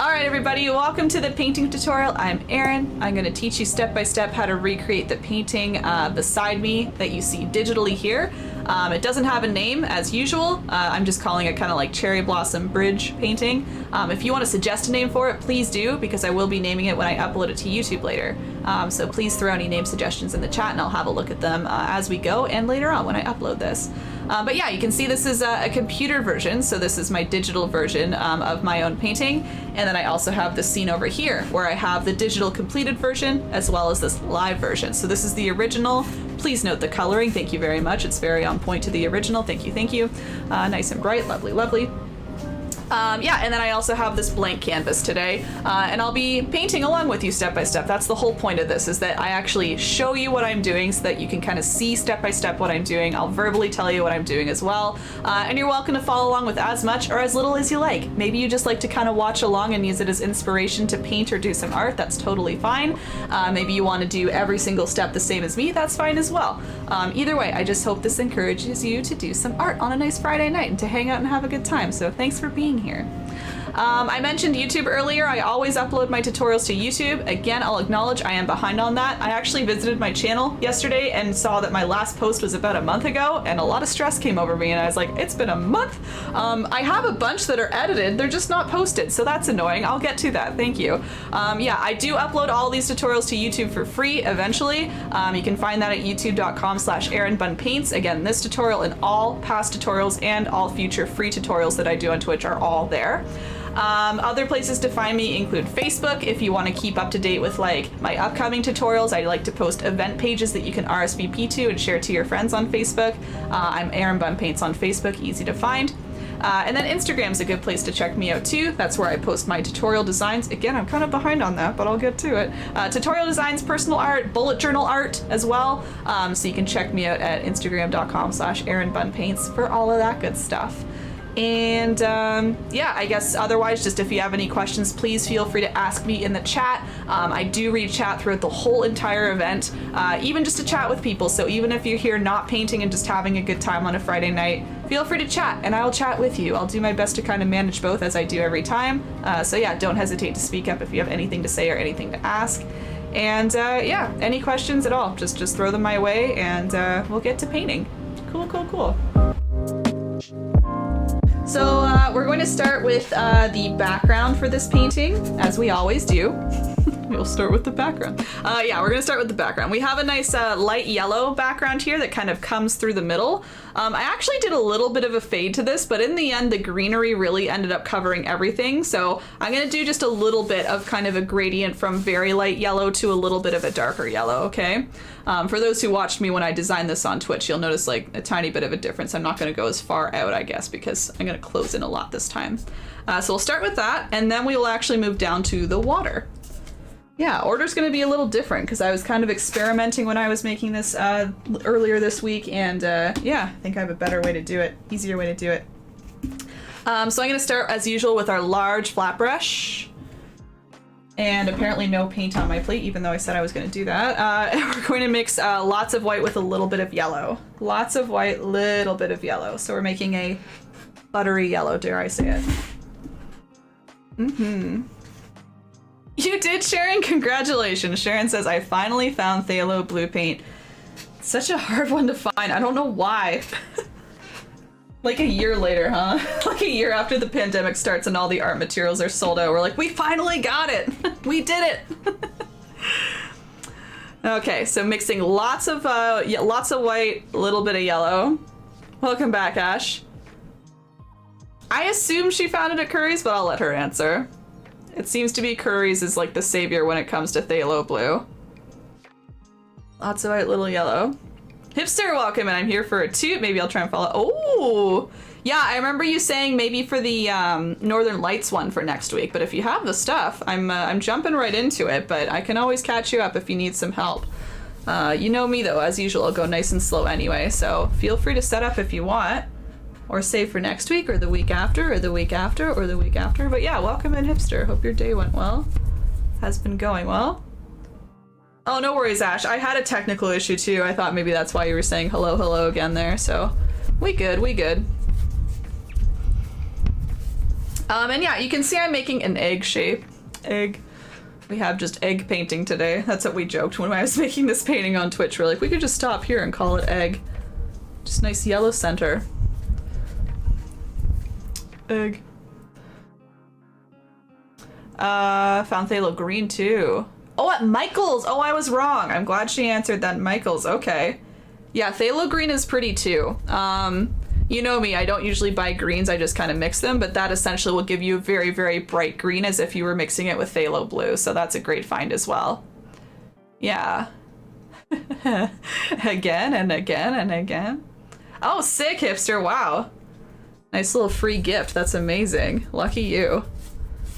Alright everybody, welcome to the painting tutorial. I'm Erin. I'm going to teach you step by step how to recreate the painting beside me that you see digitally here. It doesn't have a name as usual. I'm just calling it kind of like Cherry Blossom Bridge painting. If you want to suggest a name for it, please do, because I will be naming it when I upload it to YouTube later. So please throw any name suggestions in the chat and I'll have a look at them as we go and later on when I upload this. But yeah, you can see this is a computer version, so this is my digital version of my own painting. And then I also have the scene over here where I have the digital completed version as well as this live version. So this is the original. Please note the coloring. Thank you very much. It's very on point to the original. Thank you, thank you. Nice and bright, lovely, lovely. Yeah, and then I also have this blank canvas today, and I'll be painting along with you step by step. That's the whole point of this, is that I actually show you what I'm doing so that you can kind of see step by step what I'm doing. I'll verbally tell you what I'm doing as well, and you're welcome to follow along with as much or as little as you like. Maybe you just like to kind of watch along and use it as inspiration to paint or do some art. That's totally fine. Maybe you want to do every single step the same as me. That's fine as well. Either way, I just hope this encourages you to do some art on a nice Friday night and to hang out and have a good time. So thanks for being here. I mentioned YouTube earlier. I always upload my tutorials to YouTube. Again, I'll acknowledge I am behind on that. I actually visited my channel yesterday and saw that my last post was about a month ago, and a lot of stress came over me and I was like, it's been a month. I have a bunch that are edited, they're just not posted, so that's annoying. I'll get to that, thank you. Yeah, I do upload all these tutorials to YouTube for free eventually. You can find that at youtube.com/erinbunpaints. Again, this tutorial and all past tutorials and all future free tutorials that I do on Twitch are all there. Other places to find me include Facebook. If you want to keep up to date with like my upcoming tutorials, I like to post event pages that you can RSVP to and share to your friends on Facebook. I'm erinbunpaints on Facebook, easy to find. And then Instagram's a good place to check me out too. That's where I post my tutorial designs. Again, I'm kind of behind on that, but I'll get to it. Tutorial designs, personal art, bullet journal art as well. So you can check me out at instagram.com/erinbunpaints for all of that good stuff. And yeah, I guess otherwise, just if you have any questions, please feel free to ask me in the chat. I do read chat throughout the whole entire event, even just to chat with people. So even if you're here not painting and just having a good time on a Friday night, feel free to chat and I'll chat with you. I'll do my best to kind of manage both as I do every time. So yeah, don't hesitate to speak up if you have anything to say or anything to ask. And yeah, any questions at all, just throw them my way and we'll get to painting. Cool, cool, cool. So we're going to start with the background for this painting, as we always do. We'll start with the background. Yeah, we're gonna start with the background. We have a nice light yellow background here that kind of comes through the middle. I actually did a little bit of a fade to this, but in the end, the greenery really ended up covering everything. So I'm gonna do just a little bit of kind of a gradient from very light yellow to a little bit of a darker yellow, okay? For those who watched me when I designed this on Twitch, you'll notice like a tiny bit of a difference. I'm not gonna go as far out, I guess, because I'm gonna close in a lot this time. So we'll start with that, and then we will actually move down to the water. Yeah, order's gonna be a little different because I was kind of experimenting when I was making this earlier this week, and yeah, I think I have a better way to do it, easier way to do it. So I'm gonna start as usual with our large flat brush. And apparently no paint on my plate, even though I said I was gonna do that. And we're going to mix lots of white with a little bit of yellow. Lots of white, little bit of yellow. So we're making a buttery yellow, dare I say it. Mm-hmm. You did, Sharon? Congratulations. Sharon says, I finally found phthalo blue paint. It's such a hard one to find. I don't know why. Like a year later, huh? Like a year after the pandemic starts and all the art materials are sold out. We're like, we finally got it. We did it. Okay, so mixing lots of white, a little bit of yellow. Welcome back, Ash. I assume she found it at Curry's, but I'll let her answer. It seems to be Curry's is like the savior when it comes to phthalo blue. Lots of white, little yellow. Hipster, welcome, and I'm here for a toot. Maybe I'll try and follow. Oh, yeah, I remember you saying maybe for the Northern Lights one for next week, but if you have the stuff, I'm jumping right into it, but I can always catch you up if you need some help. You know me though, as usual, I'll go nice and slow anyway, so feel free to set up if you want. Or save for next week, or the week after, or the week after, or the week after. But yeah, welcome in, Hipster. Hope your day went well. Has been going well. Oh, no worries, Ash. I had a technical issue too. I thought maybe that's why you were saying hello, hello again there. So we good, we good. And yeah, you can see I'm making an egg shape. Egg. We have just egg painting today. That's what we joked when I was making this painting on Twitch. We're like, we could just stop here and call it egg. Just nice yellow center. Egg. Found phthalo green too. Oh, at Michael's! Oh, I was wrong. I'm glad she answered that. Michael's, okay. Yeah, phthalo green is pretty too. You know me, I don't usually buy greens, I just kind of mix them, but that essentially will give you a very, very bright green as if you were mixing it with phthalo blue, so that's a great find as well. Yeah. Again and again and again. Oh, sick, hipster, wow. Nice little free gift, that's amazing. Lucky you.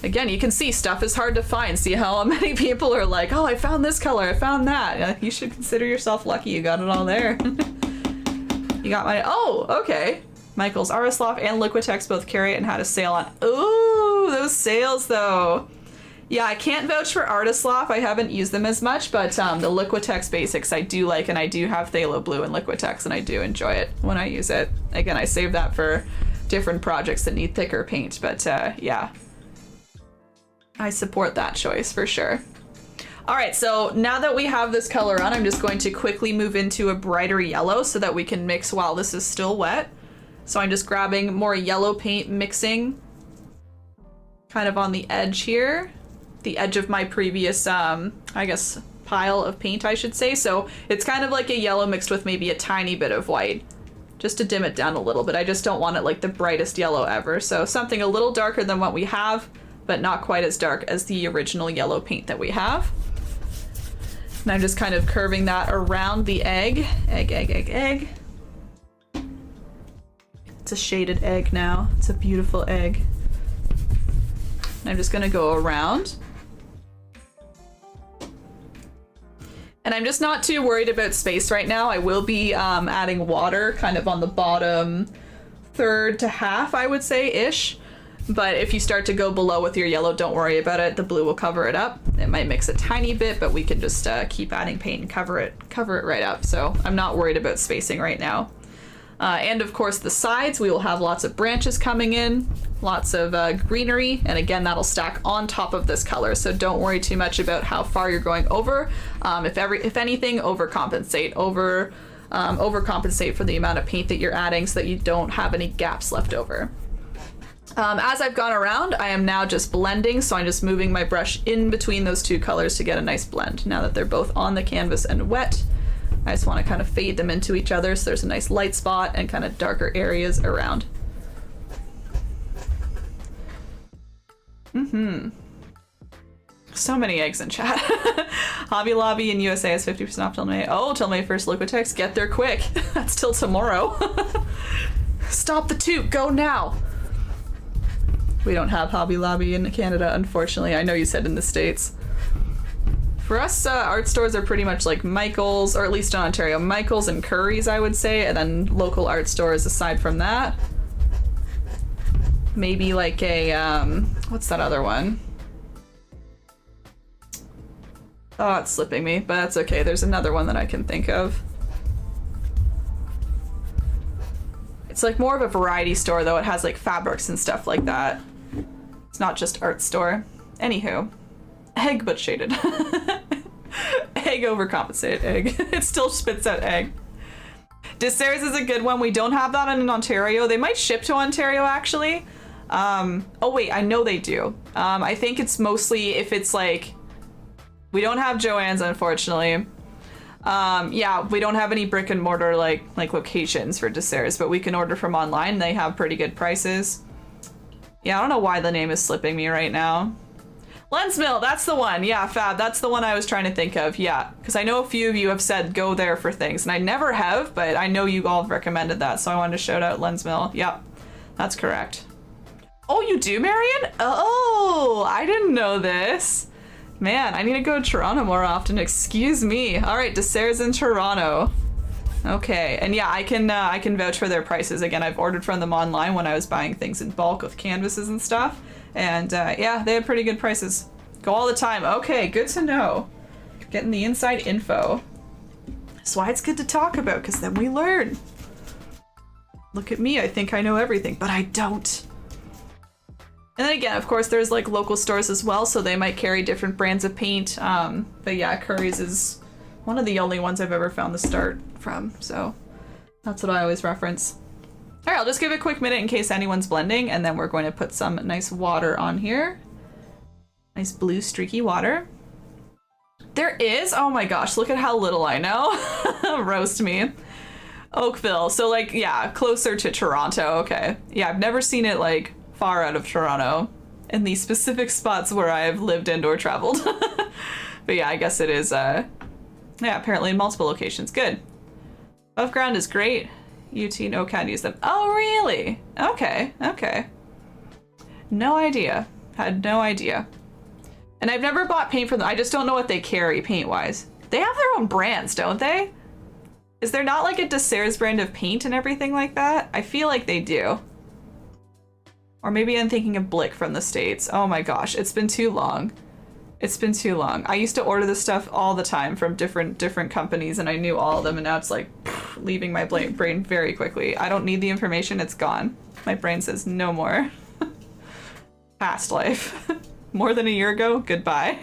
Again, you can see stuff is hard to find. See how many people are like, oh, I found this color, I found that. You should consider yourself lucky you got it all there. You got my, oh, okay. Michael's Arislav and Liquitex both carry it and had a sale on. Ooh, those sales though. Yeah, I can't vouch for Artislav. I haven't used them as much, but the Liquitex basics I do like, and I do have phthalo blue and Liquitex, and I do enjoy it when I use it. Again, I save that for different projects that need thicker paint, but yeah. I support that choice for sure. All right, so now that we have this color on, I'm just going to quickly move into a brighter yellow so that we can mix while this is still wet. So I'm just grabbing more yellow paint, mixing kind of on the edge here, the edge of my previous, I guess, pile of paint, I should say. So it's kind of like a yellow mixed with maybe a tiny bit of white, just to dim it down a little bit. I just don't want it like the brightest yellow ever. So something a little darker than what we have, but not quite as dark as the original yellow paint that we have. And I'm just kind of curving that around the egg. Egg, egg, egg, egg. It's a shaded egg now. It's a beautiful egg. And I'm just gonna go around. And I'm just not too worried about space right now. I will be adding water kind of on the bottom third to half, I would say, ish. But if you start to go below with your yellow, don't worry about it. The blue will cover it up. It might mix a tiny bit, but we can just keep adding paint and cover it right up. So I'm not worried about spacing right now. And of course the sides, we will have lots of branches coming in, lots of greenery, and again, that'll stack on top of this color. So don't worry too much about how far you're going over. If anything, overcompensate. Overcompensate for the amount of paint that you're adding so that you don't have any gaps left over. As I've gone around, I am now just blending, so I'm just moving my brush in between those two colors to get a nice blend. Now that they're both on the canvas and wet, I just want to kind of fade them into each other so there's a nice light spot and kind of darker areas around. So many eggs in chat. Hobby Lobby in USA has 50% off till May. Oh, till May 1st, Liquitex, get there quick. That's till tomorrow. Stop the toot, go now. We don't have Hobby Lobby in Canada, unfortunately. I know you said in the States. For us, art stores are pretty much like Michael's, or at least in Ontario, Michael's and Curry's, I would say, and then local art stores aside from that. Maybe like a, what's that other one? Oh, it's slipping me, but that's okay. There's another one that I can think of. It's like more of a variety store, though. It has like fabrics and stuff like that. It's not just art store. Anywho, egg but shaded. Egg overcompensated egg. It still spits out egg. Desserts is a good one. We don't have that in Ontario. They might ship to Ontario actually. Oh wait, I know they do. I think it's mostly if it's like, we don't have Joann's unfortunately. Yeah, we don't have any brick and mortar like locations for desserts, but we can order from online. They have pretty good prices. Yeah, I don't know why the name is slipping me right now. Lens Mill, that's the one. Yeah, Fab, that's the one I was trying to think of. Yeah, because I know a few of you have said go there for things, and I never have, but I know you all have recommended that, so I wanted to shout out Lens Mill. Yep, that's correct. Oh, you do, Marion? Oh, I didn't know this. Man, I need to go to Toronto more often. Excuse me. All right, desserts in Toronto. Okay, and yeah, I can vouch for their prices. Again, I've ordered from them online when I was buying things in bulk with canvases and stuff. And yeah, they have pretty good prices. Go all the time. Okay, good to know. Getting the inside info. That's why it's good to talk about, because then we learn. Look at me, I think I know everything, but I don't. And then again, of course, there's like local stores as well, so they might carry different brands of paint. But yeah, Curry's is one of the only ones I've ever found the start from, so that's what I always reference. All right, I'll just give it a quick minute in case anyone's blending, and then we're going to put some nice water on here. Nice blue streaky water. There is, oh my gosh, look at how little I know. Roast me. Oakville, so like, yeah, closer to Toronto, okay. Yeah, I've never seen it like far out of Toronto in these specific spots where I've lived and or traveled. But yeah, I guess it is, yeah, apparently in multiple locations. Good. Above ground is great. UT, no, can't use them. Oh, really? Okay, okay. No idea. Had no idea. And I've never bought paint from them. I just don't know what they carry paint-wise. They have their own brands, don't they? Is there not like a Desserts brand of paint and everything like that? I feel like they do. Or maybe I'm thinking of Blick from the States. Oh my gosh, it's been too long. It's been too long. I used to order this stuff all the time from different companies, and I knew all of them, and now it's like leaving my brain very quickly. I don't need the information, it's gone. My brain says no more. Past life. More than a year ago, goodbye.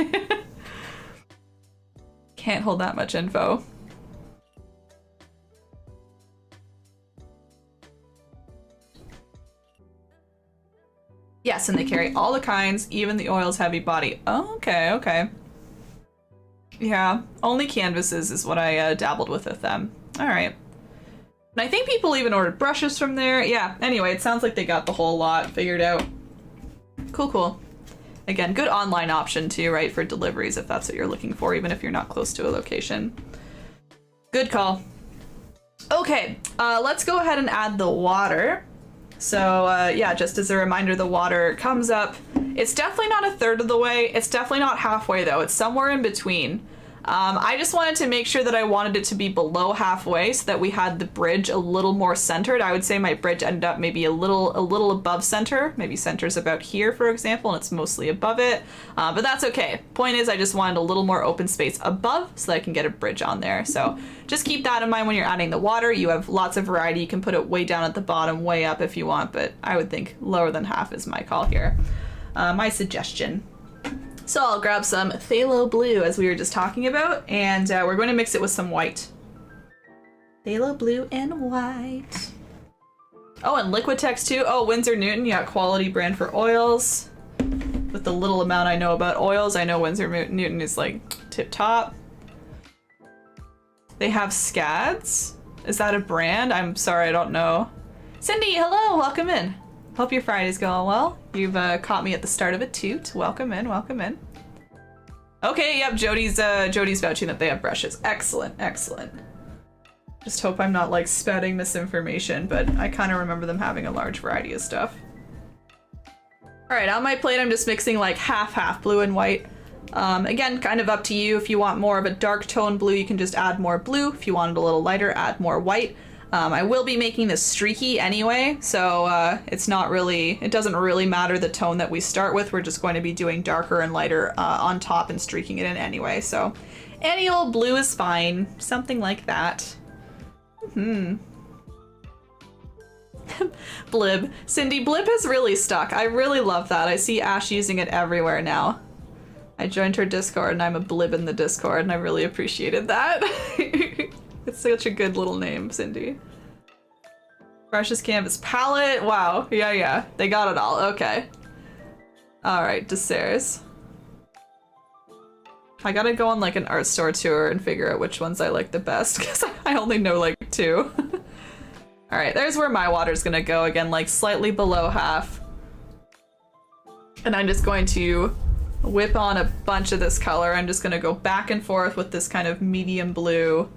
Can't hold that much info. Yes, and they carry all the kinds, even the oils heavy body. Oh, okay, okay. Yeah, only canvases is what I dabbled with them. All right. And I think people even ordered brushes from there. Yeah, anyway, it sounds like they got the whole lot figured out. Cool, cool. Again, good online option too, right, for deliveries if that's what you're looking for, even if you're not close to a location. Good call. Okay, let's go ahead and add the water. So yeah, just as a reminder, the water comes up. It's definitely not a third of the way. It's definitely not halfway though. It's somewhere in between. I just wanted to make sure that I wanted it to be below halfway so that we had the bridge a little more centered. I would say my bridge ended up maybe a little above center. Maybe center's about here, for example, and it's mostly above it. But that's okay. Point is, I just wanted a little more open space above so that I can get a bridge on there. So just keep that in mind when you're adding the water. You have lots of variety. You can put it way down at the bottom, way up if you want, but I would think lower than half is my call here. My suggestion. So I'll grab some phthalo blue, as we were just talking about, and we're going to mix it with some white. Phthalo blue and white. Oh, and Liquitex too. Oh, Winsor Newton, yeah, quality brand for oils. With the little amount I know about oils, I know Winsor Newton is like tip top. They have Scads. Is that a brand? I'm sorry, I don't know. Cindy, hello, welcome in. Hope your Friday's going well. You've caught me at the start of a toot. Welcome in, welcome in. Okay, yep, Jody's vouching that they have brushes. Excellent, excellent. Just hope I'm not like spouting misinformation, but I kind of remember them having a large variety of stuff. All right, on my plate, I'm just mixing like half blue and white. Again, kind of up to you. If you want more of a dark tone blue, you can just add more blue. If you want it a little lighter, add more white. I will be making this streaky anyway, so it doesn't really matter the tone that we start with. We're just going to be doing darker and lighter on top and streaking it in anyway, so any old blue is fine. Something like that. Blib. Cindy, Blib has really stuck. I really love that. I see Ash using it everywhere now. I joined her Discord and I'm a Blib in the Discord and I really appreciated that. It's such a good little name, Cindy. Brushes, canvas, palette. Wow. Yeah. They got it all. Okay. All right, Desserts. I gotta go on like an art store tour and figure out which ones I like the best because I only know like 2. All right, there's where my water's gonna go again, like slightly below half. And I'm just going to whip on a bunch of this color. I'm just gonna go back and forth with this kind of medium blue.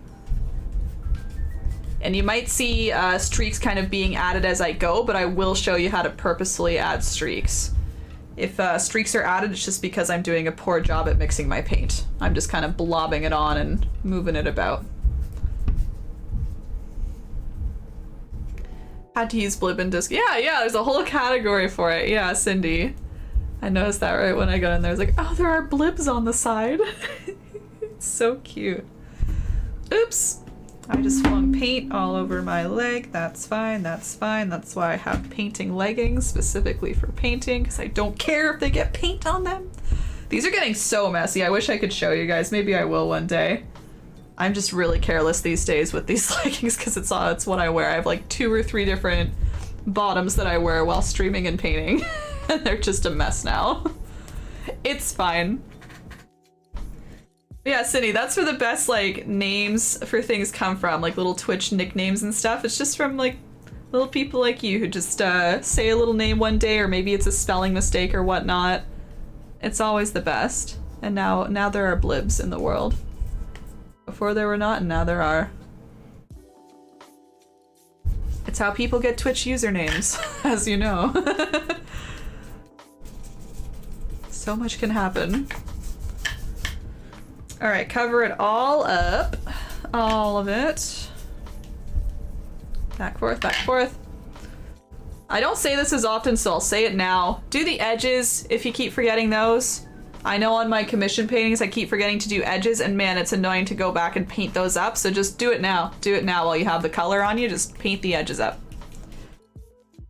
And you might see streaks kind of being added as I go, but I will show you how to purposefully add streaks. If streaks are added, it's just because I'm doing a poor job at mixing my paint. I'm just kind of blobbing it on and moving it about. Had to use blib and disc. Yeah, there's a whole category for it. Yeah, Cindy. I noticed that right when I got in there. I was like, oh, there are blibs on the side. It's so cute. Oops. I just flung paint all over my leg. That's fine, that's fine. That's why I have painting leggings specifically for painting, because I don't care if they get paint on them. These are getting so messy. I wish I could show you guys. Maybe I will one day. I'm just really careless these days with these leggings because it's what I wear. I have like 2 or 3 different bottoms that I wear while streaming and painting. And they're just a mess now. It's fine. Yeah, Cindy, that's where the best like names for things come from, like little Twitch nicknames and stuff. It's just from like little people like you who just say a little name one day, or maybe it's a spelling mistake or whatnot. It's always the best. And now there are blibs in the world. Before there were not, and now there are. It's how people get Twitch usernames, as you know. So much can happen. All right, cover it all up. All of it. Back, forth, back, forth. I don't say this as often, so I'll say it now. Do the edges if you keep forgetting those. I know on my commission paintings I keep forgetting to do edges, and man, it's annoying to go back and paint those up, so just do it now. Do it now while you have the color on you, just paint the edges up.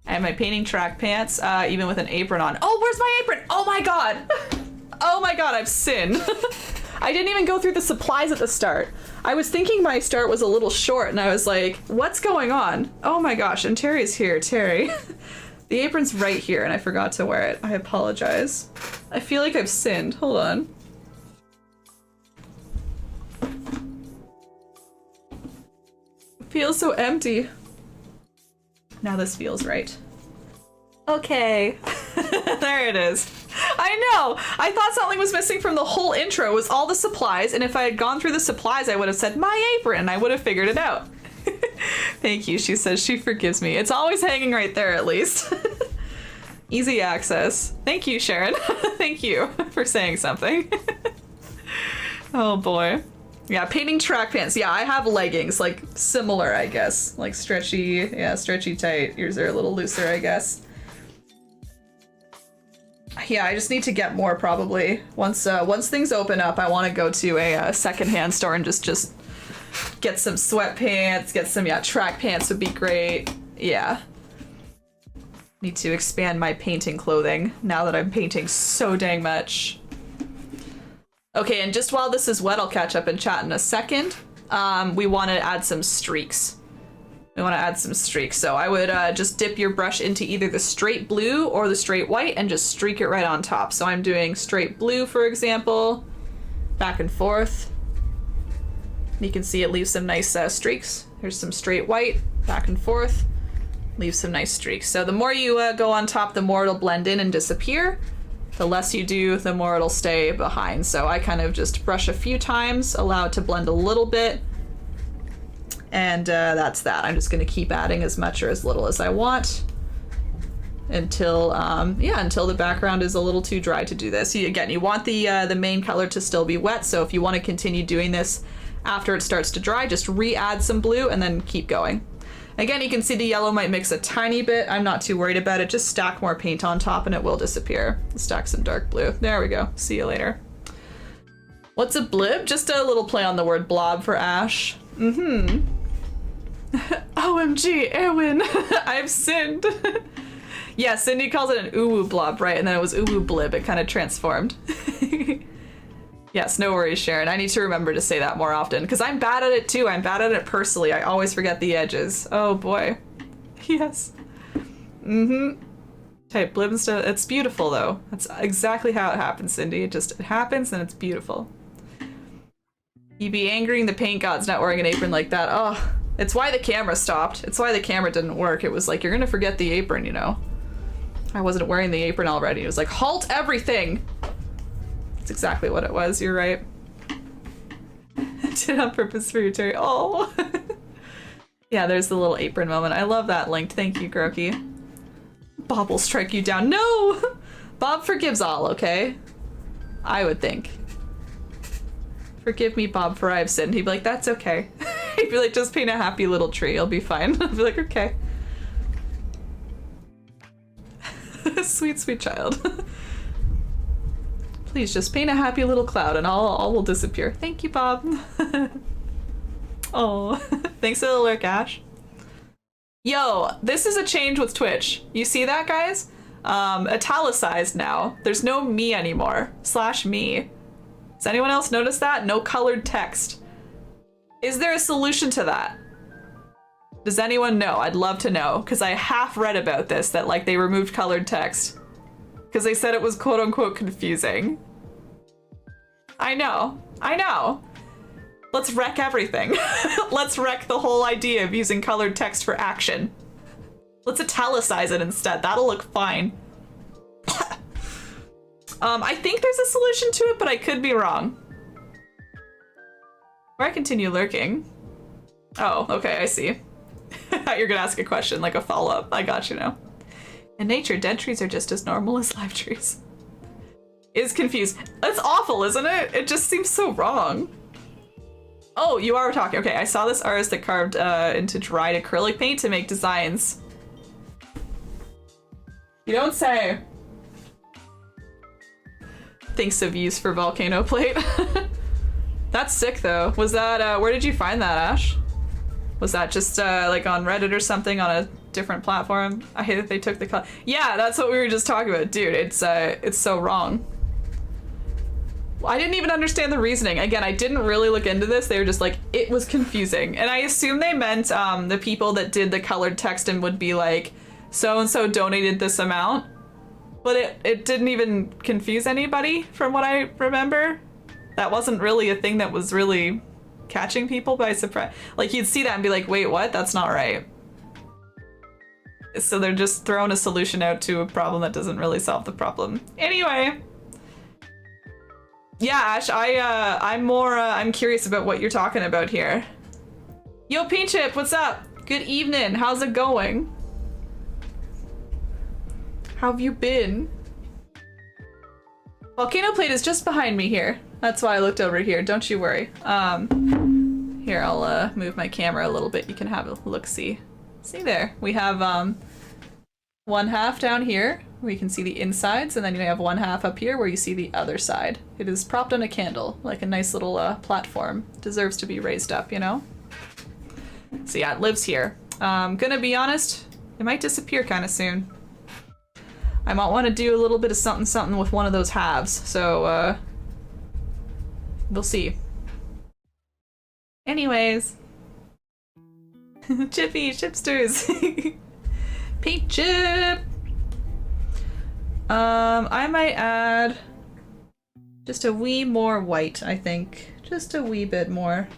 And my painting track pants, even with an apron on. Oh, where's my apron? Oh my god! Oh my god, I've sinned. I didn't even go through the supplies at the start. I was thinking my start was a little short, and I was like, what's going on? Oh my gosh, and Terry's here, Terry. The apron's right here, and I forgot to wear it. I apologize. I feel like I've sinned. Hold on. It feels so empty. Now this feels right. Okay. There it is. I know! I thought something was missing from the whole intro. It was all the supplies, and if I had gone through the supplies, I would have said, my apron, and I would have figured it out. Thank you, she says she forgives me. It's always hanging right there, at least. Easy access. Thank you, Sharon. Thank you for saying something. Oh boy. Yeah, painting track pants. Yeah, I have leggings, like similar, I guess. Like stretchy, yeah, stretchy tight. Yours are a little looser, I guess. Yeah, I just need to get more probably. Once things open up, I want to go to a secondhand store and just get some sweatpants, get some, yeah, track pants would be great. Yeah. Need to expand my painting clothing now that I'm painting so dang much. Okay, and just while this is wet, I'll catch up and chat in a second. We want to add some streaks. So I would just dip your brush into either the straight blue or the straight white and just streak it right on top. So I'm doing straight blue, for example, back and forth. You can see it leaves some nice streaks. Here's some straight white, back and forth, leaves some nice streaks. So the more you go on top, the more it'll blend in and disappear. The less you do, the more it'll stay behind. So I kind of just brush a few times, allow it to blend a little bit, and that's that. I'm just gonna keep adding as much or as little as I want until, until the background is a little too dry to do this. Again, you want the main color to still be wet, so if you want to continue doing this after it starts to dry, just re-add some blue and then keep going. Again, you can see the yellow might mix a tiny bit. I'm not too worried about it. Just stack more paint on top and it will disappear. Stack some dark blue. There we go. See you later. What's a blib? Just a little play on the word blob for ash. OMG, Erwin, I've sinned. Yeah, Cindy calls it an uwu blob, right? And then it was uwu blib. It kind of transformed. Yes, no worries, Sharon. I need to remember to say that more often, because I'm bad at it too. I'm bad at it personally. I always forget the edges. Oh boy. Yes. Type blib and stuff. It's beautiful though. That's exactly how it happens, Cindy. It happens and it's beautiful. You'd be angering the paint gods not wearing an apron like that. Oh, it's why the camera stopped. It's why the camera didn't work. It was like, you're gonna forget the apron, you know? I wasn't wearing the apron already. It was like, halt everything! That's exactly what it was, you're right. Did it on purpose for you, Terry. Oh! Yeah, there's the little apron moment. I love that linked. Thank you, Groki. Bob will strike you down. No! Bob forgives all, okay? I would think. Forgive me, Bob, for I have sinned. He'd be like, that's okay. He'd be like, just paint a happy little tree. It'll be fine. I'd be like, okay. Sweet, sweet child. Please just paint a happy little cloud and all will disappear. Thank you, Bob. Oh, thanks for the lurk, Ash. Yo, this is a change with Twitch. You see that, guys? Italicized now. There's no me anymore. /me. Does anyone else notice that? No colored text. Is there a solution to that? Does anyone know? I'd love to know, because I half read about this, that like they removed colored text. Because they said it was quote unquote confusing. I know. I know. Let's wreck everything. Let's wreck the whole idea of using colored text for action. Let's italicize it instead. That'll look fine. I think there's a solution to it, but I could be wrong. Or I continue lurking. Oh, okay, I see. I thought you were gonna ask a question, like a follow-up. I got you now. In nature, dead trees are just as normal as live trees. Is confused. That's awful, isn't it? It just seems so wrong. Oh, you are talking. Okay, I saw this artist that carved into dried acrylic paint to make designs. You don't say. Thinks of use for volcano plate. That's sick though. Was that, where did you find that, Ash? Was that just like on Reddit or something on a different platform? I hate that they took the color. Yeah, that's what we were just talking about. Dude, it's so wrong. I didn't even understand the reasoning. Again, I didn't really look into this. They were just like, it was confusing. And I assume they meant the people that did the colored text and would be like, so-and-so donated this amount. But it didn't even confuse anybody from what I remember. That wasn't really a thing that was really catching people by surprise. Like you'd see that and be like, wait, what? That's not right. So they're just throwing a solution out to a problem that doesn't really solve the problem. Anyway. Yeah, Ash, I'm curious about what you're talking about here. Yo, Paint Chip, what's up? Good evening, how's it going? How have you been? Volcano plate is just behind me here. That's why I looked over here, don't you worry. Here, I'll move my camera a little bit. You can have a look-see. See there, we have one half down here where you can see the insides, and then you have one half up here where you see the other side. It is propped on a candle, like a nice little platform. Deserves to be raised up, you know? So yeah, it lives here. Gonna be honest, it might disappear kind of soon. I might want to do a little bit of something with one of those halves, so we'll see. Anyways. Chippy, chipsters. Paint Chip! I might add just a wee more white, I think. Just a wee bit more.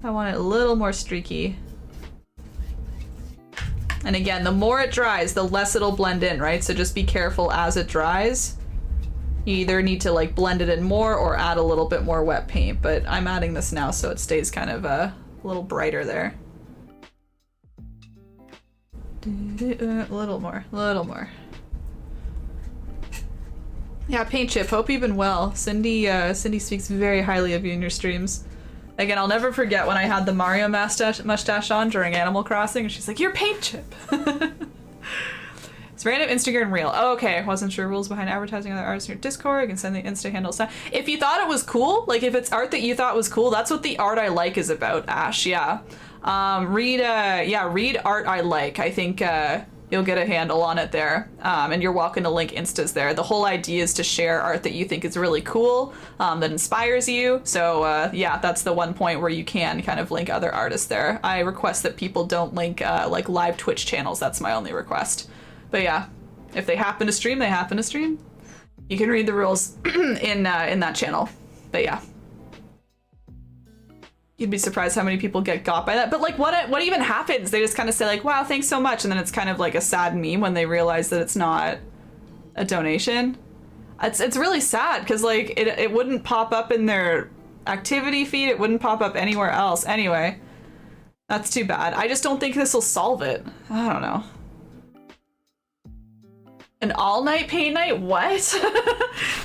I want it a little more streaky. And again, the more it dries, the less it'll blend in, right? So just be careful as it dries. You either need to like blend it in more or add a little bit more wet paint, but I'm adding this now so it stays kind of a little brighter there. A little more, a little more. Yeah, Paint Chip, hope you've been well. Cindy speaks very highly of you in your streams. Again, I'll never forget when I had the Mario mustache on during Animal Crossing, and she's like, "You're Paint Chip." It's random Instagram reel. Oh, okay, wasn't sure rules behind advertising other artists in your Discord. You can send the Insta handle. If you thought it was cool, like if it's art that you thought was cool, that's what the art I like is about, Ash. Yeah. Read Art I Like. I think you'll get a handle on it there. And you're welcome to link Instas there. The whole idea is to share art that you think is really cool, that inspires you. So yeah, that's the one point where you can kind of link other artists there. I request that people don't link like live Twitch channels. That's my only request. But yeah, if they happen to stream, they happen to stream. You can read the rules in that channel. But yeah. You'd be surprised how many people get got by that. But like, what even happens? They just kind of say like, wow, thanks so much. And then it's kind of like a sad meme when they realize that it's not a donation. It's really sad because like it wouldn't pop up in their activity feed. It wouldn't pop up anywhere else. Anyway, that's too bad. I just don't think this will solve it. I don't know. An all-night paint night? What?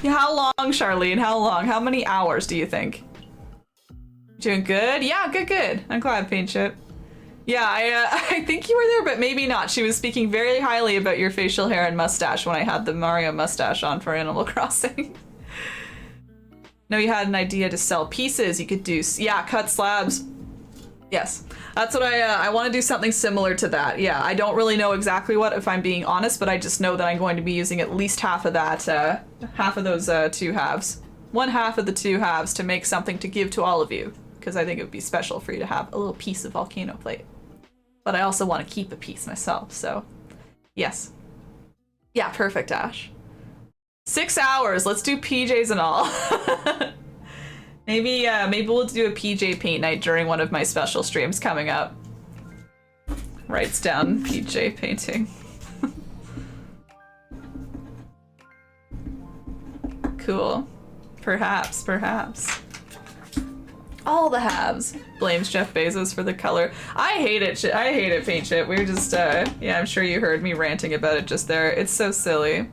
How long, Charlene? How long? How many hours do you think? Doing good? Yeah, good. I'm glad, Paint Chip. Yeah, I think you were there, but maybe not. She was speaking very highly about your facial hair and mustache when I had the Mario mustache on for Animal Crossing. No, you had an idea to sell pieces. You could do, yeah, cut slabs. Yes, that's what I want to do, something similar to that. Yeah, I don't really know exactly what, if I'm being honest, but I just know that I'm going to be using at least half of that, half of those 2 halves. 1/2 of the 2 halves to make something to give to all of you, because I think it would be special for you to have a little piece of volcano plate. But I also want to keep a piece myself, so yes. Yeah, perfect, Ash. 6 hours, let's do PJs and all. Maybe we'll do a PJ paint night during one of my special streams coming up. Writes down PJ painting. Cool. Perhaps, perhaps. All the halves. Blames Jeff Bezos for the color. I hate it, I hate it, paint shit. We're just, yeah, I'm sure you heard me ranting about it just there. It's so silly.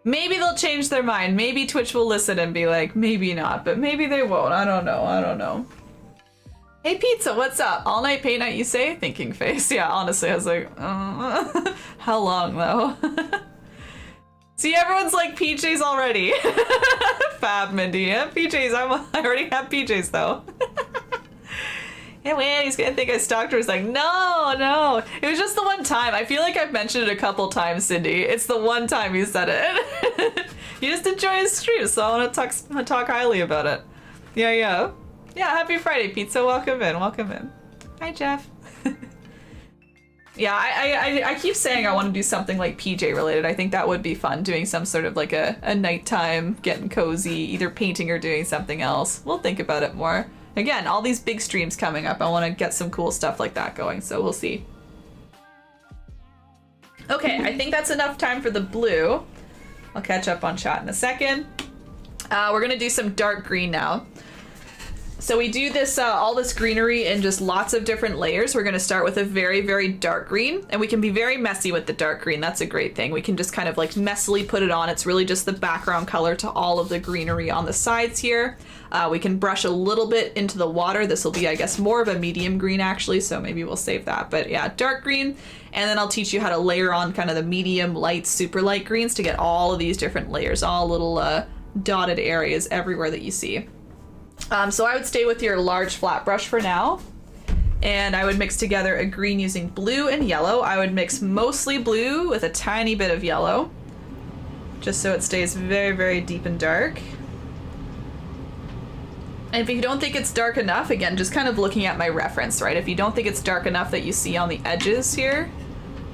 Maybe they'll change their mind. Maybe Twitch will listen and be like, maybe not, but maybe they won't. I don't know. I don't know. Hey, Pizza, what's up? All night paint night, you say? Thinking face. Yeah, honestly, I was like, how long, though? See, everyone's like PJs already. Fab, Mindy. Yeah, PJs. I already have PJs, though. Yeah, man, he's gonna think I stalked her. It's like, no. It was just the one time. I feel like I've mentioned it a couple times, Cindy. It's the one time you said it. You just enjoy his stream, so I want to talk highly about it. Yeah. Yeah, happy Friday, Pizza. Welcome in. Hi, Jeff. Yeah, I keep saying I want to do something like PJ related. I think that would be fun, doing some sort of like a nighttime, getting cozy, either painting or doing something else. We'll think about it more. Again, all these big streams coming up. I want to get some cool stuff like that going, so we'll see. Okay, I think that's enough time for the blue. I'll catch up on chat in a second. We're gonna do some dark green now. So we do this, all this greenery in just lots of different layers. We're gonna start with a very, very dark green, and we can be very messy with the dark green. That's a great thing. We can just kind of like messily put it on. It's really just the background color to all of the greenery on the sides here. We can brush a little bit into the water. This will be, I guess, more of a medium green actually, so maybe we'll save that. But yeah, dark green, and then I'll teach you how to layer on kind of the medium, light, super light greens to get all of these different layers, all little dotted areas everywhere that you see. So I would stay with your large flat brush for now, and I would mix together a green using blue and yellow. I would mix mostly blue with a tiny bit of yellow, just so it stays very, very deep and dark. And if you don't think it's dark enough, again, just kind of looking at my reference, right? If you don't think it's dark enough that you see on the edges here,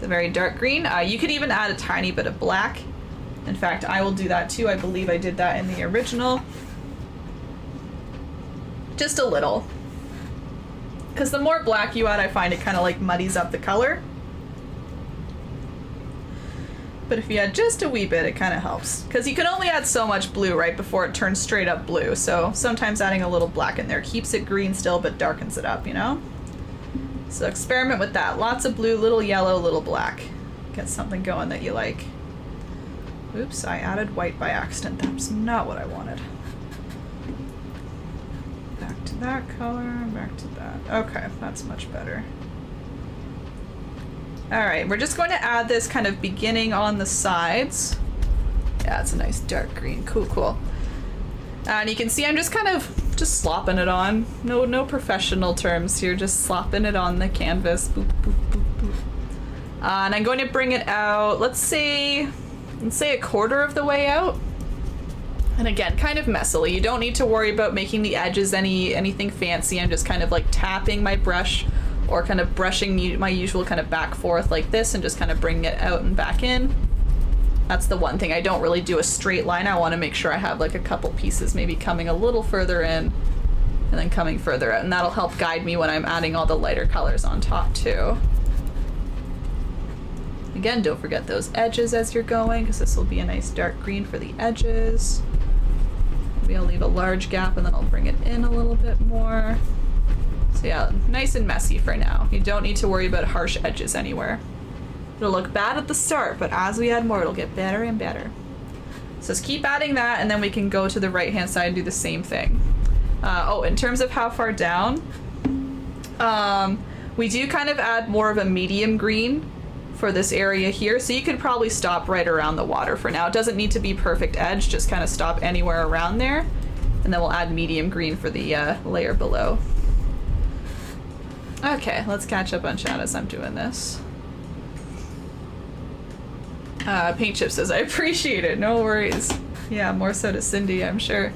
the very dark green, you could even add a tiny bit of black. In fact, I will do that too. I believe I did that in the original. Just a little. Because the more black you add, I find it kind of like muddies up the color. But if you add just a wee bit, it kind of helps. Because you can only add so much blue right before it turns straight up blue. So sometimes adding a little black in there keeps it green still, but darkens it up, you know? So experiment with that. Lots of blue, little yellow, little black. Get something going that you like. Oops, I added white by accident. That's not what I wanted. Back to that color, back to that. Okay, that's much better. All right, we're just going to add this kind of beginning on the sides. Yeah, it's a nice dark green. Cool. And you can see I'm just kind of just slopping it on. No professional terms here, just slopping it on the canvas. Boop, boop, boop, boop. And I'm going to bring it out, let's say a quarter of the way out. And again, kind of messily. You don't need to worry about making the edges anything fancy. I'm just kind of like tapping my brush or kind of brushing my usual kind of back forth like this and just kind of bringing it out and back in. That's the one thing. I don't really do a straight line. I want to make sure I have like a couple pieces maybe coming a little further in and then coming further out. And that'll help guide me when I'm adding all the lighter colors on top too. Again, don't forget those edges as you're going, because this will be a nice dark green for the edges. Maybe I'll leave a large gap and then I'll bring it in a little bit more. So yeah, nice and messy for now. You don't need to worry about harsh edges anywhere. It'll look bad at the start, but as we add more, it'll get better and better. So just keep adding that, and then we can go to the right-hand side and do the same thing. Oh, in terms of how far down, we do kind of add more of a medium green for this area here, so you could probably stop right around the water for now. It doesn't need to be perfect edge, just kind of stop anywhere around there, and then we'll add medium green for the layer below. Okay, let's catch up on chat as I'm doing this. Paint Chip says, I appreciate it, no worries. Yeah, more so to Cindy, I'm sure.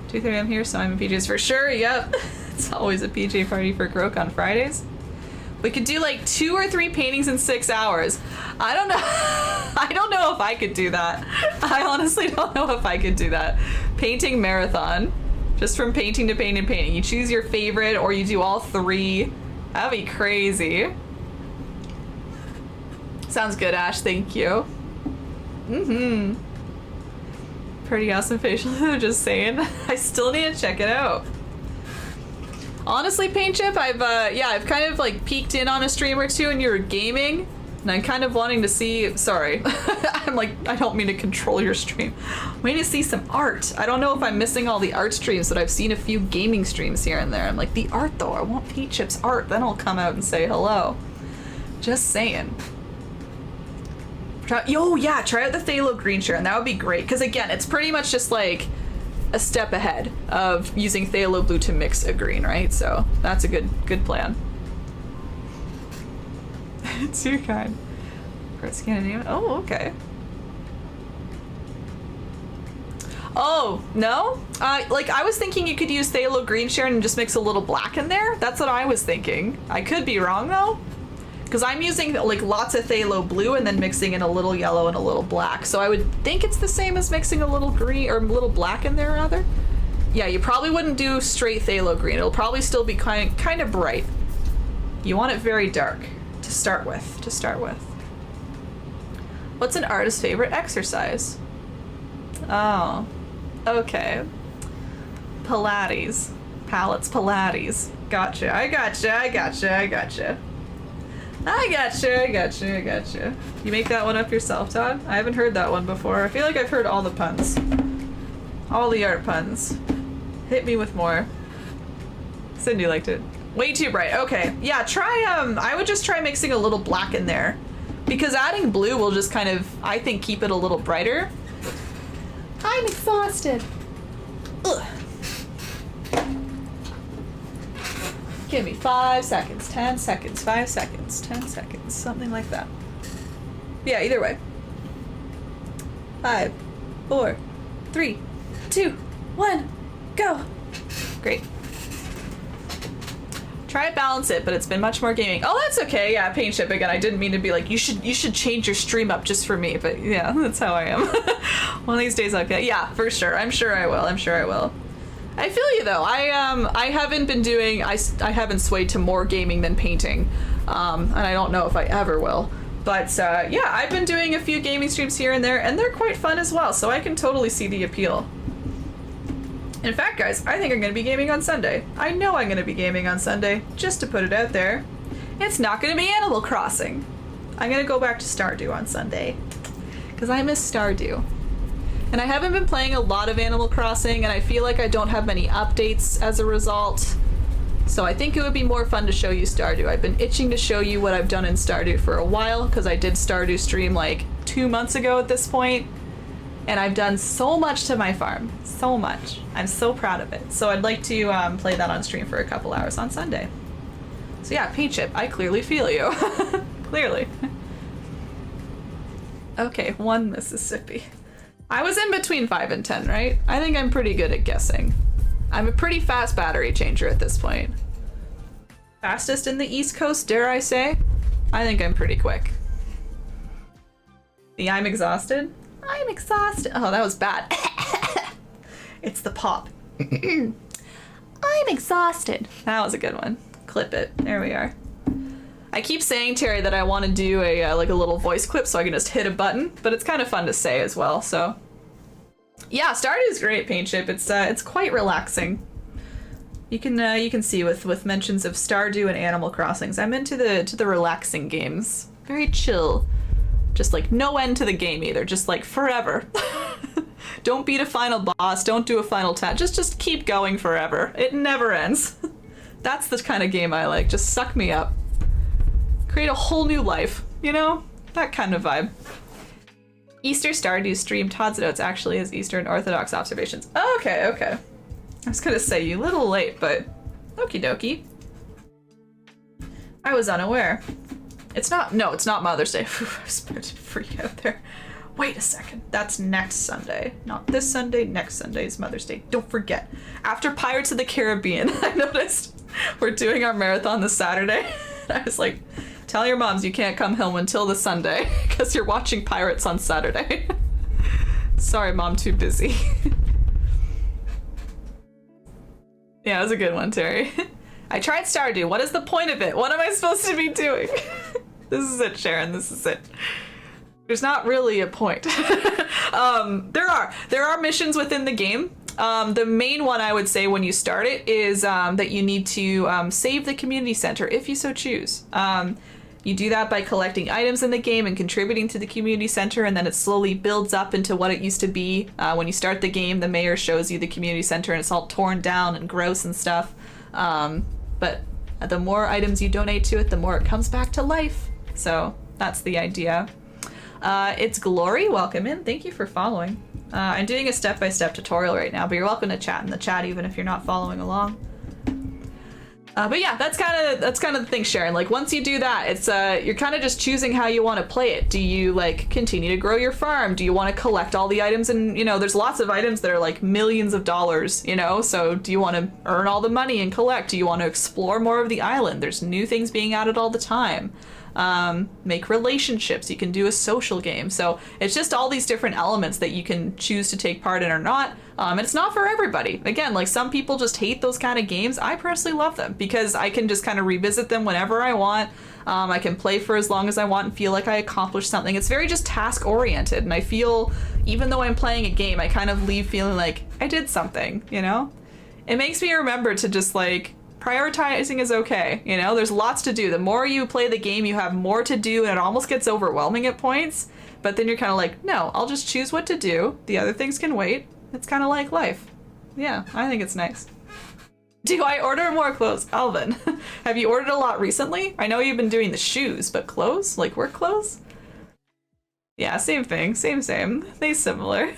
2:30 I'm here, so I'm in PJs for sure, yep. It's always a PJ party for Grok on Fridays. We could do like 2 or 3 paintings in 6 hours. I don't know. I don't know if I could do that. I honestly don't know if I could do that. Painting marathon. Just from painting to painting to painting. You choose your favorite or you do all 3. That'd be crazy. Sounds good, Ash. Thank you. Mm-hmm. Pretty awesome facial. Just saying. I still need to check it out. Honestly, Paint Chip, I've kind of like peeked in on a stream or 2 and you were gaming, and I'm kind of wanting to see, sorry, I'm like, I don't mean to control your stream. I'm waiting to see some art. I don't know if I'm missing all the art streams, but I've seen a few gaming streams here and there. I'm like, the art though, I want Paint Chip's art, then I'll come out and say hello. Just saying. Try out the phthalo green share, and that would be great, because again, it's pretty much just like a step ahead of using phthalo blue to mix a green, right? So that's a good plan. It's your kind. Scandinavian. Oh, okay. Oh, no? Like I was thinking you could use phthalo green share and just mix a little black in there. That's what I was thinking. I could be wrong though. Because I'm using like lots of phthalo blue and then mixing in a little yellow and a little black. So I would think it's the same as mixing a little green or a little black in there rather. Yeah, you probably wouldn't do straight phthalo green. It'll probably still be kind of bright. You want it very dark to start with. What's an artist's favorite exercise? Oh, okay. Pilates. Pilates. Gotcha. I gotcha. You make that one up yourself, Todd? I haven't heard that one before. I feel like I've heard all the puns. All the art puns. Hit me with more. Cindy liked it. Way too bright. Okay. Yeah, try, I would just try mixing a little black in there. Because adding blue will just kind of, I think, keep it a little brighter. I'm exhausted. Ugh. Give me 5 seconds, 10 seconds, 5 seconds, 10 seconds, something like that. Yeah, either way. 5, 4, 3, 2, 1, go. Great. Try to balance it, but it's been much more gaming. Oh, that's okay. Yeah, Paint Chip again. I didn't mean to be like, you should change your stream up just for me, but yeah, that's how I am. One of these days, okay. Yeah, for sure. I'm sure I will. I feel you though. I haven't swayed to more gaming than painting, and I don't know if I ever will. But yeah, I've been doing a few gaming streams here and there, and they're quite fun as well. So I can totally see the appeal. In fact, guys, I think I'm going to be gaming on Sunday. I know I'm going to be gaming on Sunday, just to put it out there. It's not going to be Animal Crossing. I'm going to go back to Stardew on Sunday, because I miss Stardew. And I haven't been playing a lot of Animal Crossing, and I feel like I don't have many updates as a result. So I think it would be more fun to show you Stardew. I've been itching to show you what I've done in Stardew for a while, because I did Stardew stream like 2 months ago at this point. And I've done so much to my farm. So much. I'm so proud of it. So I'd like to play that on stream for a couple hours on Sunday. So yeah, Paint Chip, I clearly feel you. Clearly. Okay, 1 Mississippi. I was in between 5 and 10, right? I think I'm pretty good at guessing. I'm a pretty fast battery changer at this point. Fastest in the East Coast, dare I say? I think I'm pretty quick. The I'm exhausted? I'm exhausted. Oh, that was bad. It's the pop. I'm exhausted. That was a good one. Clip it. There we are. I keep saying, Terry, that I want to do a like a little voice clip so I can just hit a button, but it's kind of fun to say as well. So, yeah, Stardew's great, Paint Chip. It's quite relaxing. You can see with mentions of Stardew and Animal Crossings. I'm into the relaxing games. Very chill. Just like no end to the game either. Just like forever. Don't beat a final boss. Don't do a final task. Just keep going forever. It never ends. That's the kind of game I like. Just suck me up. Create a whole new life. You know? That kind of vibe. Easter Stardew stream Todd's notes actually is Eastern Orthodox observations. Okay, okay. I was gonna say you a little late, but okie dokie. I was unaware. It's not Mother's Day. I was about to freak out there. Wait a second. That's next Sunday. Not this Sunday. Next Sunday is Mother's Day. Don't forget. After Pirates of the Caribbean, I noticed we're doing our marathon this Saturday. I was like, tell your moms you can't come home until the Sunday because you're watching Pirates on Saturday. Sorry, Mom, too busy. Yeah, it was a good one, Terry. I tried Stardew. What is the point of it? What am I supposed to be doing? This is it, Sharon. This is it. There's not really a point. There are missions within the game. The main one I would say when you start it is that you need to save the community center if you so choose. You do that by collecting items in the game and contributing to the community center, and then it slowly builds up into what it used to be. When you start the game, the mayor shows you the community center and it's all torn down and gross and stuff. But the more items you donate to it, the more it comes back to life. So that's the idea. It's Glory. Welcome in. Thank you for following. I'm doing a step-by-step tutorial right now, but you're welcome to chat in the chat even if you're not following along. But yeah, that's kind of the thing, Sharon. Like once you do that, it's you're kind of just choosing how you want to play it. Do you like continue to grow your farm? Do you want to collect all the items? And you know, there's lots of items that are like millions of dollars, you know, so do you want to earn all the money and collect? Do you want to explore more of the island? There's new things being added all the time. Make relationships. You can do a social game. So it's just all these different elements that you can choose to take part in or not. And it's not for everybody. Again, like some people just hate those kind of games. I personally love them because I can just kind of revisit them whenever I want. I can play for as long as I want and feel like I accomplished something. It's very just task oriented. And I feel, even though I'm playing a game, I kind of leave feeling like I did something, you know? It makes me remember to just like, prioritizing is okay, you know? There's lots to do. The more you play the game, you have more to do, and it almost gets overwhelming at points. But then you're kind of like, no, I'll just choose what to do. The other things can wait. It's kind of like life. Yeah, I think it's nice. Do I order more clothes? Alvin, have you ordered a lot recently? I know you've been doing the shoes, but clothes? Like work clothes? Yeah, same thing. Same. They similar.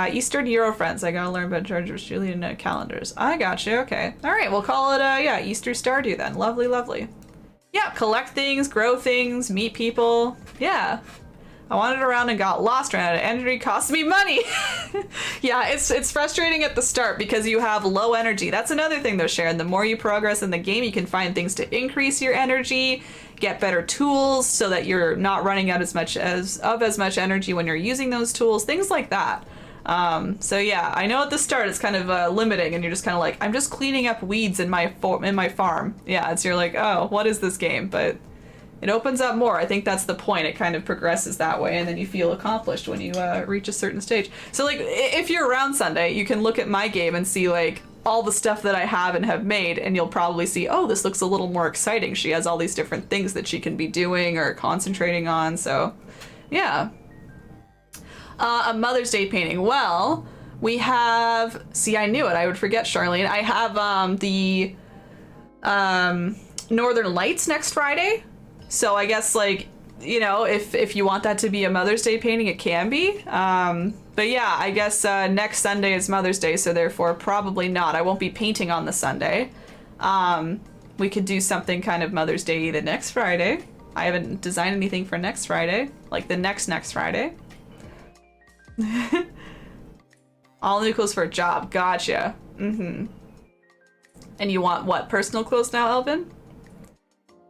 Eastern Euro friends. I gotta learn about George Australian calendars. I gotcha. Okay. All right. We'll call it, yeah, Easter Stardew then. Lovely, lovely. Yeah. Collect things, grow things, meet people. Yeah. I wandered around and got lost, ran out of energy, cost me money. Yeah, it's frustrating at the start because you have low energy. That's another thing though, Sharon. The more you progress in the game, you can find things to increase your energy, get better tools so that you're not running out as much energy when you're using those tools, things like that. So yeah, I know at the start it's kind of limiting, and you're just kind of like, I'm just cleaning up weeds in my farm. Yeah, you're like, oh, what is this game? But it opens up more. I think that's the point. It kind of progresses that way, and then you feel accomplished when you reach a certain stage. So like, if you're around Sunday, you can look at my game and see like all the stuff that I have and have made, and you'll probably see, oh, this looks a little more exciting. She has all these different things that she can be doing or concentrating on. So yeah. A Mother's Day painting. Well, we have, see, I knew it. I would forget, Charlene. I have the Northern Lights next Friday. So I guess, like, you know, if you want that to be a Mother's Day painting, it can be. But yeah, I guess next Sunday is Mother's Day, so therefore probably not. I won't be painting on the Sunday. We could do something kind of Mother's Day the next Friday. I haven't designed anything for next Friday, like the next Friday. All new clothes for a job. Gotcha. And you want what? Personal clothes now, Elvin?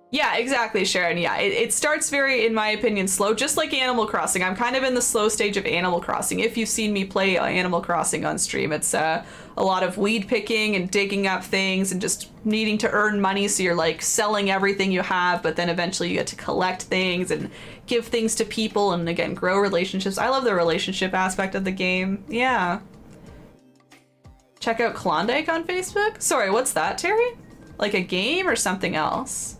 Yeah, exactly, Sharon. Yeah, it starts very, in my opinion, slow, just like Animal Crossing. I'm kind of in the slow stage of Animal Crossing. If you've seen me play Animal Crossing on stream, it's a lot of weed picking and digging up things and just needing to earn money. So you're like selling everything you have, but then eventually you get to collect things and give things to people and again, grow relationships. I love the relationship aspect of the game. Yeah. Check out Klondike on Facebook. Sorry, what's that, Terry? Like a game or something else?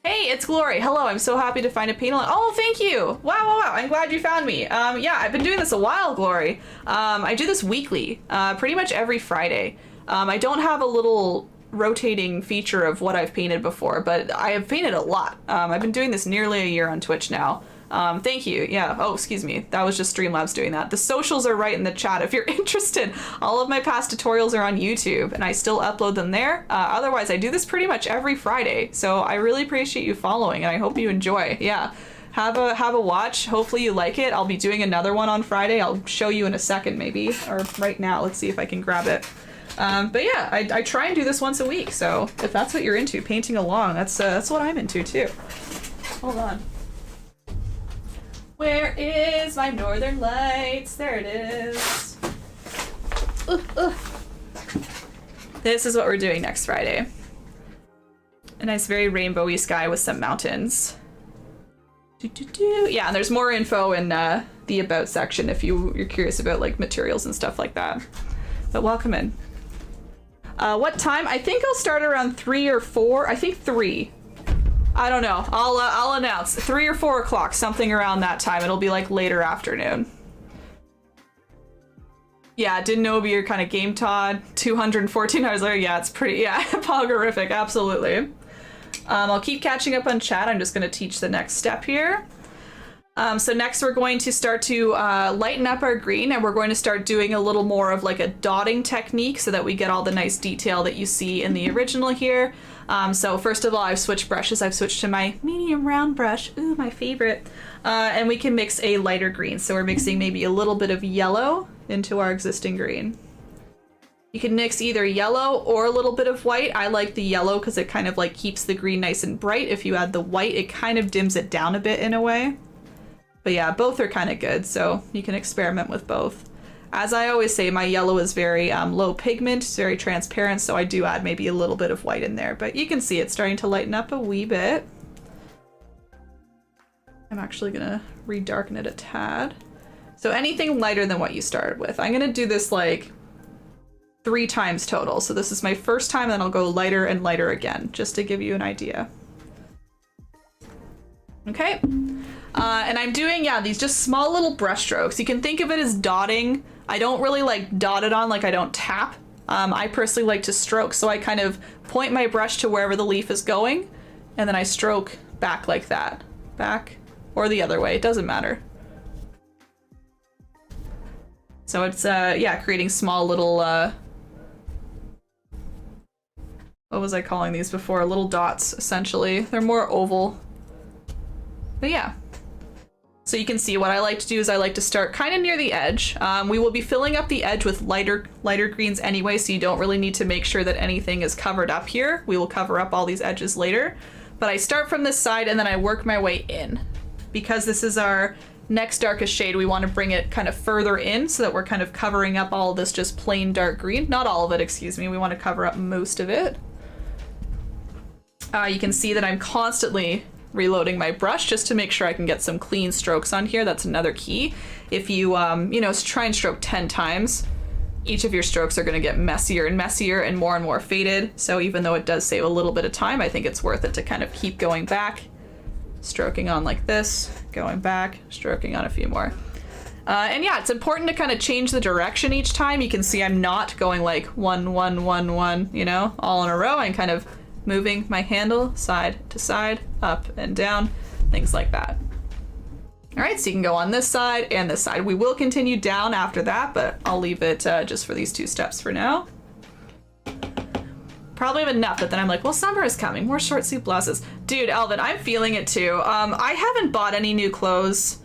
Hey, it's Glory. Hello, I'm so happy to find a paint. Oh, thank you. Wow. I'm glad you found me. Yeah, I've been doing this a while, Glory. I do this weekly, pretty much every Friday. I don't have a little rotating feature of what I've painted before, but I have painted a lot. I've been doing this nearly a year on Twitch now. Thank you. Yeah. Oh, excuse me. That was just Streamlabs doing that. The socials are right in the chat if you're interested. All of my past tutorials are on YouTube and I still upload them there. Otherwise, I do this pretty much every Friday. So I really appreciate you following and I hope you enjoy. Yeah. Have a watch. Hopefully you like it. I'll be doing another one on Friday. I'll show you in a second maybe, or right now. Let's see if I can grab it. But yeah, I try and do this once a week. So if that's what you're into, painting along, that's what I'm into too. Hold on. Where is my Northern Lights? There it is. This is what we're doing next Friday. A nice, very rainbowy sky with some mountains. Yeah, and there's more info in the About section if you're curious about like materials and stuff like that. But welcome in. What time? I think I'll start around 3 or 4. I think 3. I don't know. I'll announce 3 or 4 o'clock, something around that time. It'll be like later afternoon. Yeah, didn't know it'd be your kind of game, Todd. 214 hours later. Yeah, it's pretty. Yeah, pogorific. Absolutely. I'll keep catching up on chat. I'm just going to teach the next step here. So next we're going to start to lighten up our green and we're going to start doing a little more of like a dotting technique so that we get all the nice detail that you see in the original here. So first of all, I've switched brushes. I've switched to my medium round brush. Ooh, my favorite. And we can mix a lighter green. So we're mixing maybe a little bit of yellow into our existing green. You can mix either yellow or a little bit of white. I like the yellow because it kind of like keeps the green nice and bright. If you add the white, it kind of dims it down a bit in a way. But yeah, both are kind of good, so you can experiment with both. As I always say, my yellow is very low pigment, it's very transparent, so I do add maybe a little bit of white in there. But you can see it's starting to lighten up a wee bit. I'm actually gonna redarken it a tad. So anything lighter than what you started with. I'm gonna do this like 3 times total. So this is my first time, and then I'll go lighter and lighter again, just to give you an idea. Okay. And I'm doing, yeah, these just small little brush strokes. You can think of it as dotting. I don't really like dot it on, like I don't tap. I personally like to stroke, so I kind of point my brush to wherever the leaf is going, and then I stroke back like that. Back, or the other way, it doesn't matter. So it's, yeah, creating small little, what was I calling these before? Little dots, essentially. They're more oval. But yeah. So you can see what I like to do is I like to start kind of near the edge. We will be filling up the edge with lighter greens anyway, so you don't really need to make sure that anything is covered up here. We will cover up all these edges later. But I start from this side and then I work my way in. Because this is our next darkest shade, we want to bring it kind of further in so that we're kind of covering up all of this just plain dark green. Not all of it, excuse me. We want to cover up most of it. You can see that I'm constantly reloading my brush just to make sure I can get some clean strokes on here. That's another key. If you, you know, try and stroke 10 times, each of your strokes are going to get messier and messier and more faded. So even though it does save a little bit of time, I think it's worth it to kind of keep going back, stroking on like this, going back, stroking on a few more. And yeah, it's important to kind of change the direction each time. You can see I'm not going like 1, 1, 1, 1, you know, all in a row. I'm kind of moving my handle side to side, up and down, things like that. All right, so you can go on this side and this side. We will continue down after that, but I'll leave it just for these 2 steps for now. Probably have enough, but then I'm like, well, summer is coming, more short sleeve blouses. Dude, Alvin, I'm feeling it too. I haven't bought any new clothes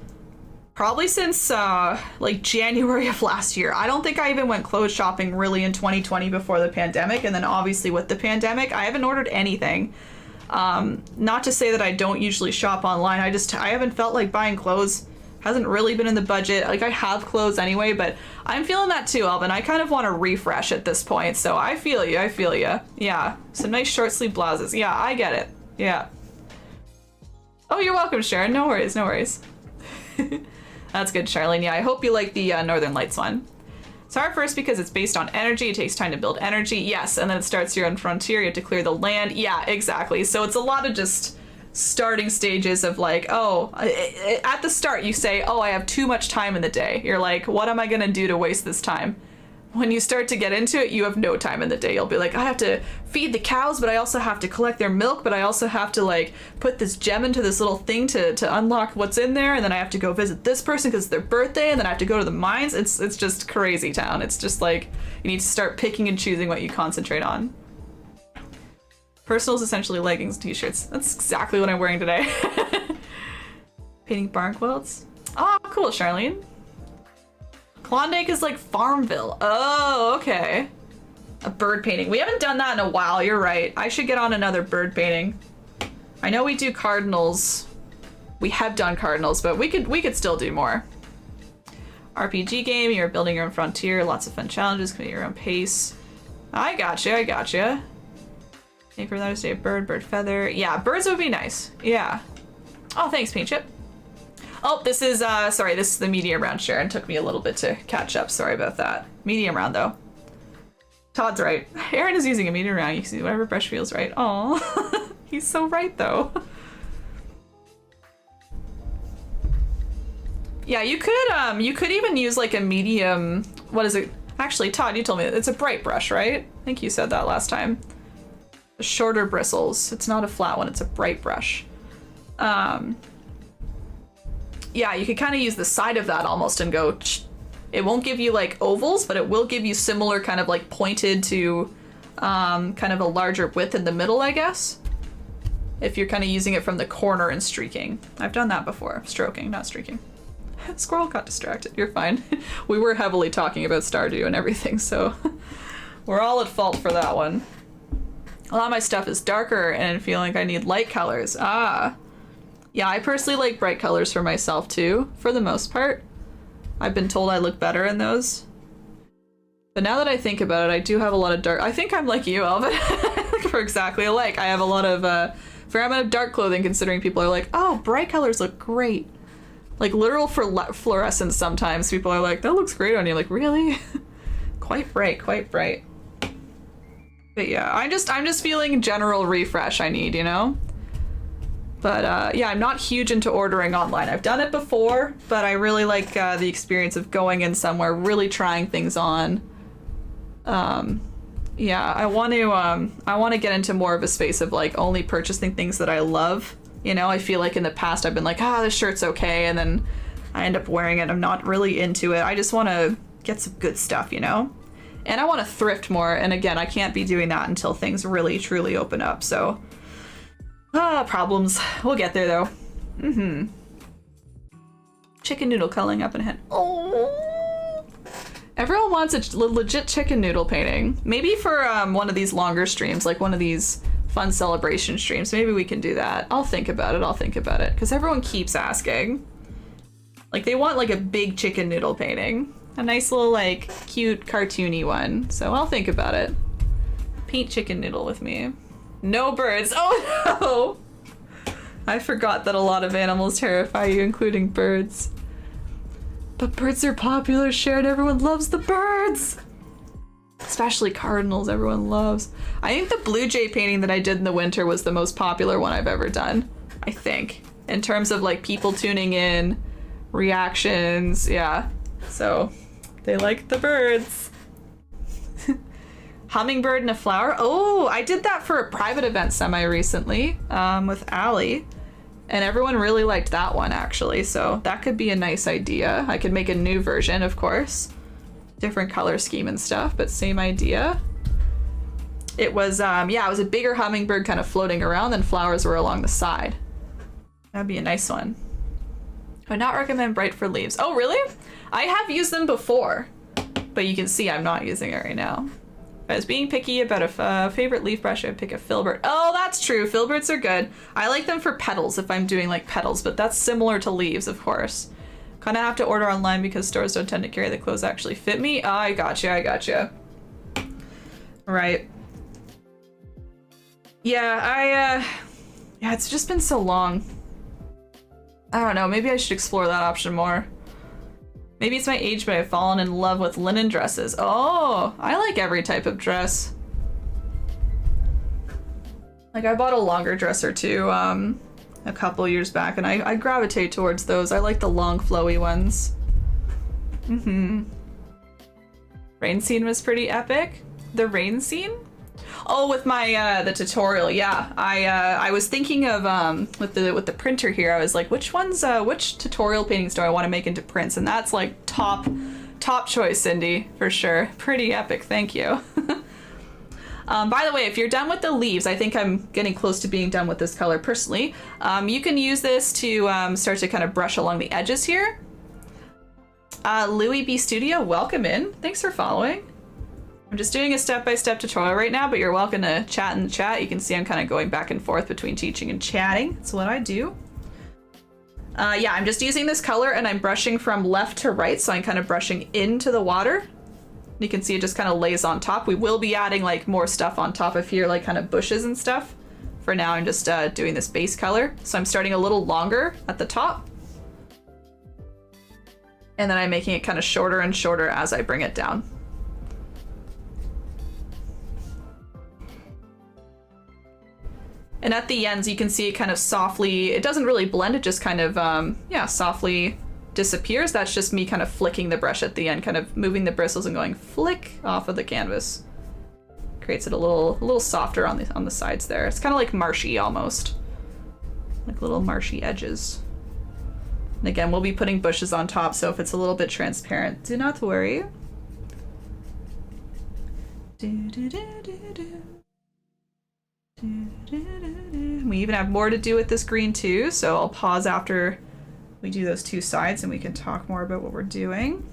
probably since like January of last year. I don't think I even went clothes shopping really in 2020 before the pandemic, and then obviously with the pandemic, I haven't ordered anything. Not to say that I don't usually shop online, I haven't felt like buying clothes. Hasn't really been in the budget. Like I have clothes anyway, but I'm feeling that too, Alvin. I kind of want to refresh at this point, so I feel you, I feel you. Yeah, some nice short sleeve blouses. Yeah, I get it. Yeah. Oh, you're welcome, Sharon. No worries, no worries. That's good, Charlene. Yeah, I hope you like the Northern Lights one. It's hard first because it's based on energy. It takes time to build energy. Yes, and then it starts here on Frontier. You have to clear the land. Yeah, exactly. So it's a lot of just starting stages of like, oh, at the start you say, oh, I have too much time in the day. You're like, what am I going to do to waste this time? when you start to get into it, you have no time in the day. You'll be like, I have to feed the cows, but I also have to collect their milk, but I also have to like put this gem into this little thing to unlock what's in there, and then I have to go visit this person because it's their birthday, and then I have to go to the mines. It's just crazy town. It's just like you need to start picking and choosing what you concentrate on. Personal is essentially leggings, t-shirts. That's exactly what I'm wearing today. Painting barn quilts. Oh, cool, Charlene. Klondike is like Farmville. Oh, okay. A bird painting. We haven't done that in a while, you're right. I should get on another bird painting. I know we do cardinals. We have done cardinals, but we could still do more. RPG game, you're building your own frontier, lots of fun challenges, can be your own pace. I gotcha, I gotcha. Maybe for Mother's Day, a bird feather. Yeah, birds would be nice. Yeah. Oh, thanks, Paint Chip. Oh, this is, sorry, this is the medium round, Sharon. Took me a little bit to catch up. Sorry about that. Medium round, though. Todd's right. Aaron is using a medium round. You can see whatever brush feels right. Aw, he's so right, though. Yeah, you could even use like a medium, what is it? Actually, Todd, you told me it's a bright brush, right? I think you said that last time. Shorter bristles. It's not a flat one, it's a bright brush. Yeah, you could kind of use the side of that almost and go, it won't give you like ovals, but it will give you similar kind of like pointed to kind of a larger width in the middle, I guess. If you're kind of using it from the corner and streaking. I've done that before. Stroking, not streaking. Squirrel got distracted. You're fine. We were heavily talking about Stardew and everything, so we're all at fault for that one. A lot of my stuff is darker and feeling like I need light colors. Ah. Yeah, I personally like bright colors for myself too, for the most part. I've been told I look better in those. But now that I think about it, I do have a lot of dark... I think I'm like you, Alvin. We're exactly alike. I have a lot of, fair amount of dark clothing, considering people are like, oh, bright colors look great. Like, literal fluorescence sometimes. People are like, that looks great on you. Like, really? Quite bright, quite bright. But yeah, I'm just feeling general refresh I need, you know? But yeah, I'm not huge into ordering online. I've done it before, but I really like the experience of going in somewhere, really trying things on. Yeah, I want to get into more of a space of like only purchasing things that I love. You know, I feel like in the past I've been like, ah, this shirt's okay, and then I end up wearing it. I'm not really into it. I just want to get some good stuff, you know? And I want to thrift more, and again, I can't be doing that until things really, truly open up, so... problems. We'll get there, though. Mm-hmm. Chicken noodle coloring up in a head. Oh! Everyone wants a legit chicken noodle painting. Maybe for one of these longer streams, like one of these fun celebration streams. Maybe we can do that. I'll think about it, because everyone keeps asking. Like, they want, like, a big chicken noodle painting. A nice little, like, cute, cartoony one. So I'll think about it. Paint chicken noodle with me. No birds. Oh no! I forgot that a lot of animals terrify you, including birds. But birds are popular, Sharon. Everyone loves the birds! Especially cardinals, everyone loves. I think the blue jay painting that I did in the winter was the most popular one I've ever done. I think. In terms of like people tuning in, reactions, yeah. So, they like the birds. Hummingbird and a flower. Oh, I did that for a private event semi-recently with Allie. And everyone really liked that one, actually. So that could be a nice idea. I could make a new version, of course. Different color scheme and stuff, but same idea. It was, yeah, it was a bigger hummingbird kind of floating around, and flowers were along the side. That'd be a nice one. I would not recommend bright for leaves. Oh, really? I have used them before. But you can see I'm not using it right now. If I was being picky about a favorite leaf brush, I'd pick a filbert. Oh, that's true. Filberts are good. I like them for petals if I'm doing like petals, but that's similar to leaves, of course. Kind of have to order online because stores don't tend to carry the clothes that actually fit me. Oh, I gotcha, I gotcha. Right. Yeah, yeah, it's just been so long. I don't know, maybe I should explore that option more. Maybe it's my age, but I've fallen in love with linen dresses. Oh, I like every type of dress. Like, I bought a longer dress or two a couple years back, and I gravitate towards those. I like the long, flowy ones. Mm-hmm. Rain scene was pretty epic. The rain scene? Oh, with my the tutorial, yeah. I was thinking of with the printer here. I was like, which tutorial paintings do I want to make into prints? And that's like top choice, Cindy, for sure. Pretty epic. Thank you. By the way, if you're done with the leaves, I think I'm getting close to being done with this color personally. You can use this to start to kind of brush along the edges here. Louis B Studio, welcome in. Thanks for following. I'm just doing a step-by-step tutorial right now, but you're welcome to chat in the chat. You can see I'm kind of going back and forth between teaching and chatting. That's what I do. Yeah, I'm just using this color and I'm brushing from left to right, so I'm kind of brushing into the water. You can see it just kind of lays on top. We will be adding like more stuff on top of here, like kind of bushes and stuff. For now, I'm just doing this base color. So I'm starting a little longer at the top. And then I'm making it kind of shorter and shorter as I bring it down. And at the ends, you can see it kind of softly, it doesn't really blend, it just kind of, yeah, softly disappears. That's just me kind of flicking the brush at the end, kind of moving the bristles and going flick off of the canvas. Creates it a little softer on the sides there. It's kind of like marshy almost. Like little marshy edges. And again, we'll be putting bushes on top, so if it's a little bit transparent, do not worry. We even have more to do with this green too, so I'll pause after we do those two sides and we can talk more about what we're doing.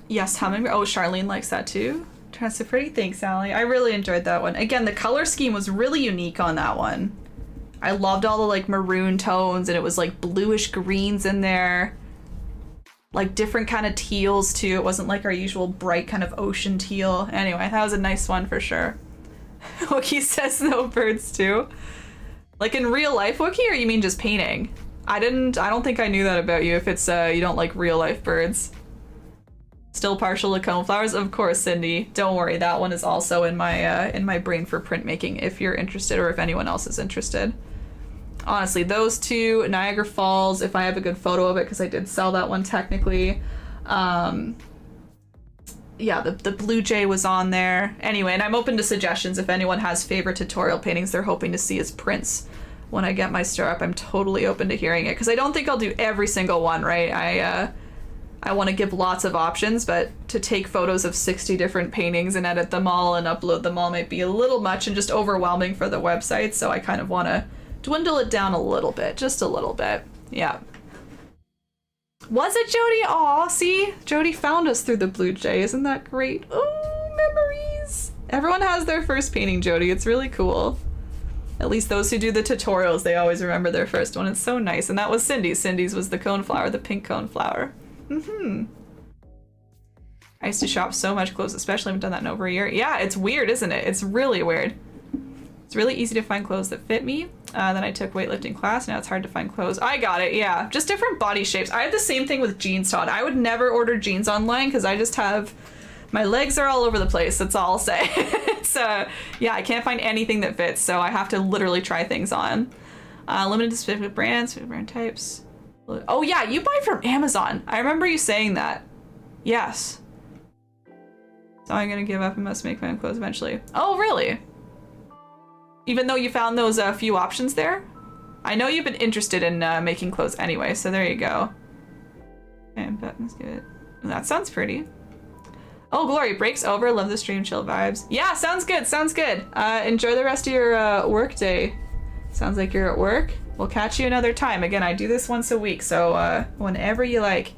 Yes, hummingbird. Oh, Charlene likes that too. That's so pretty. Thanks, Sally. I really enjoyed that one. Again, the color scheme was really unique on that one. I loved all the like maroon tones, and it was like bluish greens in there. Like different kind of teals too. It wasn't like our usual bright kind of ocean teal. Anyway, that was a nice one for sure. Wookie says no birds too. Like in real life, Wookie, or you mean just painting? I don't think I knew that about you, if it's you don't like real life birds. Still partial to coneflowers? Of course, Cindy. Don't worry, that one is also in my brain for printmaking if you're interested, or if anyone else is interested. Honestly, those two, Niagara Falls, if I have a good photo of it, because I did sell that one technically. Yeah, the Blue Jay was on there. Anyway, and I'm open to suggestions if anyone has favorite tutorial paintings they're hoping to see as prints. When I get my stir up, I'm totally open to hearing it, because I don't think I'll do every single one, right? I want to give lots of options, but to take photos of 60 different paintings and edit them all and upload them all might be a little much and just overwhelming for the website, so I kind of want to dwindle it down a little bit, just a little bit. Yeah. Was it Jody? Aw, see? Jody found us through the Blue Jay. Isn't that great? Oh, memories. Everyone has their first painting, Jody. It's really cool. At least those who do the tutorials, they always remember their first one. It's so nice. And that was Cindy's. Cindy's was the coneflower, the pink coneflower. I used to shop so much clothes, especially I haven't done that in over a year. Yeah, it's weird, isn't it? It's really weird. It's really easy to find clothes that fit me. Then I took weightlifting class. Now it's hard to find clothes. I got it, yeah. Just different body shapes. I have the same thing with jeans, Todd. I would never order jeans online because I just have... My legs are all over the place, that's all I'll say. It's, yeah, I can't find anything that fits, so I have to literally try things on. Limited to specific brands, brand types. Oh yeah, you buy from Amazon. I remember you saying that. Yes. So I'm gonna give up and must make my own clothes eventually. Oh, really? Even though you found those few options there? I know you've been interested in making clothes anyway, so there you go. And buttons, good. That sounds pretty. Oh, Glory, breaks over. Love the stream, chill vibes. Yeah, sounds good, sounds good. Enjoy the rest of your work day. Sounds like you're at work. We'll catch you another time. Again, I do this once a week, so whenever you like,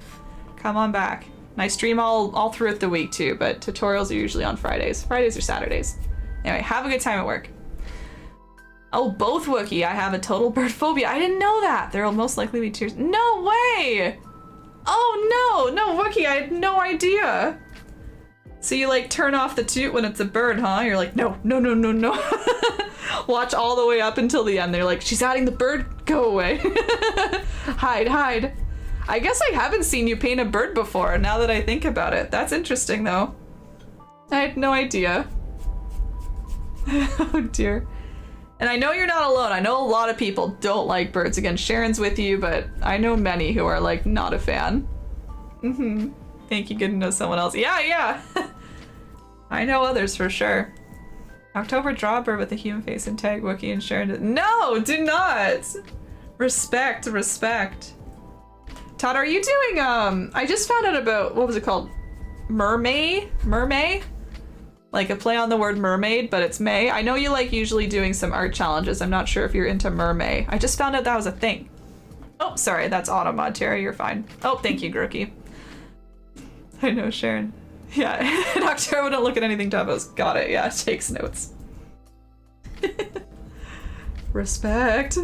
come on back. And I stream all throughout the week too, but tutorials are usually on Fridays. Fridays or Saturdays. Anyway, have a good time at work. Oh, both Wookie. I have a total bird phobia. I didn't know that. There'll most likely be tears. No way! Oh no, Wookie, I had no idea. So you like turn off the toot when it's a bird, huh? You're like, no. Watch all the way up until the end. They're like, she's adding the bird, go away. Hide. I guess I haven't seen you paint a bird before, now that I think about it. That's interesting though. I had no idea. Oh dear. And I know you're not alone. I know a lot of people don't like birds. Again, Sharon's with you, but I know many who are like not a fan. Mm-hmm. Thank you, good to know someone else. Yeah, yeah. I know others for sure. October Drawbird with a human face and tag Wookie and Sharon. No, do not! Respect, respect. Todd, are you doing, I just found out about, what was it called? Mermaid? Like a play on the word mermaid, but it's May. I know you like usually doing some art challenges. I'm not sure if you're into mermaid. I just found out that was a thing. Oh, sorry, that's Automod, Terry, you're fine. Oh, thank you, Grookie. I know, Sharon. Yeah, in October, don't look at anything Davos. Got it, yeah, takes notes. Respect.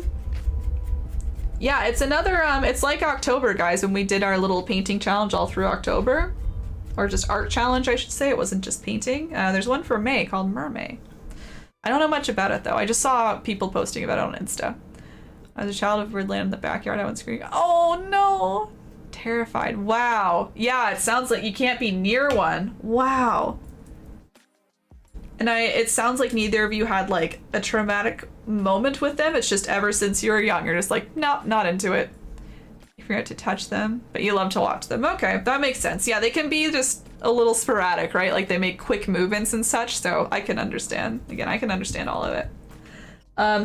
Yeah, it's another, it's like October, guys, when we did our little painting challenge all through October. Or just art challenge, I should say. It wasn't just painting. There's one for May called Mermaid. I don't know much about it, though. I just saw people posting about it on Insta. As a child of Birdland in the backyard, I went screaming, oh no! Terrified. Wow. Yeah, it sounds like you can't be near one. Wow. And it sounds like neither of you had, like, a traumatic moment with them. It's just ever since you were young, you're just like, no, not into it. You forget to touch them, but you love to watch them. Okay, that makes sense. Yeah, they can be just a little sporadic, right? Like they make quick movements and such, so I can understand. Again, I can understand all of it.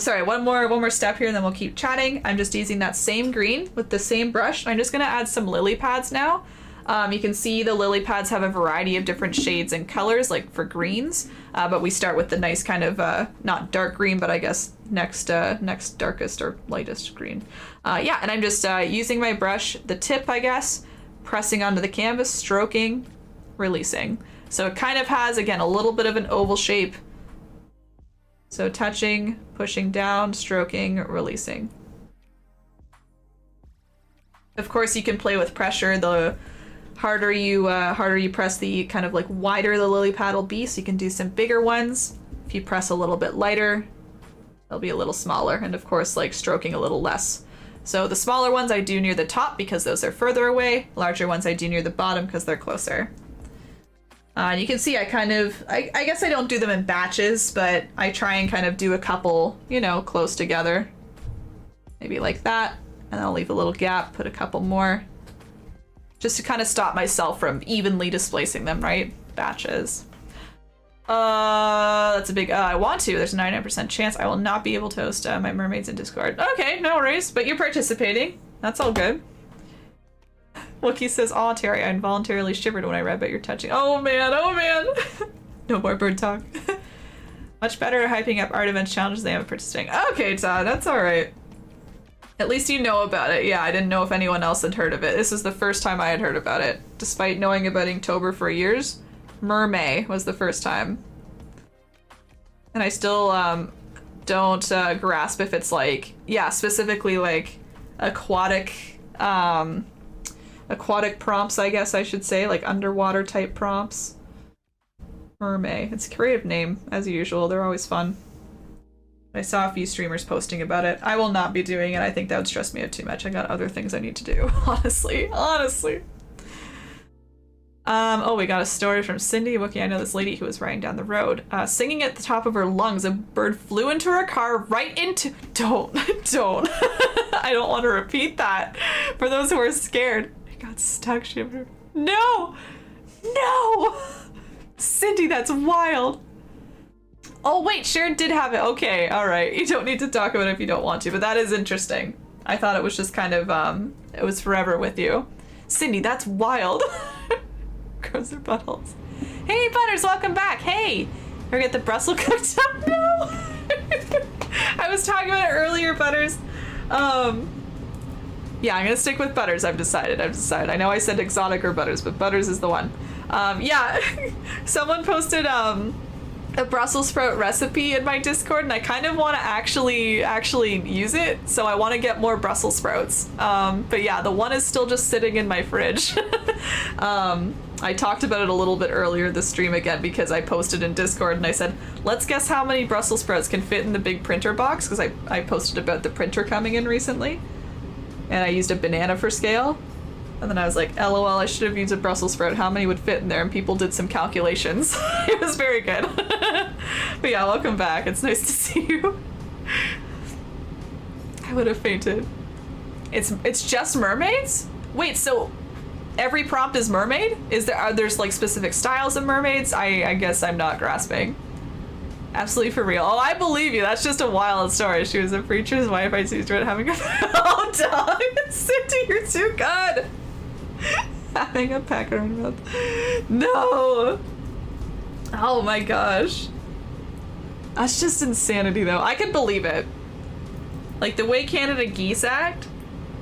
Sorry, one more step here and then we'll keep chatting. I'm just using that same green with the same brush. I'm just gonna add some lily pads now. You can see the lily pads have a variety of different shades and colors, like for greens, but we start with the nice kind of, not dark green, but I guess next darkest or lightest green. Yeah, and I'm just using my brush, the tip, I guess, pressing onto the canvas, stroking, releasing. So it kind of has, again, a little bit of an oval shape. So touching, pushing down, stroking, releasing. Of course, you can play with pressure. The harder you press, the kind of like wider the lily pad will be, so you can do some bigger ones. If you press a little bit lighter, they'll be a little smaller, and of course like stroking a little less. So the smaller ones I do near the top because those are further away. Larger ones I do near the bottom because they're closer. And you can see I guess I don't do them in batches, but I try and kind of do a couple, you know, close together. Maybe like that, and I'll leave a little gap, put a couple more. Just to kind of stop myself from evenly displacing them, right? Batches. That's a big, I want to. There's a 99% chance I will not be able to host my mermaids in Discord. Okay, no worries, but you're participating. That's all good. Wookie says, aw, Terry, I involuntarily shivered when I read about your touching. Oh man, oh man. No more bird talk. Much better at hyping up art events challenges than I am participating. Okay, Todd, that's all right. At least you know about it. Yeah, I didn't know if anyone else had heard of it. This is the first time I had heard about it. Despite knowing about Inktober for years, Mermaid was the first time. And I still don't grasp if it's like, yeah, specifically like aquatic prompts, I guess I should say, like underwater type prompts. Mermaid. It's a creative name, as usual. They're always fun. I saw a few streamers posting about it. I will not be doing it. I think that would stress me out too much. I got other things I need to do, honestly. Oh, we got a story from Cindy. Wookie, I know this lady who was riding down the road, singing at the top of her lungs. A bird flew into her car right into... Don't. I don't want to repeat that. For those who are scared. I got stuck. No! Cindy, that's wild. Oh wait, Sharon did have it. Okay, all right. You don't need to talk about it if you don't want to, but that is interesting. I thought it was just kind of, it was forever with you. Cindy, that's wild. Gross their buttholes. Hey, Butters, welcome back. Hey, ever get the Brussels cooked up? No. I was talking about it earlier, Butters. Yeah, I'm gonna stick with Butters. I've decided. I know I said exotic or Butters, but Butters is the one. Yeah, someone posted, a Brussels sprout recipe in my Discord, and I kind of want to actually use it, so I want to get more Brussels sprouts. But yeah, the one is still just sitting in my fridge. I talked about it a little bit earlier this stream again because I posted in Discord and I said, let's guess how many Brussels sprouts can fit in the big printer box, because I posted about the printer coming in recently, and I used a banana for scale. And then I was like, LOL, I should have used a Brussels sprout. How many would fit in there? And people did some calculations. It was very good. But yeah, welcome back. It's nice to see you. would have fainted. It's just mermaids? Wait, so every prompt is mermaid? Are there's like specific styles of mermaids? I guess I'm not grasping. Absolutely for real. Oh, I believe you. That's just a wild story. She was a preacher's wife. I seized her having a oh, dog. Cindy, you're too good. Having a pecker in her mouth. No. Oh my gosh. That's just insanity though. I can believe it. Like the way Canada geese act,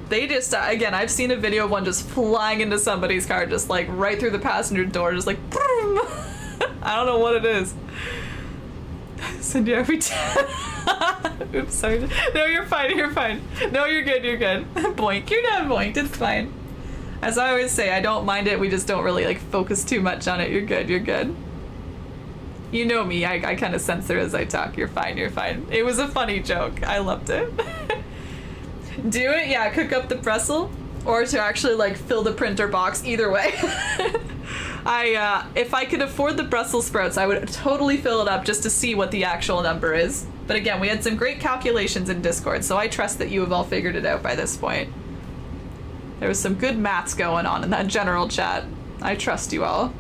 they just, again, I've seen a video of one just flying into somebody's car, just like right through the passenger door, just like, boom. I don't know what it is. Cindy, every time. Oops, sorry. No, you're fine, you're fine. No, you're good, you're good. Boink, you're not boinked, it's fine. As I always say, I don't mind it, we just don't really like focus too much on it. You're good, you're good. You know me, I kind of censor as I talk. You're fine, you're fine. It was a funny joke, I loved it. Do it, yeah, cook up the pretzel, or to actually like fill the printer box, either way. If I could afford the Brussels sprouts, I would totally fill it up just to see what the actual number is. But again, we had some great calculations in Discord, so I trust that you have all figured it out by this point. There was some good maths going on in that general chat. I trust you all.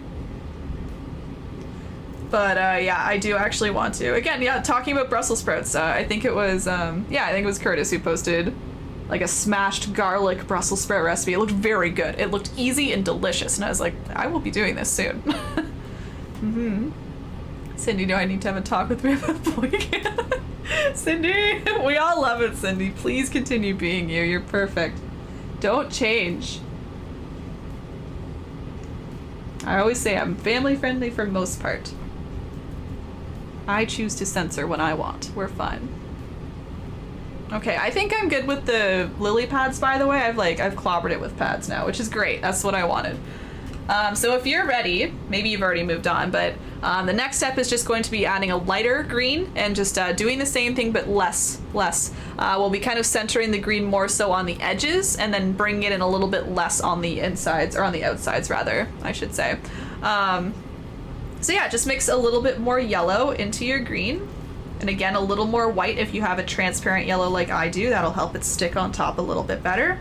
But yeah, I do actually want to. Again, yeah, talking about Brussels sprouts, I think it was, yeah, I think it was Curtis who posted like a smashed garlic Brussels sprout recipe. It looked very good. It looked easy and delicious, and I was like, I will be doing this soon. Mm-hmm. Cindy, do I need to have a talk with me about boy? Cindy, we all love it, Cindy. Please continue being you. You're perfect. Don't change. I always say I'm family friendly for most part. I choose to censor when I want. We're fine. Okay, I think I'm good with the lily pads, by the way. I've clobbered it with pads now, which is great. That's what I wanted. So if you're ready, maybe you've already moved on, but the next step is just going to be adding a lighter green and just doing the same thing, but less. We'll be kind of centering the green more so on the edges and then bringing it in a little bit less on the insides, or on the outsides rather, I should say. So yeah, just mix a little bit more yellow into your green. And again, a little more white if you have a transparent yellow like I do. That'll help it stick on top a little bit better.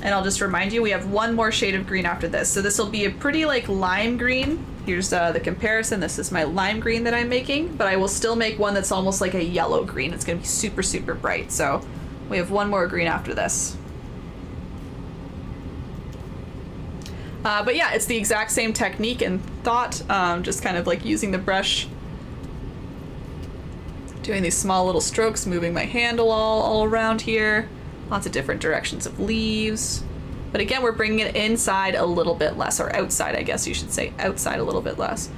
And I'll just remind you, we have one more shade of green after this. So this will be a pretty like lime green. Here's the comparison. This is my lime green that I'm making, but I will still make one that's almost like a yellow green. It's gonna be super, super bright. So we have one more green after this. But yeah, it's the exact same technique and thought, just kind of like using the brush, doing these small little strokes, moving my handle all around here. Lots of different directions of leaves. But again, we're bringing it inside a little bit less, or outside, I guess you should say, outside a little bit less.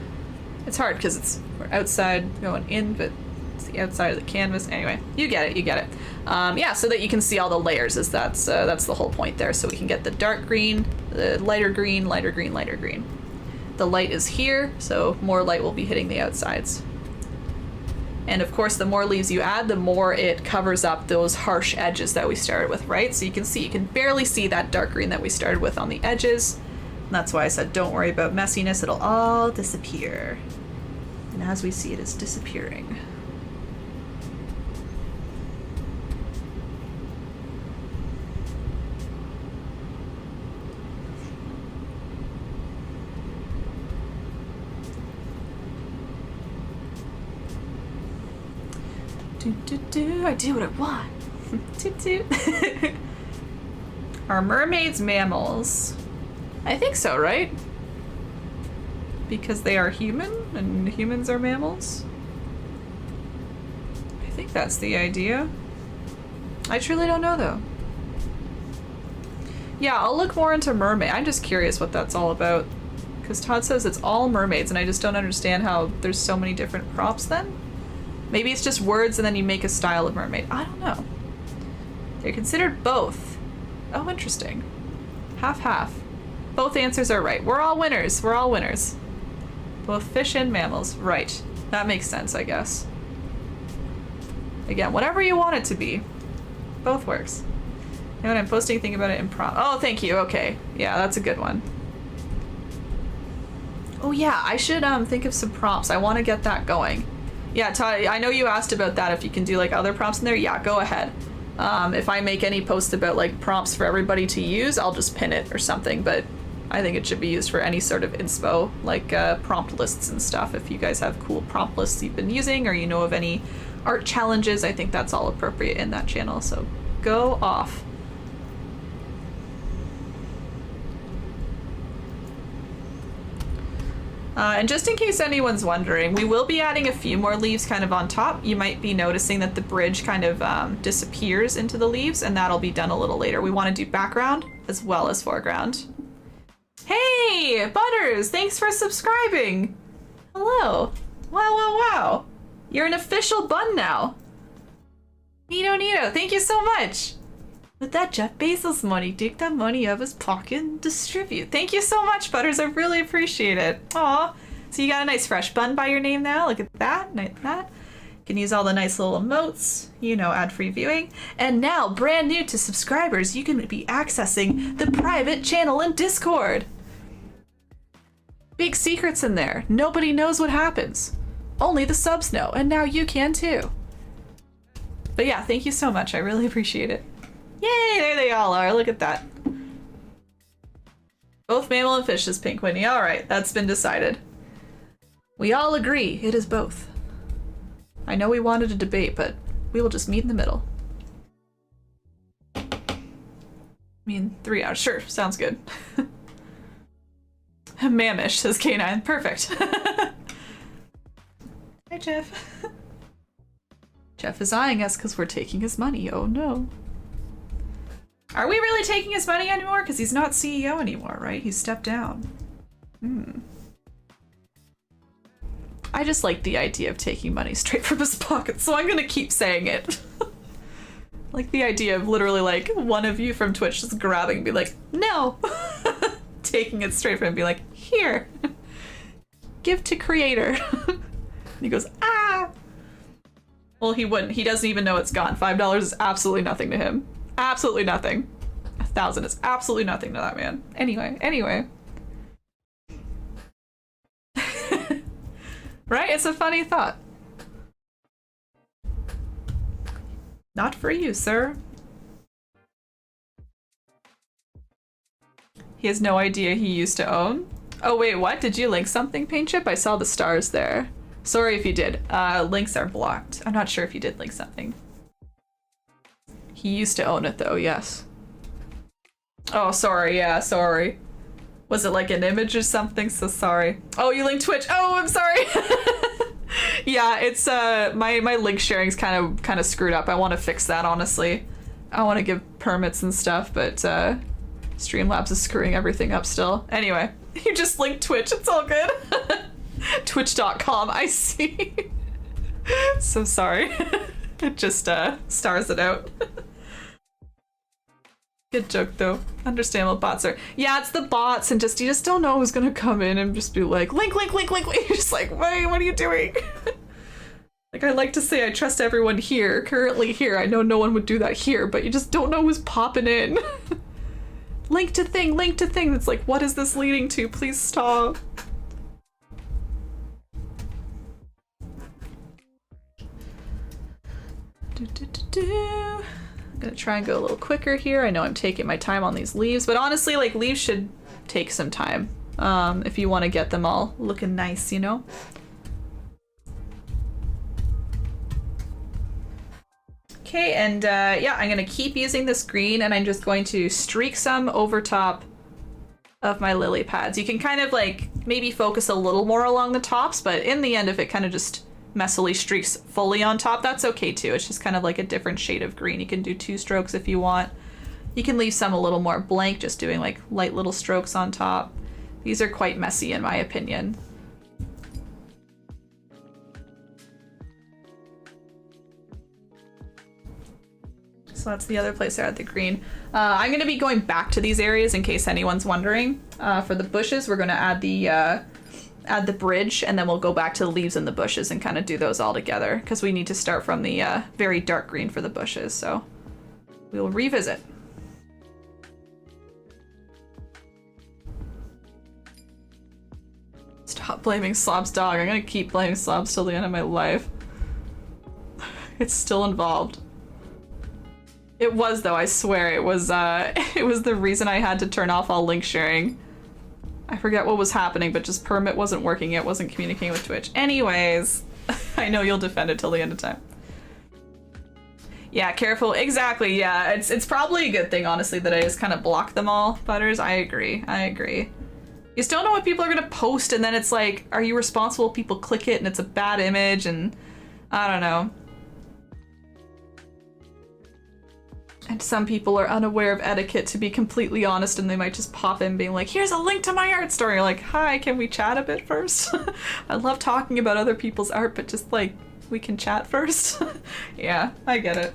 It's hard because we're outside going in, but it's the outside of the canvas. Anyway, you get it, you get it. Yeah, so that you can see all the layers, that's the whole point there. So we can get the dark green, the lighter green, lighter green, lighter green. The light is here, so more light will be hitting the outsides. And of course, the more leaves you add, the more it covers up those harsh edges that we started with, right? So you can barely see that dark green that we started with on the edges. And that's why I said, don't worry about messiness, it'll all disappear. And as we see, it is disappearing. I do what I want. Are mermaids mammals? I think so, right? Because they are human and humans are mammals? I think that's the idea. I truly don't know though. Yeah, I'll look more into mermaid. I'm just curious what that's all about. Because Todd says it's all mermaids and I just don't understand how there's so many different props then. Maybe it's just words and then you make a style of mermaid. I don't know. They're considered both. Oh, interesting. Half-half. Both answers are right. We're all winners. We're all winners. Both fish and mammals. Right. That makes sense, I guess. Again, whatever you want it to be. Both works. You know what I'm posting? Think about it in prompt. Oh, thank you. Okay. Yeah, that's a good one. Oh yeah, I should think of some prompts. I want to get that going. Yeah, Todd, I know you asked about that, if you can do like other prompts in there. Yeah, go ahead. If I make any post about like prompts for everybody to use, I'll just pin it or something, but I think it should be used for any sort of inspo, like prompt lists and stuff. If you guys have cool prompt lists you've been using, or you know of any art challenges, I think that's all appropriate in that channel, so go off. And just in case anyone's wondering, we will be adding a few more leaves kind of on top. You might be noticing that the bridge kind of disappears into the leaves, and that'll be done a little later. We want to do background as well as foreground. Hey, Butters, thanks for subscribing. Hello. Wow, wow, wow. You're an official bun now. Neato, neato. Thank you so much. With that Jeff Bezos money, take that money out of his pocket and distribute. Thank you so much, Butters. I really appreciate it. Aw. So you got a nice fresh bun by your name now. Look at that. Like that. You can use all the nice little emotes, you know, ad-free viewing. And now, brand new to subscribers, you can be accessing the private channel in Discord. Big secrets in there. Nobody knows what happens. Only the subs know, and now you can too. But yeah, thank you so much. I really appreciate it. Yay, there they all are. Look at that. Both mammal and fish is pink, Whitney. All right, that's been decided. We all agree it is both. I know we wanted a debate, but we will just meet in the middle. I mean, 3 hours. Sure, sounds good. Mammish, says K9. Perfect. Hi, Jeff. Jeff is eyeing us because we're taking his money. Oh, no. Are we really taking his money anymore? Because he's not CEO anymore, right? He's stepped down. I just like the idea of taking money straight from his pocket, so I'm gonna keep saying it. Like the idea of literally like one of you from Twitch just grabbing and be like, no! Taking it straight from him and be like, here! Give to creator. And he goes, ah! Well, he wouldn't. He doesn't even know it's gone. $5 is absolutely nothing to him. Absolutely nothing. 1,000 is absolutely nothing to that man. Anyway. Right? It's a funny thought. Not for you, sir. He has no idea he used to own. Oh wait, what? Did you link something, Paint Chip? I saw the stars there. Sorry if you did. Links are blocked. I'm not sure if you did link something. He used to own it though, yes. Oh, sorry, yeah, sorry. Was it like an image or something? So sorry. Oh, you linked Twitch. Oh, I'm sorry. Yeah, it's my link sharing's kind of screwed up. I want to fix that, honestly. I want to give permits and stuff, but Streamlabs is screwing everything up still. Anyway, you just linked Twitch. It's all good. Twitch.com. I see. So sorry. It just stars it out. Good joke though. Understandable. Bots are, yeah, it's the bots, and you just don't know who's gonna come in and just be like, link. You're just like, wait, what are you doing? Like, I like to say I trust everyone here, currently here. I know no one would do that here, but you just don't know who's popping in. Link to thing. It's like, what is this leading to? Please stop. I'm gonna try and go a little quicker here. I know I'm taking my time on these leaves, but honestly, like, leaves should take some time if you want to get them all looking nice, you know? Okay, and yeah, I'm gonna keep using this green, and I'm just going to streak some over top of my lily pads. You can kind of like maybe focus a little more along the tops, but in the end, if it kind of just messily streaks fully on top, that's okay too. It's just kind of like a different shade of green. You can do 2 strokes if you want. You can leave some a little more blank, just doing like light little strokes on top. These are quite messy in my opinion. So that's the other place I had the green. I'm gonna be going back to these areas in case anyone's wondering. For the bushes, we're gonna add the bridge, and then we'll go back to the leaves and the bushes and kind of do those all together, because we need to start from the very dark green for the bushes, so we'll revisit. Stop blaming Slob's dog. I'm gonna keep blaming Slobs till the end of my life. It's still involved. It was though, I swear. It was the reason I had to turn off all link sharing. I forget what was happening, but just permit wasn't working. It wasn't communicating with Twitch. Anyways, I know you'll defend it till the end of time. Yeah, careful. Exactly, yeah. It's probably a good thing, honestly, that I just kind of block them all, Butters. I agree. I agree. You just don't know what people are gonna post, and then it's like, are you responsible if people click it and it's a bad image, and I don't know. And some people are unaware of etiquette, to be completely honest, and they might just pop in being like, here's a link to my art store. You're like, hi, can we chat a bit first? I love talking about other people's art, but just like, we can chat first. Yeah, I get it.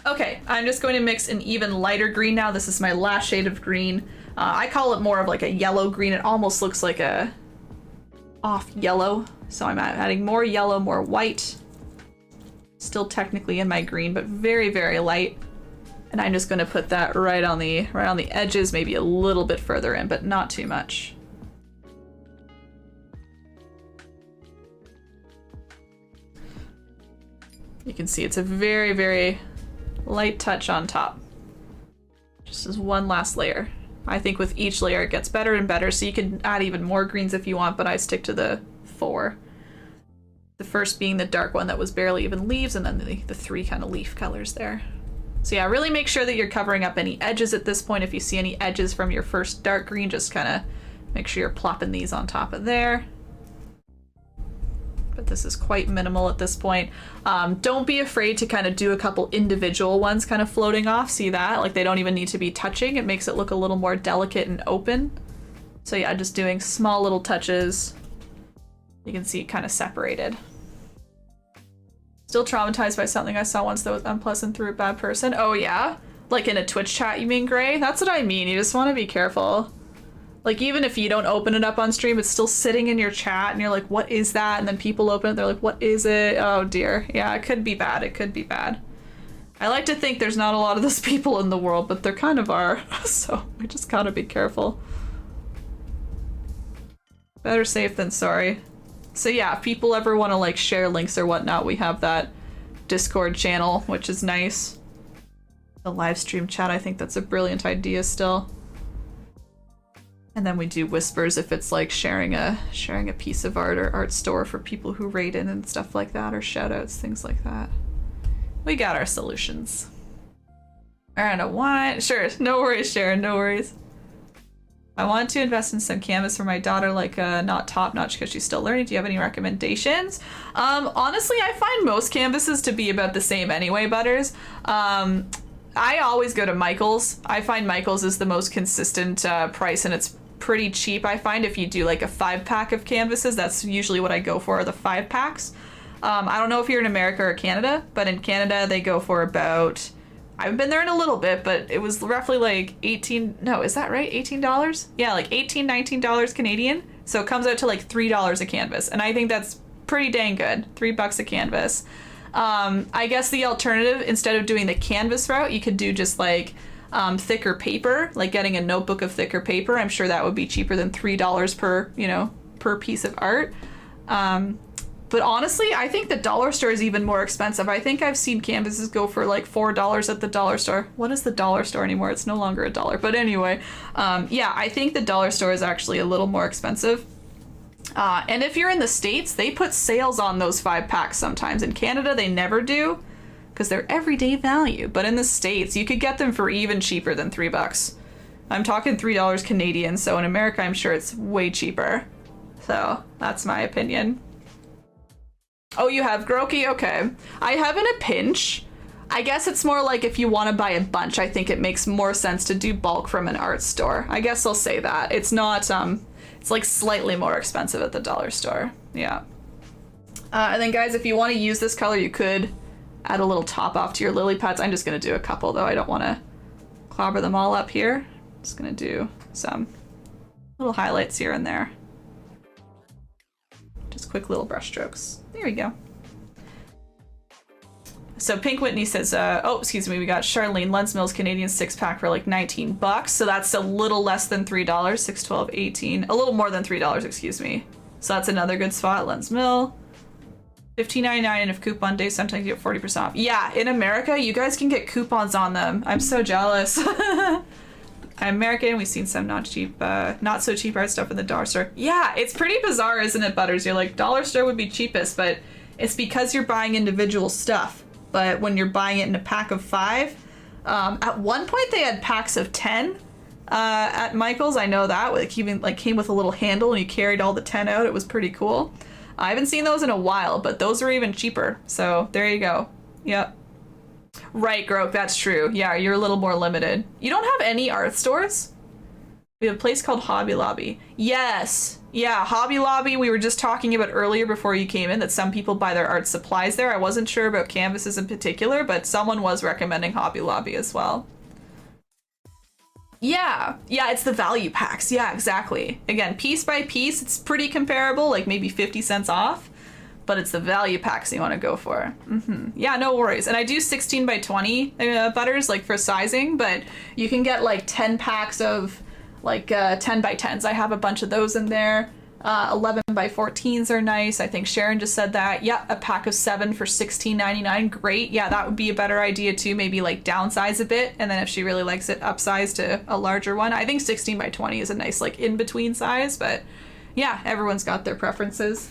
Okay, I'm just going to mix an even lighter green now. This is my last shade of green. I call it more of like a yellow green. It almost looks like a off yellow. So I'm adding more yellow, more white. Still technically in my green, but very, very light. And I'm just going to put that right on the edges, maybe a little bit further in, but not too much. You can see it's a very, very light touch on top. Just as one last layer. I think with each layer it gets better and better, so you can add even more greens if you want, but I stick to the 4. The first being the dark one that was barely even leaves, and then the 3 kind of leaf colors there. So yeah, really make sure that you're covering up any edges at this point. If you see any edges from your first dark green, just kind of make sure you're plopping these on top of there. But this is quite minimal at this point. Don't be afraid to kind of do a couple individual ones kind of floating off. See that? Like, they don't even need to be touching. It makes it look a little more delicate and open. So yeah, just doing small little touches. You can see it kind of separated. Still traumatized by something I saw once that was unpleasant through a bad person. Oh yeah? Like in a Twitch chat, you mean, Gray? That's what I mean. You just want to be careful. Like, even if you don't open it up on stream, it's still sitting in your chat and you're like, what is that? And then people open it, they're like, what is it? Oh dear. Yeah, it could be bad. It could be bad. I like to think there's not a lot of those people in the world, but there kind of are. So we just gotta be careful. Better safe than sorry. So yeah, if people ever want to like share links or whatnot, we have that Discord channel, which is nice. The live stream chat, I think that's a brilliant idea still. And then we do whispers if it's like sharing a piece of art or art store for people who rate in and stuff like that, or shout outs, things like that. We got our solutions. I don't know why. Sure, no worries, Sharon, no worries. I want to invest in some canvas for my daughter, like not top notch because she's still learning. Do you have any recommendations? Honestly, I find most canvases to be about the same anyway, Butters. I always go to Michael's. I find Michael's is the most consistent price, and it's pretty cheap. I find if you do like a 5-pack of canvases, that's usually what I go for, are the 5-packs. I don't know if you're in America or Canada, but in Canada they go for about, I haven't been there in a little bit, but it was roughly like 18, no, is that right? $18? Yeah, like $18, $19 Canadian. So it comes out to like $3 a canvas. And I think that's pretty dang good. $3 a canvas. I guess the alternative, instead of doing the canvas route, you could do just like thicker paper, like getting a notebook of thicker paper. I'm sure that would be cheaper than $3 per, per piece of art. But honestly, I think the dollar store is even more expensive. I think I've seen canvases go for like $4 at the dollar store. What is the dollar store anymore? It's no longer $1. But anyway, yeah, I think the dollar store is actually a little more expensive. And if you're in the States, they put sales on those 5-packs sometimes. In Canada, they never do because they're everyday value. But in the States, you could get them for even cheaper than $3. I'm talking $3 Canadian. So in America, I'm sure it's way cheaper. So that's my opinion. Oh, you have Grokey? Okay. I have in a pinch. I guess it's more like if you want to buy a bunch, I think it makes more sense to do bulk from an art store. I guess I'll say that. It's not, it's like slightly more expensive at the dollar store. Yeah. And then guys, if you want to use this color, you could add a little top off to your lily pads. I'm just going to do a couple though. I don't want to clobber them all up here. Just going to do some little highlights here and there. Just quick little brush strokes. There we go. So Pink Whitney says, oh, excuse me, we got Charlene, Lens Mills Canadian 6-pack for like $19. So that's a little less than $3, 6, 12, 18, a little more than $3, excuse me. So that's another good spot, Lens Mill. $15.99, and if coupon days, sometimes you get 40% off. Yeah, in America, you guys can get coupons on them. I'm so jealous. I'm American. We've seen some not so cheap art stuff in the dollar store. Yeah, it's pretty bizarre, isn't it, Butters? You're like, dollar store would be cheapest, but it's because you're buying individual stuff. But when you're buying it in a pack of 5, at one point they had packs of 10 at Michael's. I know that. Like, even like came with a little handle and you carried all the 10 out. It was pretty cool. I haven't seen those in a while, but those are even cheaper. So there you go. Yep. Right, Groke, that's true. Yeah, you're a little more limited. You don't have any art stores? We have a place called Hobby Lobby. Yes. Yeah, Hobby Lobby, we were just talking about earlier before you came in that some people buy their art supplies there. I wasn't sure about canvases in particular, but someone was recommending Hobby Lobby as well. Yeah, it's the value packs. Yeah, exactly. Again, piece by piece, it's pretty comparable, like maybe 50 cents off, but it's the value packs you want to go for. Yeah, no worries. And I do 16 by 20 Butters, like for sizing, but you can get like 10 packs of like 10 by 10s. I have a bunch of those in there. 11 by 14s are nice. I think Sharon just said that. Yeah, a pack of 7 for $16.99. Great. Yeah, that would be a better idea too. Maybe like downsize a bit, and then if she really likes it, upsize to a larger one. I think 16 by 20 is a nice like in-between size, but yeah, everyone's got their preferences.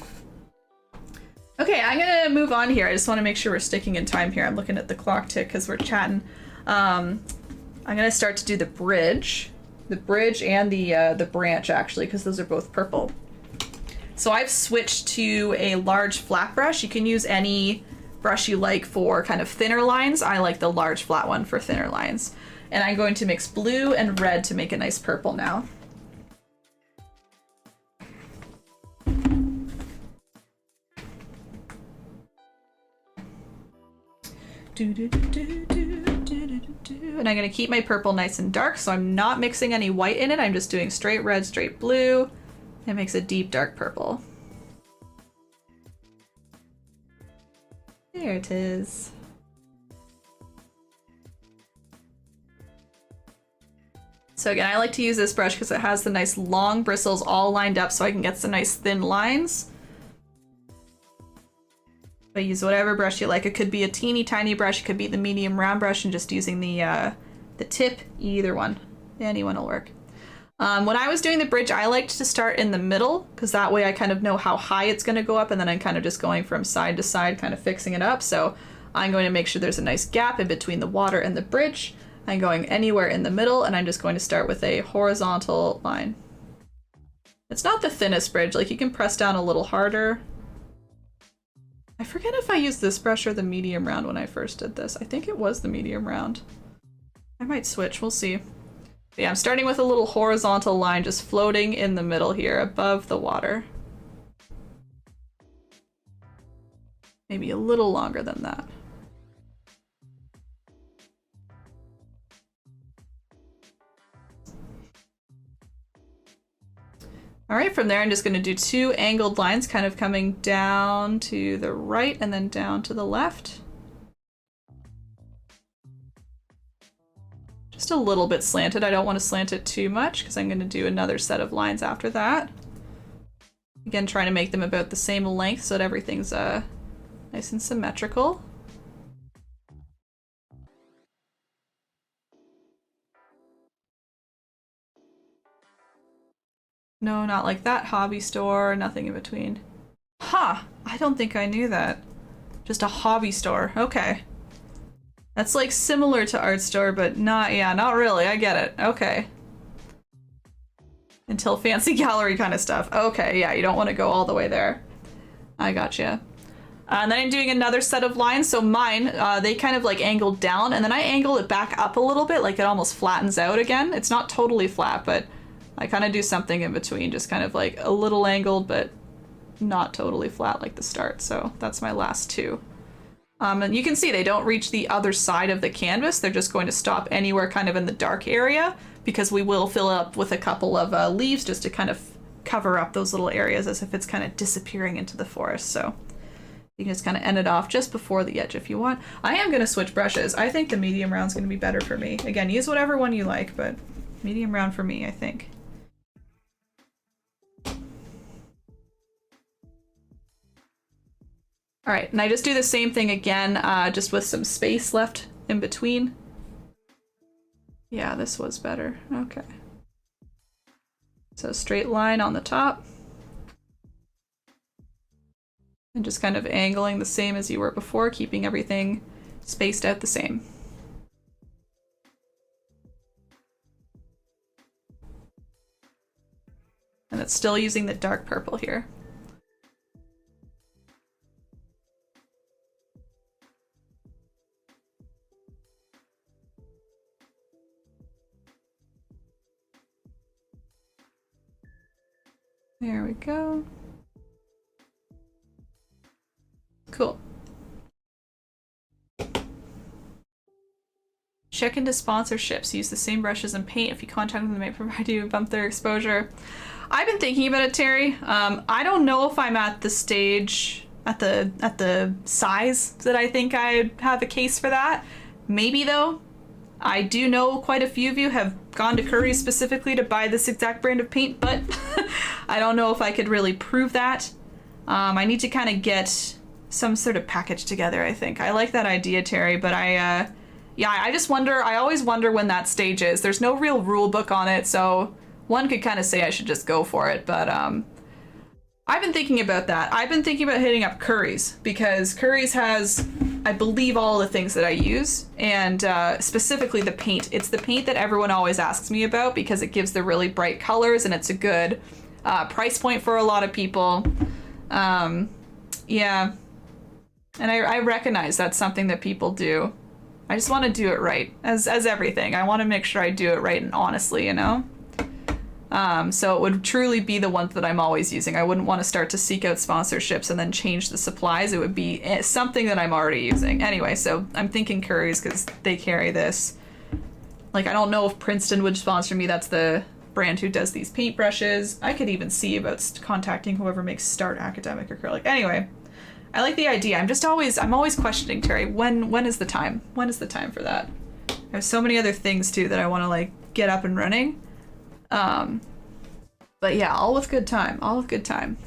Okay, I'm gonna move on here. I just want to make sure we're sticking in time here. I'm looking at the clock tick because we're chatting. I'm gonna start to do the bridge and the branch actually, because those are both purple. So I've switched to a large flat brush. You can use any brush you like for kind of thinner lines. I like the large flat one for thinner lines. And I'm going to mix blue and red to make a nice purple now. And I'm going to keep my purple nice and dark, so I'm not mixing any white in it. I'm just doing straight red, straight blue. It makes a deep dark purple. There it is. So again, I like to use this brush because it has the nice long bristles all lined up so I can get some nice thin lines. But use whatever brush you like. It could be a teeny tiny brush, it could be the medium round brush, and just using the tip, either one. Any one will work. When I was doing the bridge, I liked to start in the middle because that way I kind of know how high it's going to go up, and then I'm kind of just going from side to side, kind of fixing it up. So I'm going to make sure there's a nice gap in between the water and the bridge. I'm going anywhere in the middle, and I'm just going to start with a horizontal line. It's not the thinnest bridge, like you can press down a little harder. I forget if I used this brush or the medium round when I first did this. I think it was the medium round. I might switch, we'll see. Yeah, I'm starting with a little horizontal line just floating in the middle here above the water. Maybe a little longer than that. All right, from there I'm just going to do 2 angled lines kind of coming down to the right and then down to the left. Just a little bit slanted. I don't want to slant it too much because I'm going to do another set of lines after that. Again, trying to make them about the same length so that everything's nice and symmetrical. No, not like that. Hobby store, nothing in between. Huh, I don't think I knew that. Just a hobby store, okay. That's like similar to art store, but not, yeah, not really, I get it, okay. Until fancy gallery kind of stuff. Okay, yeah, you don't want to go all the way there. I gotcha. And then I'm doing another set of lines, so mine, they kind of like angled down, and then I angle it back up a little bit, like it almost flattens out again. It's not totally flat, but I kind of do something in between, just kind of like a little angled, but not totally flat like the start. So that's my last 2. And you can see they don't reach the other side of the canvas. They're just going to stop anywhere kind of in the dark area because we will fill up with a couple of leaves just to kind of cover up those little areas as if it's kind of disappearing into the forest. So you can just kind of end it off just before the edge if you want. I am going to switch brushes. I think the medium round is going to be better for me. Again, use whatever one you like, but medium round for me, I think. All right, and I just do the same thing again, just with some space left in between. Yeah, this was better. Okay. So straight line on the top. And just kind of angling the same as you were before, keeping everything spaced out the same. And it's still using the dark purple here. There we go. Cool. Check into sponsorships. Use the same brushes and paint. If you contact them, they may provide you bump their exposure. I've been thinking about it, Terry. I don't know if I'm at the stage, at the size that I think I have a case for that. Maybe though. I do know quite a few of you have gone to Curry's specifically to buy this exact brand of paint, but I don't know if I could really prove that. I need to kind of get some sort of package together, I think. I like that idea, Terry, but yeah, I just wonder, I always wonder when that stage is. There's no real rule book on it, so one could kind of say I should just go for it, but I've been thinking about that. I've been thinking about hitting up Curry's, because Curry's has, I believe, all the things that I use, and specifically the paint. It's the paint that everyone always asks me about because it gives the really bright colors and it's a good price point for a lot of people. Yeah, and I recognize that's something that people do. I just want to do it right, as everything. I want to make sure I do it right and honestly, you know? So it would truly be the ones that I'm always using. I wouldn't want to start to seek out sponsorships and then change the supplies. It would be something that I'm already using. Anyway, so I'm thinking Curry's because they carry this. Like, I don't know if Princeton would sponsor me. That's the brand who does these paintbrushes. I could even see about contacting whoever makes Start Academic Acrylic. Anyway, I like the idea. I'm always questioning, Terry, when is the time? When is the time for that? I have so many other things too that I want to like get up and running. But yeah, all with good time, all with good time.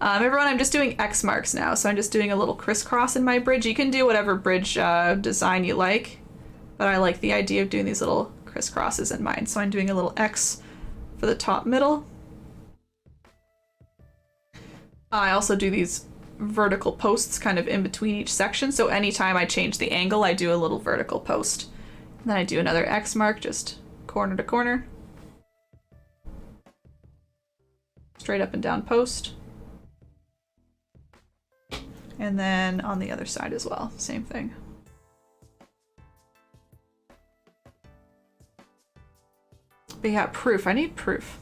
Everyone, I'm just doing X marks now, so I'm just doing a little crisscross in my bridge. You can do whatever bridge design you like, but I like the idea of doing these little crisscrosses in mine. So I'm doing a little X for the top middle. I also do these vertical posts kind of in between each section, so anytime I change the angle, I do a little vertical post. And then I do another X mark, just corner to corner. Straight up and down post. And then on the other side as well, same thing. But yeah, proof. I need proof.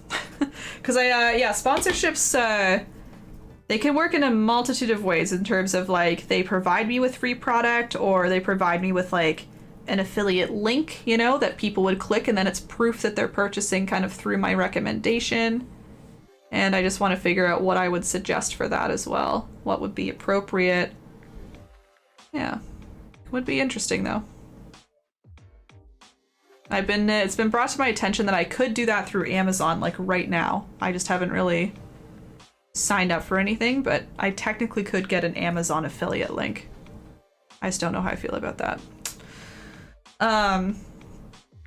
Because yeah, sponsorships, they can work in a multitude of ways in terms of like they provide me with free product, or they provide me with like an affiliate link, you know, that people would click, and then it's proof that they're purchasing kind of through my recommendation. And I just want to figure out what I would suggest for that as well. What would be appropriate. Yeah, would be interesting though. It's been brought to my attention that I could do that through Amazon like right now. I just haven't really signed up for anything, but I technically could get an Amazon affiliate link. I just don't know how I feel about that.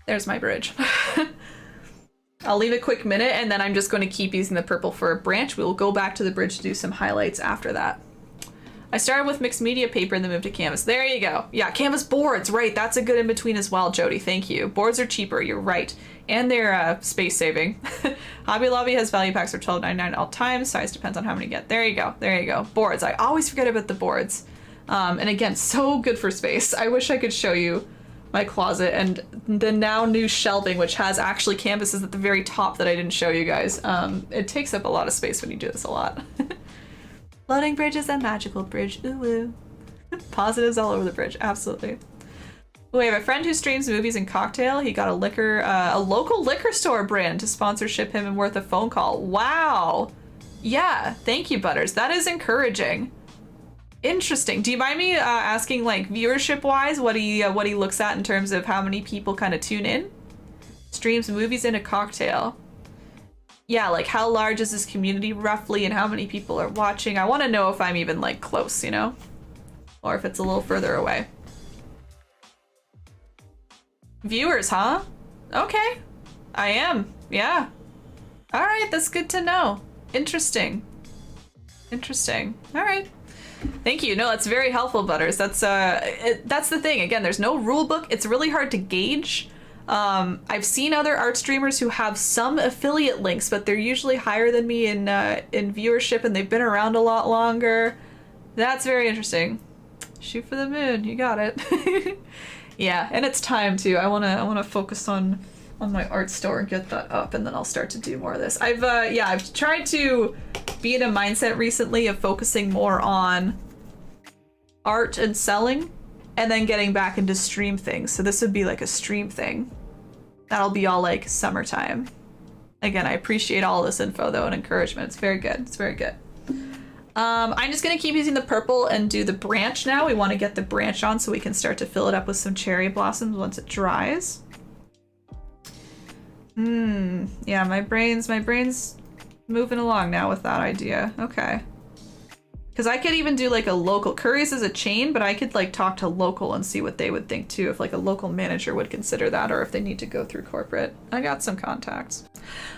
There's my bridge. I'll leave a quick minute and then I'm just going to keep using the purple for a branch. We'll go back to the bridge to do some highlights after that. I started with mixed media paper and then moved to canvas. There you go. Yeah, canvas boards, right. That's a good in between as well, Jody. Thank you. Boards are cheaper, you're right. And they're space saving. Hobby Lobby has value packs for $12.99 all times. Size depends on how many you get. There you go. There you go. Boards. I always forget about the boards. And again, so good for space. I wish I could show you my closet and the now new shelving, which has actually canvases at the very top that I didn't show you guys. It takes up a lot of space when you do this a lot. Floating bridge is a magical bridge. Ooh woo. Positives all over the bridge. Absolutely. We have a friend who streams movies and cocktail. He got a local liquor store brand to sponsorship him and worth a phone call. Wow. Yeah. Thank you, Butters. That is encouraging. Interesting. Do you mind me asking, like, viewership-wise, what he looks at in terms of how many people kind of tune in? Streams movies and a cocktail. yeah, like how large is this community roughly and how many people are watching. I want to know if I'm even like close, you know? Or if it's a little further away. Viewers, huh? Okay. I am. Yeah. All right, that's good to know. Interesting. Interesting. All right. Thank you. No, that's very helpful, Butters. That's the thing. Again, there's no rule book. It's really hard to gauge. I've seen other art streamers who have some affiliate links, but they're usually higher than me in viewership, and they've been around a lot longer. That's very interesting. Shoot for the moon. You got it. Yeah, and it's time too. I wanna focus on my art store and get that up, and then I'll start to do more of this. I've tried to be in a mindset recently of focusing more on art and selling, and then getting back into stream things. So this would be like a stream thing. That'll be all like summertime. Again, I appreciate all this info though and encouragement. It's very good. It's very good. I'm just gonna keep using the purple and do the branch now. We want to get the branch on so we can start to fill it up with some cherry blossoms once it dries. Yeah, my brain's moving along now with that idea. Okay. Because I could even do like a local, Curry's is a chain, but I could like talk to local and see what they would think too, if like a local manager would consider that, or if they need to go through corporate. I got some contacts.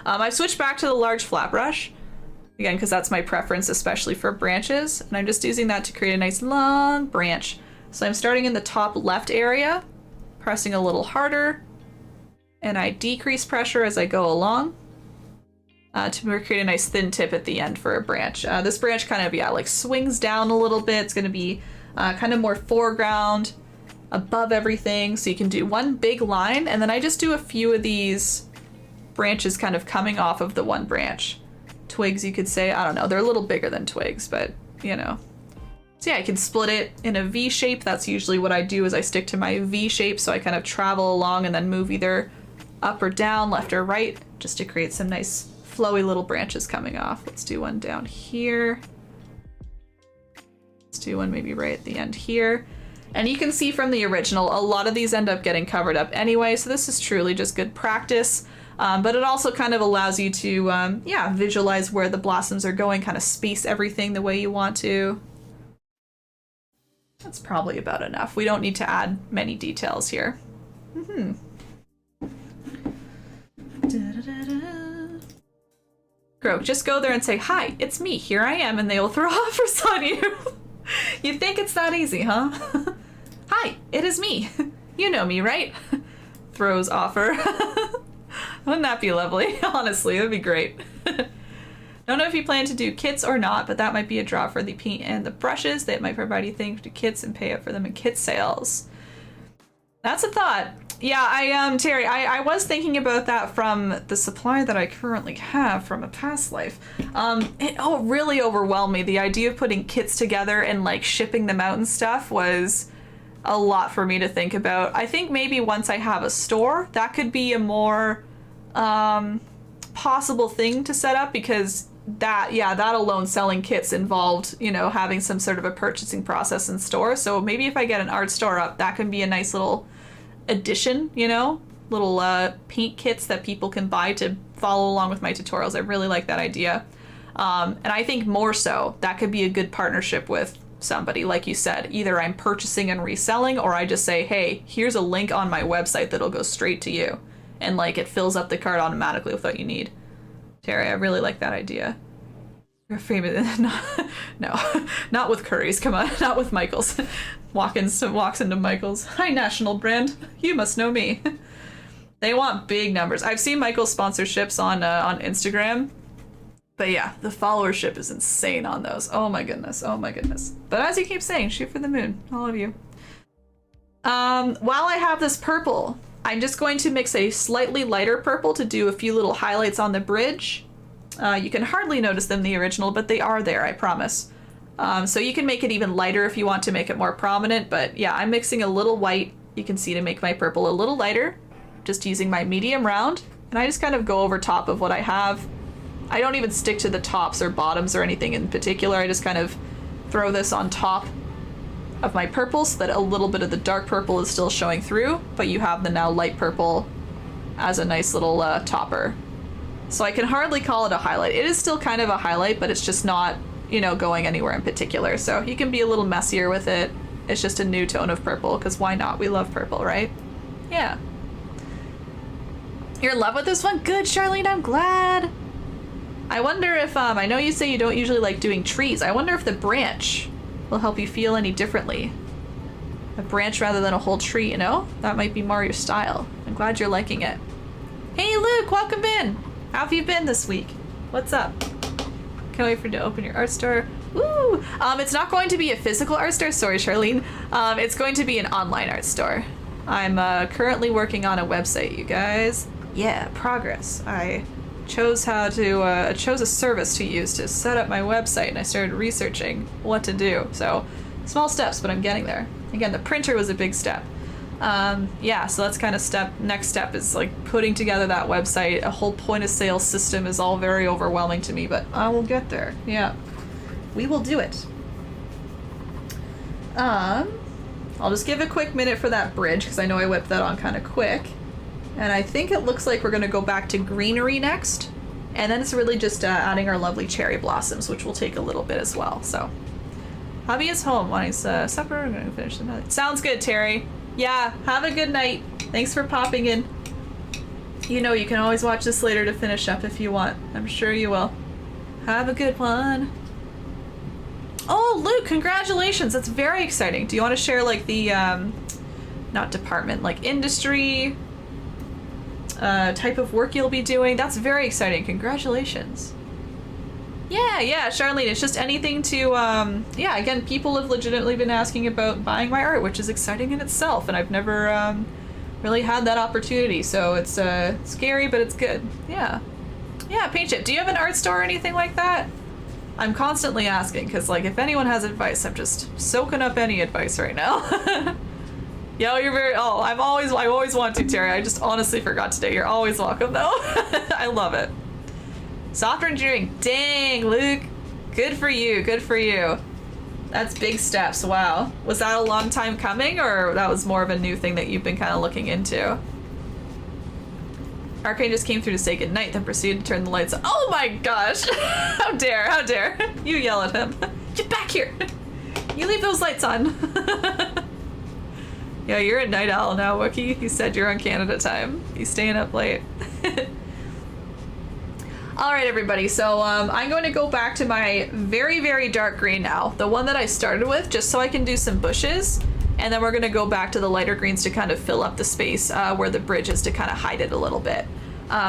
I've switched back to the large flat brush. Again, because that's my preference, especially for branches. And I'm just using that to create a nice long branch. So I'm starting in the top left area, pressing a little harder, and I decrease pressure as I go along to create a nice thin tip at the end for a branch. This branch kind of, yeah, like swings down a little bit. It's gonna be kind of more foreground, above everything. So you can do one big line, and then I just do a few of these branches kind of coming off of the one branch. Twigs, you could say. I don't know. They're a little bigger than twigs, but you know. So yeah, I can split it in a V shape. That's usually what I do, is I stick to my V shape, so I kind of travel along and then move either up or down, left or right, just to create some nice flowy little branches coming off. Let's do one down here. Let's do one maybe right at the end here. And you can see from the original, a lot of these end up getting covered up anyway, so this is truly just good practice. But it also kind of allows you to, yeah, visualize where the blossoms are going, kind of space everything the way you want to. That's probably about enough. We don't need to add many details here. Croak, just go there and say, "Hi, it's me, here I am," and they will throw offers on you. You think it's that easy, huh? "Hi, it is me. You know me, right?" Throws offer. Wouldn't that be lovely? Honestly, that'd be great. Don't know if you plan to do kits or not, but that might be a draw for the paint and the brushes. They might provide you things to kits and pay up for them in kit sales. That's a thought. Yeah, Terry, I was thinking about that from the supply that I currently have from a past life. It really overwhelmed me. The idea of putting kits together and like shipping them out and stuff was a lot for me to think about. I think maybe once I have a store, that could be a more possible thing to set up, because that alone, selling kits, involved, you know, having some sort of a purchasing process in store. So maybe if I get an art store up, that can be a nice little addition, you know, little paint kits that people can buy to follow along with my tutorials. I really like that idea. And I think more so, that could be a good partnership with somebody, like you said. Either I'm purchasing and reselling, or I just say, "Hey, here's a link on my website that'll go straight to you." And like it fills up the cart automatically with what you need. Terry, I really like that idea. You're famous. No, not with Curry's. Come on, not with Michael's. Walks into Michael's. "Hi, national brand. You must know me." They want big numbers. I've seen Michael's sponsorships on Instagram, but yeah, the followership is insane on those. Oh my goodness. Oh my goodness. But as you keep saying, shoot for the moon, all of you. While I have this purple, I'm just going to mix a slightly lighter purple to do a few little highlights on the bridge. You can hardly notice them in the original, but they are there, I promise. So you can make it even lighter if you want to make it more prominent, but yeah, I'm mixing a little white, you can see, to make my purple a little lighter, just using my medium round, and I just kind of go over top of what I have. I don't even stick to the tops or bottoms or anything in particular, I just kind of throw this on top of my purple so that a little bit of the dark purple is still showing through, but you have the now light purple as a nice little topper. So I can hardly call it a highlight. It is still kind of a highlight, but it's just not, you know, going anywhere in particular. So you can be a little messier with it. It's just a new tone of purple, because why not? We love purple, right? Yeah. You're in love with this one? Good, Charlene, I'm glad. I wonder if, I know you say you don't usually like doing trees. I wonder if the branch will help you feel any differently. A branch rather than a whole tree, you know? That might be more your style. I'm glad you're liking it. Hey, Luke, welcome in. How have you been this week? What's up? Can't wait for you to open your art store. Woo! It's not going to be a physical art store. Sorry, Charlene. It's going to be an online art store. I'm currently working on a website, you guys. Yeah, progress. I chose how to chose a service to use to set up my website, and I started researching what to do. So small steps, but I'm getting there. Again, the printer was a big step. Yeah, so that's kind of next step is like putting together that website. A whole point of sale system is all very overwhelming to me, but I will get there. Yeah, we will do it. I'll just give a quick minute for that bridge because I know I whipped that on kind of quick. And I think it looks like we're going to go back to greenery next. And then it's really just adding our lovely cherry blossoms, which will take a little bit as well. So, hubby is home. Wanting supper. I'm going to finish the night. Sounds good, Terry. Yeah, have a good night. Thanks for popping in. You know, you can always watch this later to finish up if you want. I'm sure you will. Have a good one. Oh, Luke, congratulations. That's very exciting. Do you want to share, like, the, not department, like, industry, type of work you'll be doing? That's very exciting. Congratulations. Yeah, Charlene, it's just anything to, yeah, again, people have legitimately been asking about buying my art, which is exciting in itself, and I've never, really had that opportunity, so it's, scary, but it's good. Yeah, Paint Chip, do you have an art store or anything like that? I'm constantly asking, because, like, if anyone has advice, I'm just soaking up any advice right now. Yo, you're very, I always want to, Terry. I just honestly forgot today. You're always welcome, though. I love it. Software engineering. Dang, Luke. Good for you. Good for you. That's big steps. Wow. Was that a long time coming, or that was more of a new thing that you've been kind of looking into? Arcane just came through to say goodnight, then proceeded to turn the lights on. Oh my gosh! How dare you yell at him. Get back here! You leave those lights on. Yeah, you're a night owl now, Wookie. You said you're on Canada time. You staying up late. Alright, everybody, so I'm going to go back to my very, very dark green now. The one that I started with, just so I can do some bushes. And then we're going to go back to the lighter greens to kind of fill up the space where the bridge is to kind of hide it a little bit.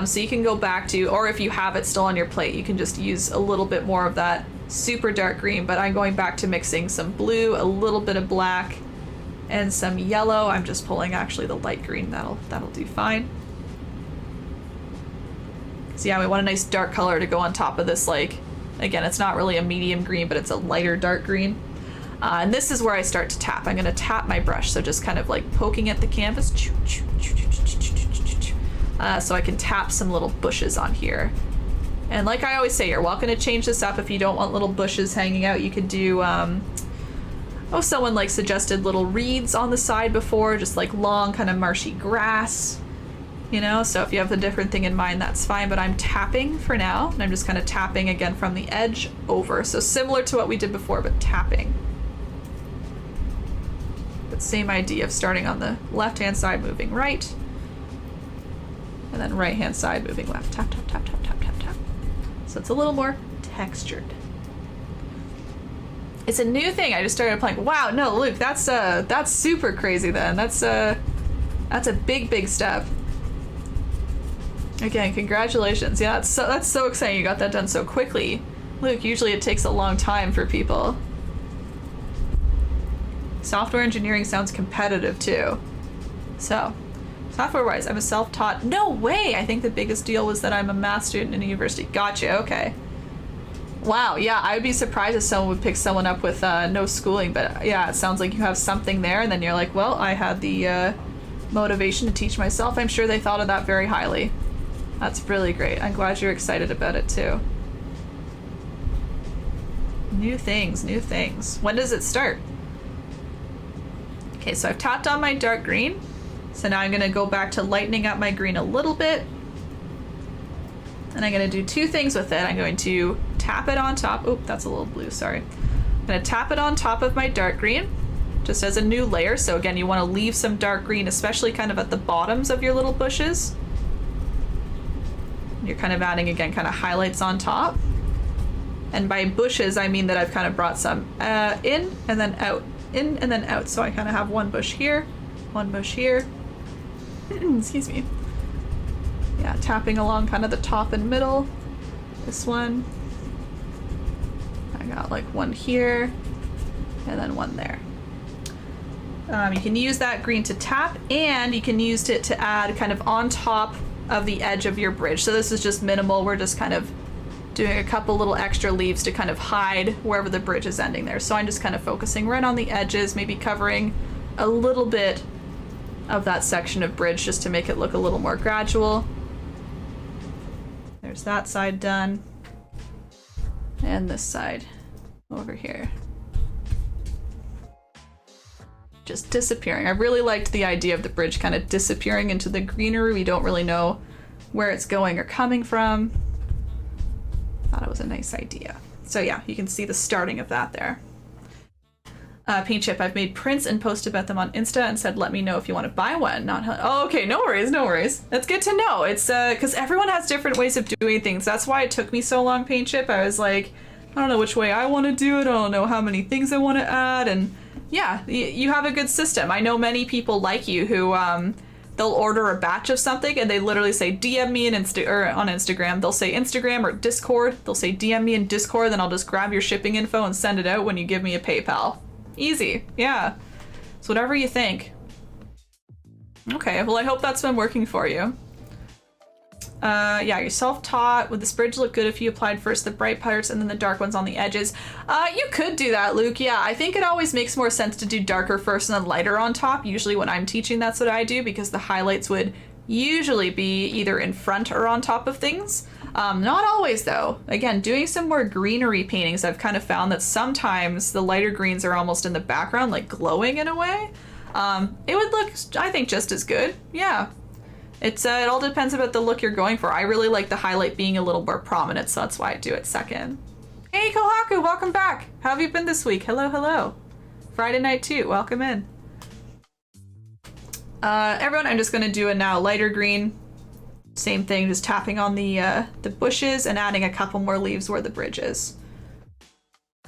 So you can go back to, or if you have it still on your plate, you can just use a little bit more of that super dark green. But I'm going back to mixing some blue, a little bit of black, and some yellow. I'm just pulling actually the light green. That'll do fine. So yeah, we want a nice dark color to go on top of this, like, again, it's not really a medium green, but it's a lighter dark green. And this is where I start to tap. I'm going to tap my brush, so just kind of like poking at the canvas. So I can tap some little bushes on here. And like I always say, you're welcome to change this up if you don't want little bushes hanging out. You could do, someone like suggested little reeds on the side before, just like long kind of marshy grass. You know, so if you have a different thing in mind, that's fine, but I'm tapping for now, and I'm just kind of tapping again from the edge over. So similar to what we did before, but tapping. But same idea of starting on the left-hand side, moving right, and then right-hand side, moving left. Tap, tap, tap, tap, tap, tap, tap. So it's a little more textured. It's a new thing. I just started playing. Wow, no, Luke, that's super crazy then. That's a big, big step. Again, congratulations. Yeah, that's so exciting you got that done so quickly. Luke, usually it takes a long time for people. Software engineering sounds competitive too. So, software-wise, I'm a self-taught. No way! I think the biggest deal was that I'm a math student in a university. Gotcha, okay. Wow, yeah, I would be surprised if someone would pick someone up with no schooling, but yeah, it sounds like you have something there, and then you're like, well, I had the motivation to teach myself. I'm sure they thought of that very highly. That's really great. I'm glad you're excited about it too. New things, new things. When does it start? Okay, so I've tapped on my dark green. So now I'm gonna go back to lightening up my green a little bit. And I'm gonna do two things with it. I'm going to tap it on top. Oh, that's a little blue, sorry. I'm gonna tap it on top of my dark green, just as a new layer. So again, you wanna leave some dark green, especially kind of at the bottoms of your little bushes. You're kind of adding, again, kind of highlights on top. And by bushes, I mean that I've kind of brought some in and then out, in and then out. So I kind of have one bush here, excuse me. Yeah, tapping along kind of the top and middle. This one. I got like one here and then one there. You can use that green to tap, and you can use it to add kind of on top of the edge of your bridge. So this is just minimal. We're just kind of doing a couple little extra leaves to kind of hide wherever the bridge is ending there. So I'm just kind of focusing right on the edges, maybe covering a little bit of that section of bridge just to make it look a little more gradual. There's that side done. And this side over here. Just disappearing. I really liked the idea of the bridge kind of disappearing into the greenery. We don't really know where it's going or coming from. Thought it was a nice idea. So yeah, you can see the starting of that there. Paint chip, I've made prints and posted about them on Insta and said, let me know if you want to buy one. Oh, okay, no worries, no worries. That's good to know. It's because everyone has different ways of doing things. That's why it took me so long, paint chip. I was like, I don't know which way I want to do it. I don't know how many things I want to add. And yeah, you have a good system. I know many people like you who they'll order a batch of something and they literally say DM me on Instagram. They'll say Instagram or Discord. They'll say DM me in Discord, then I'll just grab your shipping info and send it out when you give me a PayPal. Easy, yeah. So whatever you think. Okay, well I hope that's been working for you. Yeah, you're self-taught. Would this bridge look good if you applied first the bright parts and then the dark ones on the edges? You could do that, Luke. Yeah, I think it always makes more sense to do darker first and then lighter on top. Usually when I'm teaching, that's what I do, because the highlights would usually be either in front or on top of things. Not always though. Again, doing some more greenery paintings, I've kind of found that sometimes the lighter greens are almost in the background, like glowing in a way. It would look, I think, just as good. Yeah. It all depends about the look you're going for. I really like the highlight being a little more prominent, so that's why I do it second. Hey Kohaku, welcome back. How have you been this week? Hello, hello. Friday night too, welcome in. Everyone, I'm just gonna do a now lighter green. Same thing, just tapping on the bushes and adding a couple more leaves where the bridge is.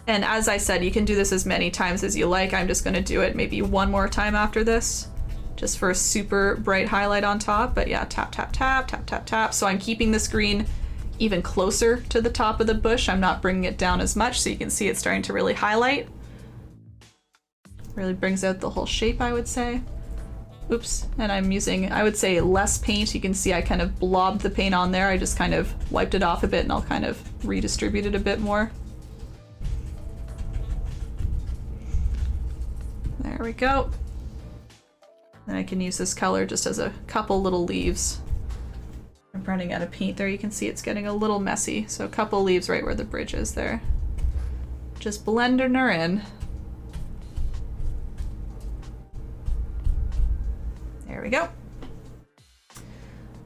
And as I said, you can do this as many times as you like. I'm just gonna do it maybe one more time after this, just for a super bright highlight on top. But yeah, tap, tap, tap, tap, tap, tap. So I'm keeping this green even closer to the top of the bush. I'm not bringing it down as much, so you can see it's starting to really highlight. Really brings out the whole shape, I would say. Oops, and I'm using, I would say, less paint. You can see I kind of blobbed the paint on there. I just kind of wiped it off a bit and I'll kind of redistribute it a bit more. There we go. And I can use this color just as a couple little leaves. I'm running out of paint there. You can see it's getting a little messy. So a couple leaves right where the bridge is there. Just blending her in. There we go.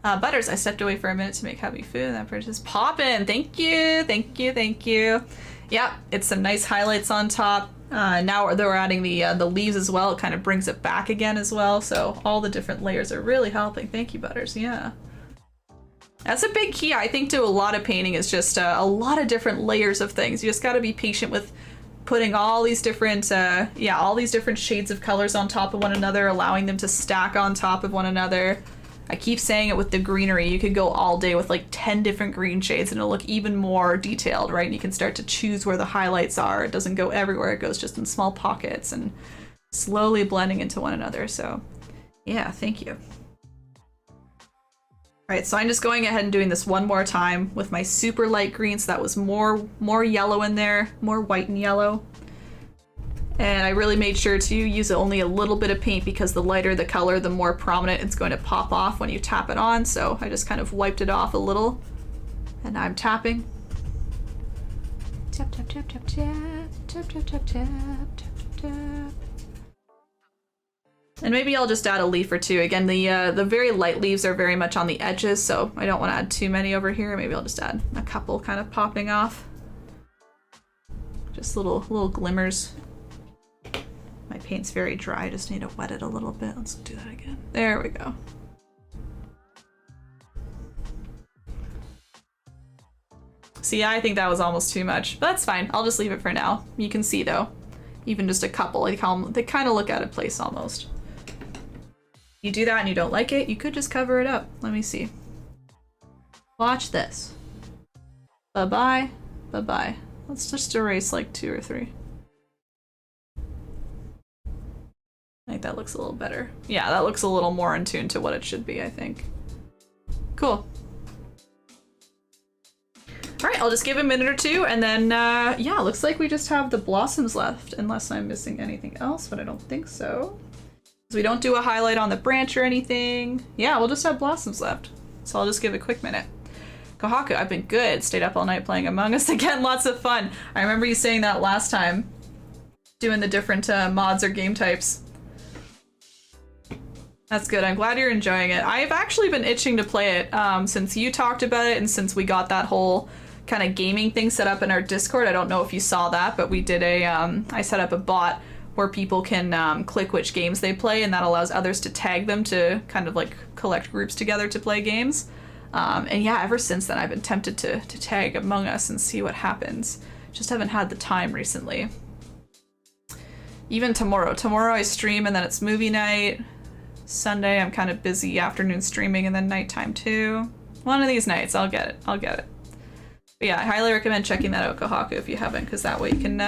Butters, I stepped away for a minute to make happy food and that bridge is popping. Thank you, thank you, thank you. Yeah, it's some nice highlights on top. Now we're adding the leaves as well. It kind of brings it back again as well. So all the different layers are really helping. Thank you, Butters, yeah. That's a big key, I think, to a lot of painting, is just a lot of different layers of things. You just gotta be patient with putting all these different, all these different shades of colors on top of one another, allowing them to stack on top of one another. I keep saying it with the greenery. You could go all day with like 10 different green shades and it'll look even more detailed, right? And you can start to choose where the highlights are. It doesn't go everywhere. It goes just in small pockets and slowly blending into one another. So yeah, thank you. All right, so I'm just going ahead and doing this one more time with my super light green. So that was more yellow in there, more white and yellow. And I really made sure to use only a little bit of paint, because the lighter the color, the more prominent it's going to pop off when you tap it on. So I just kind of wiped it off a little, and I'm tapping. Tap, tap, tap, tap, tap, tap, tap, tap, tap, tap, tap, tap. And maybe I'll just add a leaf or two. Again, the very light leaves are very much on the edges, so I don't want to add too many over here. Maybe I'll just add a couple kind of popping off. Just little glimmers. My paint's very dry, I just need to wet it a little bit. Let's do that again. There we go. See, I think that was almost too much, but that's fine. I'll just leave it for now. You can see though, even just a couple, they kind of look out of place almost. You do that and you don't like it, you could just cover it up. Let me see. Watch this. Bye-bye, bye-bye. Let's just erase like 2 or 3. I think that looks a little better. Yeah, that looks a little more in tune to what it should be, I think. Cool. All right, I'll just give it a minute or two, and then, yeah, looks like we just have the blossoms left, unless I'm missing anything else, but I don't think so. So we don't do a highlight on the branch or anything. Yeah, we'll just have blossoms left. So I'll just give it a quick minute. Kohaku, I've been good. Stayed up all night playing Among Us again. Lots of fun. I remember you saying that last time, doing the different mods or game types. That's good. I'm glad you're enjoying it. I've actually been itching to play it since you talked about it and since we got that whole kind of gaming thing set up in our Discord. I don't know if you saw that, but we did I set up a bot where people can click which games they play, and that allows others to tag them to kind of like collect groups together to play games. And yeah, ever since then I've been tempted to tag Among Us and see what happens. Just haven't had the time recently. Even tomorrow. Tomorrow I stream and then it's movie night. Sunday I'm kind of busy afternoon streaming and then nighttime too. One of these nights I'll get it. I'll get it. But yeah, I highly recommend checking that out, Kohaku, if you haven't, because that way you can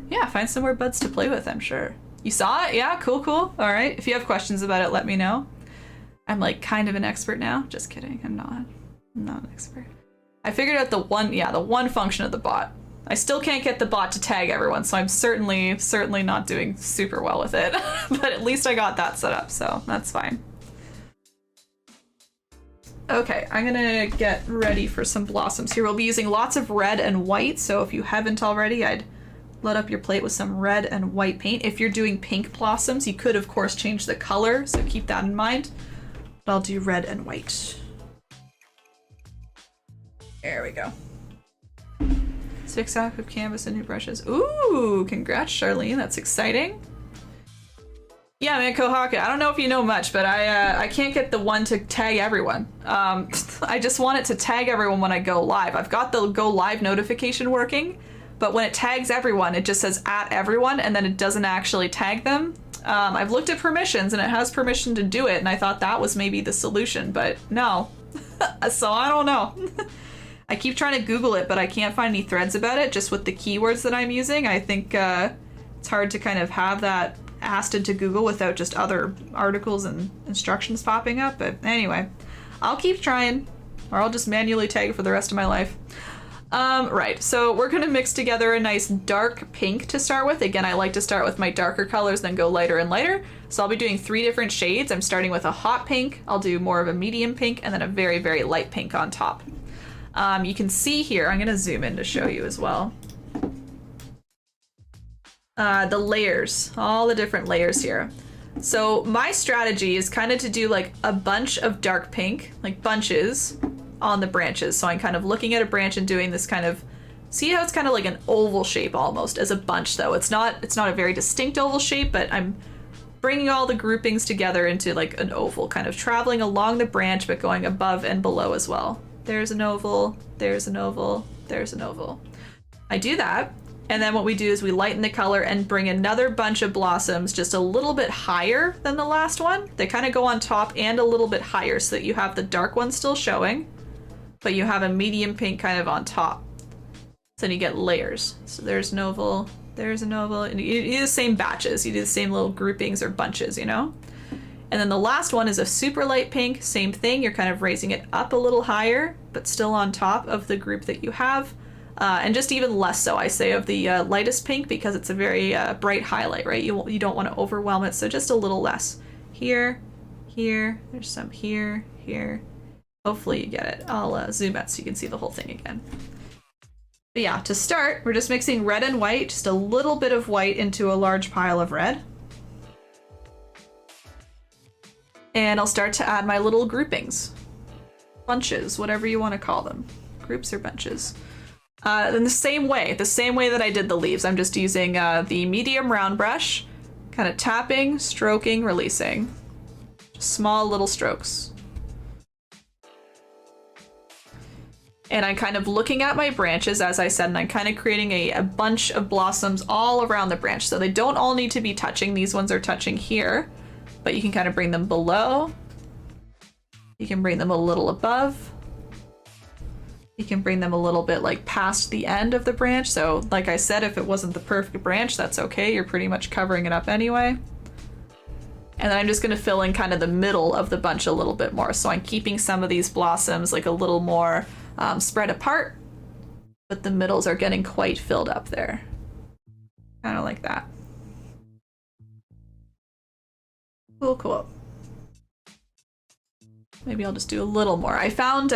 yeah, find some more buds to play with, I'm sure. You saw it? Yeah, cool, cool. All right. If you have questions about it, let me know. I'm like kind of an expert now. Just kidding. I'm not an expert. I figured out the one function of the bot. I still can't get the bot to tag everyone, so I'm certainly not doing super well with it. But at least I got that set up, so that's fine. Okay, I'm gonna get ready for some blossoms here. We'll be using lots of red and white, so if you haven't already, I'd load up your plate with some red and white paint. If you're doing pink blossoms, you could of course change the color, so keep that in mind. But I'll do red and white. There we go. 6 active canvas and new brushes. Ooh, congrats, Charlene. That's exciting. Yeah, man, Kohaku, I don't know if you know much, but I can't get the one to tag everyone. I just want it to tag everyone when I go live. I've got the go live notification working, but when it tags everyone, it just says at everyone, and then it doesn't actually tag them. I've looked at permissions, and it has permission to do it, and I thought that was maybe the solution, but no. So I don't know. I keep trying to Google it, but I can't find any threads about it, just with the keywords that I'm using. I think it's hard to kind of have that asked into Google without just other articles and instructions popping up. But anyway, I'll keep trying, or I'll just manually tag for the rest of my life. Right, so we're gonna mix together a nice dark pink to start with. Again, I like to start with my darker colors, then go lighter and lighter. So I'll be doing 3 different shades. I'm starting with a hot pink, I'll do more of a medium pink, and then a very, very light pink on top. You can see here, I'm gonna zoom in to show you as well. The layers, all the different layers here. So my strategy is kind of to do like a bunch of dark pink, like bunches on the branches. So I'm kind of looking at a branch and doing this kind of, see how it's kind of like an oval shape almost as a bunch though. It's not a very distinct oval shape, but I'm bringing all the groupings together into like an oval, kind of traveling along the branch, but going above and below as well. There's an oval, there's an oval, there's an oval. I do that. And then what we do is we lighten the color and bring another bunch of blossoms just a little bit higher than the last one. They kind of go on top and a little bit higher so that you have the dark one still showing, but you have a medium pink kind of on top. So then you get layers. So there's an oval, there's an oval, and you do the same batches. You do the same little groupings or bunches, you know? And then the last one is a super light pink, same thing. You're kind of raising it up a little higher, but still on top of the group that you have. And just even less so, I say, of the lightest pink because it's a very bright highlight, right? You don't want to overwhelm it, so just a little less. Here, here, there's some here, here. Hopefully you get it. I'll zoom out so you can see the whole thing again. But yeah, to start, we're just mixing red and white, just a little bit of white into a large pile of red. And I'll start to add my little groupings. Bunches, whatever you want to call them. Groups or bunches. In the same way that I did the leaves, I'm just using the medium round brush, kind of tapping, stroking, releasing. Just small little strokes. And I'm kind of looking at my branches, as I said, and I'm kind of creating a bunch of blossoms all around the branch. So they don't all need to be touching. These ones are touching here, but you can kind of bring them below. You can bring them a little above. You can bring them a little bit like past the end of the branch. So like I said, if it wasn't the perfect branch, that's okay. You're pretty much covering it up anyway. And then I'm just gonna fill in kind of the middle of the bunch a little bit more. So I'm keeping some of these blossoms like a little more spread apart, but the middles are getting quite filled up there. Kind of like that. Cool, cool. Maybe I'll just do a little more. I found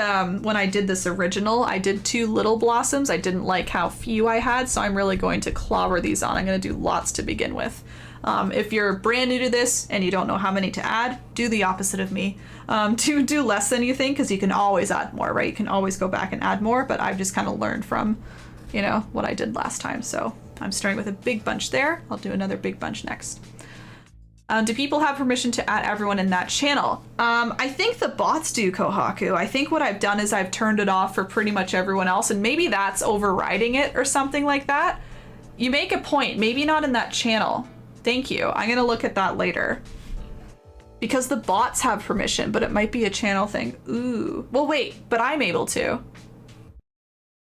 when I did this original, I did 2 little blossoms. I didn't like how few I had, so I'm really going to clobber these on. I'm going to do lots to begin with. If you're brand new to this and you don't know how many to add, do the opposite of me. Do less than you think, because you can always add more, right? You can always go back and add more, but I've just kind of learned from, you know, what I did last time. So I'm starting with a big bunch there. I'll do another big bunch next. Do people have permission to add everyone in that channel? I think the bots do, Kohaku. I think what I've done is I've turned it off for pretty much everyone else, and maybe that's overriding it or something like that. You make a point, maybe not in that channel. Thank you. I'm gonna look at that later. Because the bots have permission, but it might be a channel thing. Ooh. Well, wait, but I'm able to.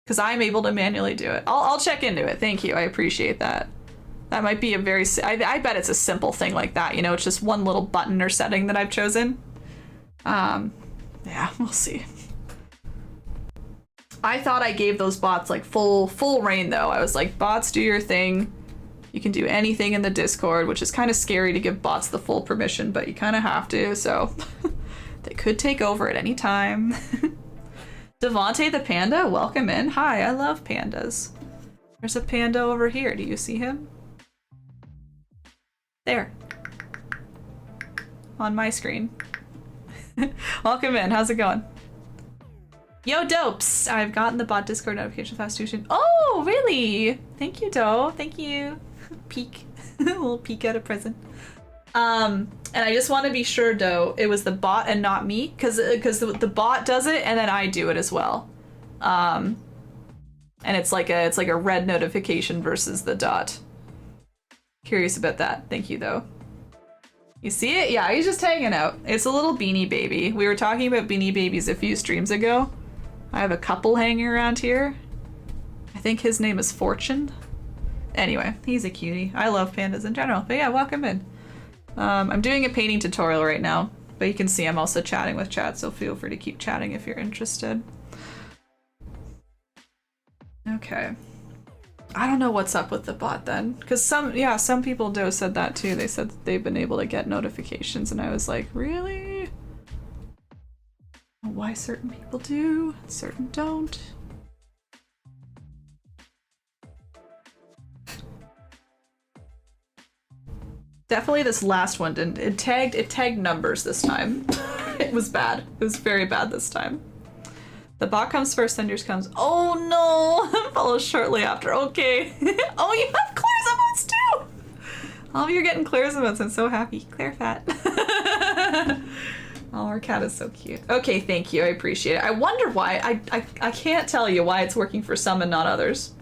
Because I'm able to manually do it. I'll check into it. Thank you. I appreciate that. That might be a very, I bet it's a simple thing like that. You know, it's just one little button or setting that I've chosen. Yeah, we'll see. I thought I gave those bots like full reign though. I was like, bots, do your thing. You can do anything in the Discord, which is kind of scary to give bots the full permission, but you kind of have to, so they could take over at any time. Devonte the panda, welcome in. Hi, I love pandas. There's a panda over here. Do you see him? There. On my screen. Welcome in. How's it going? Yo, dopes! I've gotten the bot Discord notification fast too soon. Oh, really? Thank you, Doe. Thank you. Peek. A little peek at a present. And I just want to be sure, Doe, it was the bot and not me, because the bot does it and then I do it as well. And it's like a red notification versus the dot. Curious about that. Thank you, though. You see it? Yeah, he's just hanging out. It's a little beanie baby. We were talking about beanie babies a few streams ago. I have a couple hanging around here. I think his name is Fortune. Anyway, he's a cutie. I love pandas in general. But yeah, welcome in. I'm doing a painting tutorial right now, but you can see I'm also chatting with chat, so feel free to keep chatting if you're interested. Okay. I don't know what's up with the bot then, because some people said that too. They said that they've been able to get notifications, and I was like, really? Why certain people do, certain don't. Definitely this last one didn't. It tagged numbers this time. It was bad. It was very bad this time. The bot comes first, then yours comes. Oh no! Follows shortly after. Okay. Oh, you have Claire's emotes too! Oh, you're getting Claire's emotes. I'm so happy. Claire Fat. Oh, our cat is so cute. Okay, thank you. I appreciate it. I wonder why. I can't tell you why it's working for some and not others.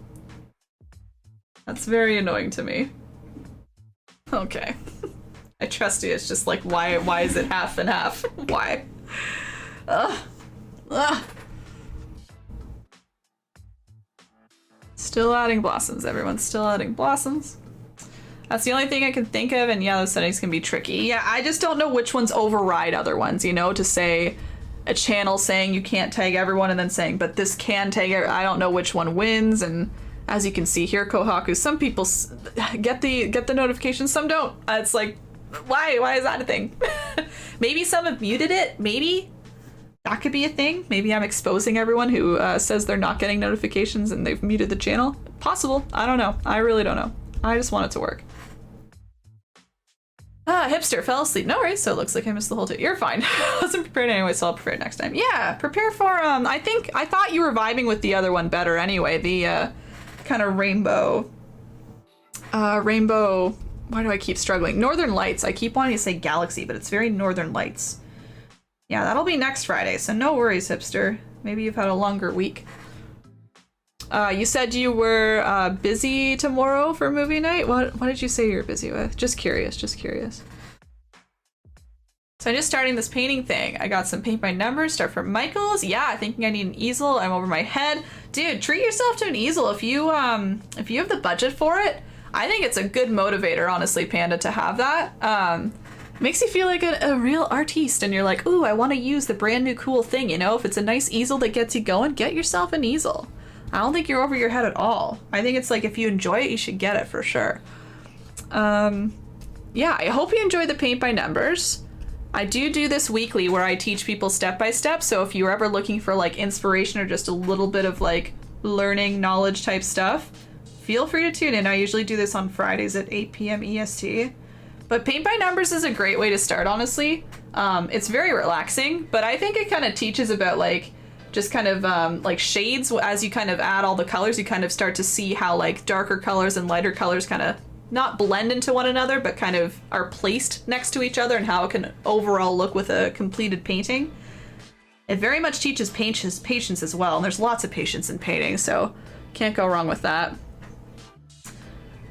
That's very annoying to me. Okay. I trust you. It's just like, why is it half and half? Why? Ugh. Ugh. Still adding blossoms, everyone. Still adding blossoms. That's the only thing I can think of, and yeah, those settings can be tricky. Yeah, I just don't know which ones override other ones, you know, to say a channel saying you can't tag everyone and then saying, but this can tag I don't know which one wins, and as you can see here, Kohaku, some people get the notifications, some don't. It's like, why is that a thing? Maybe some have muted it, maybe? That could be a thing. Maybe I'm exposing everyone who says they're not getting notifications and they've muted the channel. Possible. I don't know. I really don't know. I just want it to work. Hipster fell asleep. No worries. So it looks like I missed the whole day. You're fine. I wasn't prepared anyway, so I'll prepare it next time. Yeah, prepare for, I thought you were vibing with the other one better anyway. The, kind of rainbow, why do I keep struggling? Northern Lights. I keep wanting to say Galaxy, but it's very Northern Lights. Yeah, that'll be next Friday, so no worries, Hipster. Maybe you've had a longer week. You said you were busy tomorrow for movie night? What did you say you were busy with? Just curious, just curious. So I'm just starting this painting thing. I got some paint by numbers, start from Michael's. Yeah, thinking I need an easel. I'm over my head. Dude, treat yourself to an easel. If you have the budget for it, I think it's a good motivator, honestly, Panda, to have that. Makes you feel like a real artiste, and you're like, ooh, I want to use the brand new cool thing, you know? If it's a nice easel that gets you going, get yourself an easel. I don't think you're over your head at all. I think it's like, if you enjoy it, you should get it for sure. Yeah, I hope you enjoy the paint by numbers. I do this weekly where I teach people step by step, so if you're ever looking for like inspiration or just a little bit of like learning knowledge type stuff, feel free to tune in. I usually do this on Fridays at 8 p.m. EST. But paint by numbers is a great way to start, honestly. It's very relaxing, but I think it kind of teaches about like just kind of like shades. As you kind of add all the colors, you kind of start to see how like darker colors and lighter colors kind of not blend into one another, but kind of are placed next to each other, and how it can overall look with a completed painting. It very much teaches patience as well, and there's lots of patience in painting, so can't go wrong with that.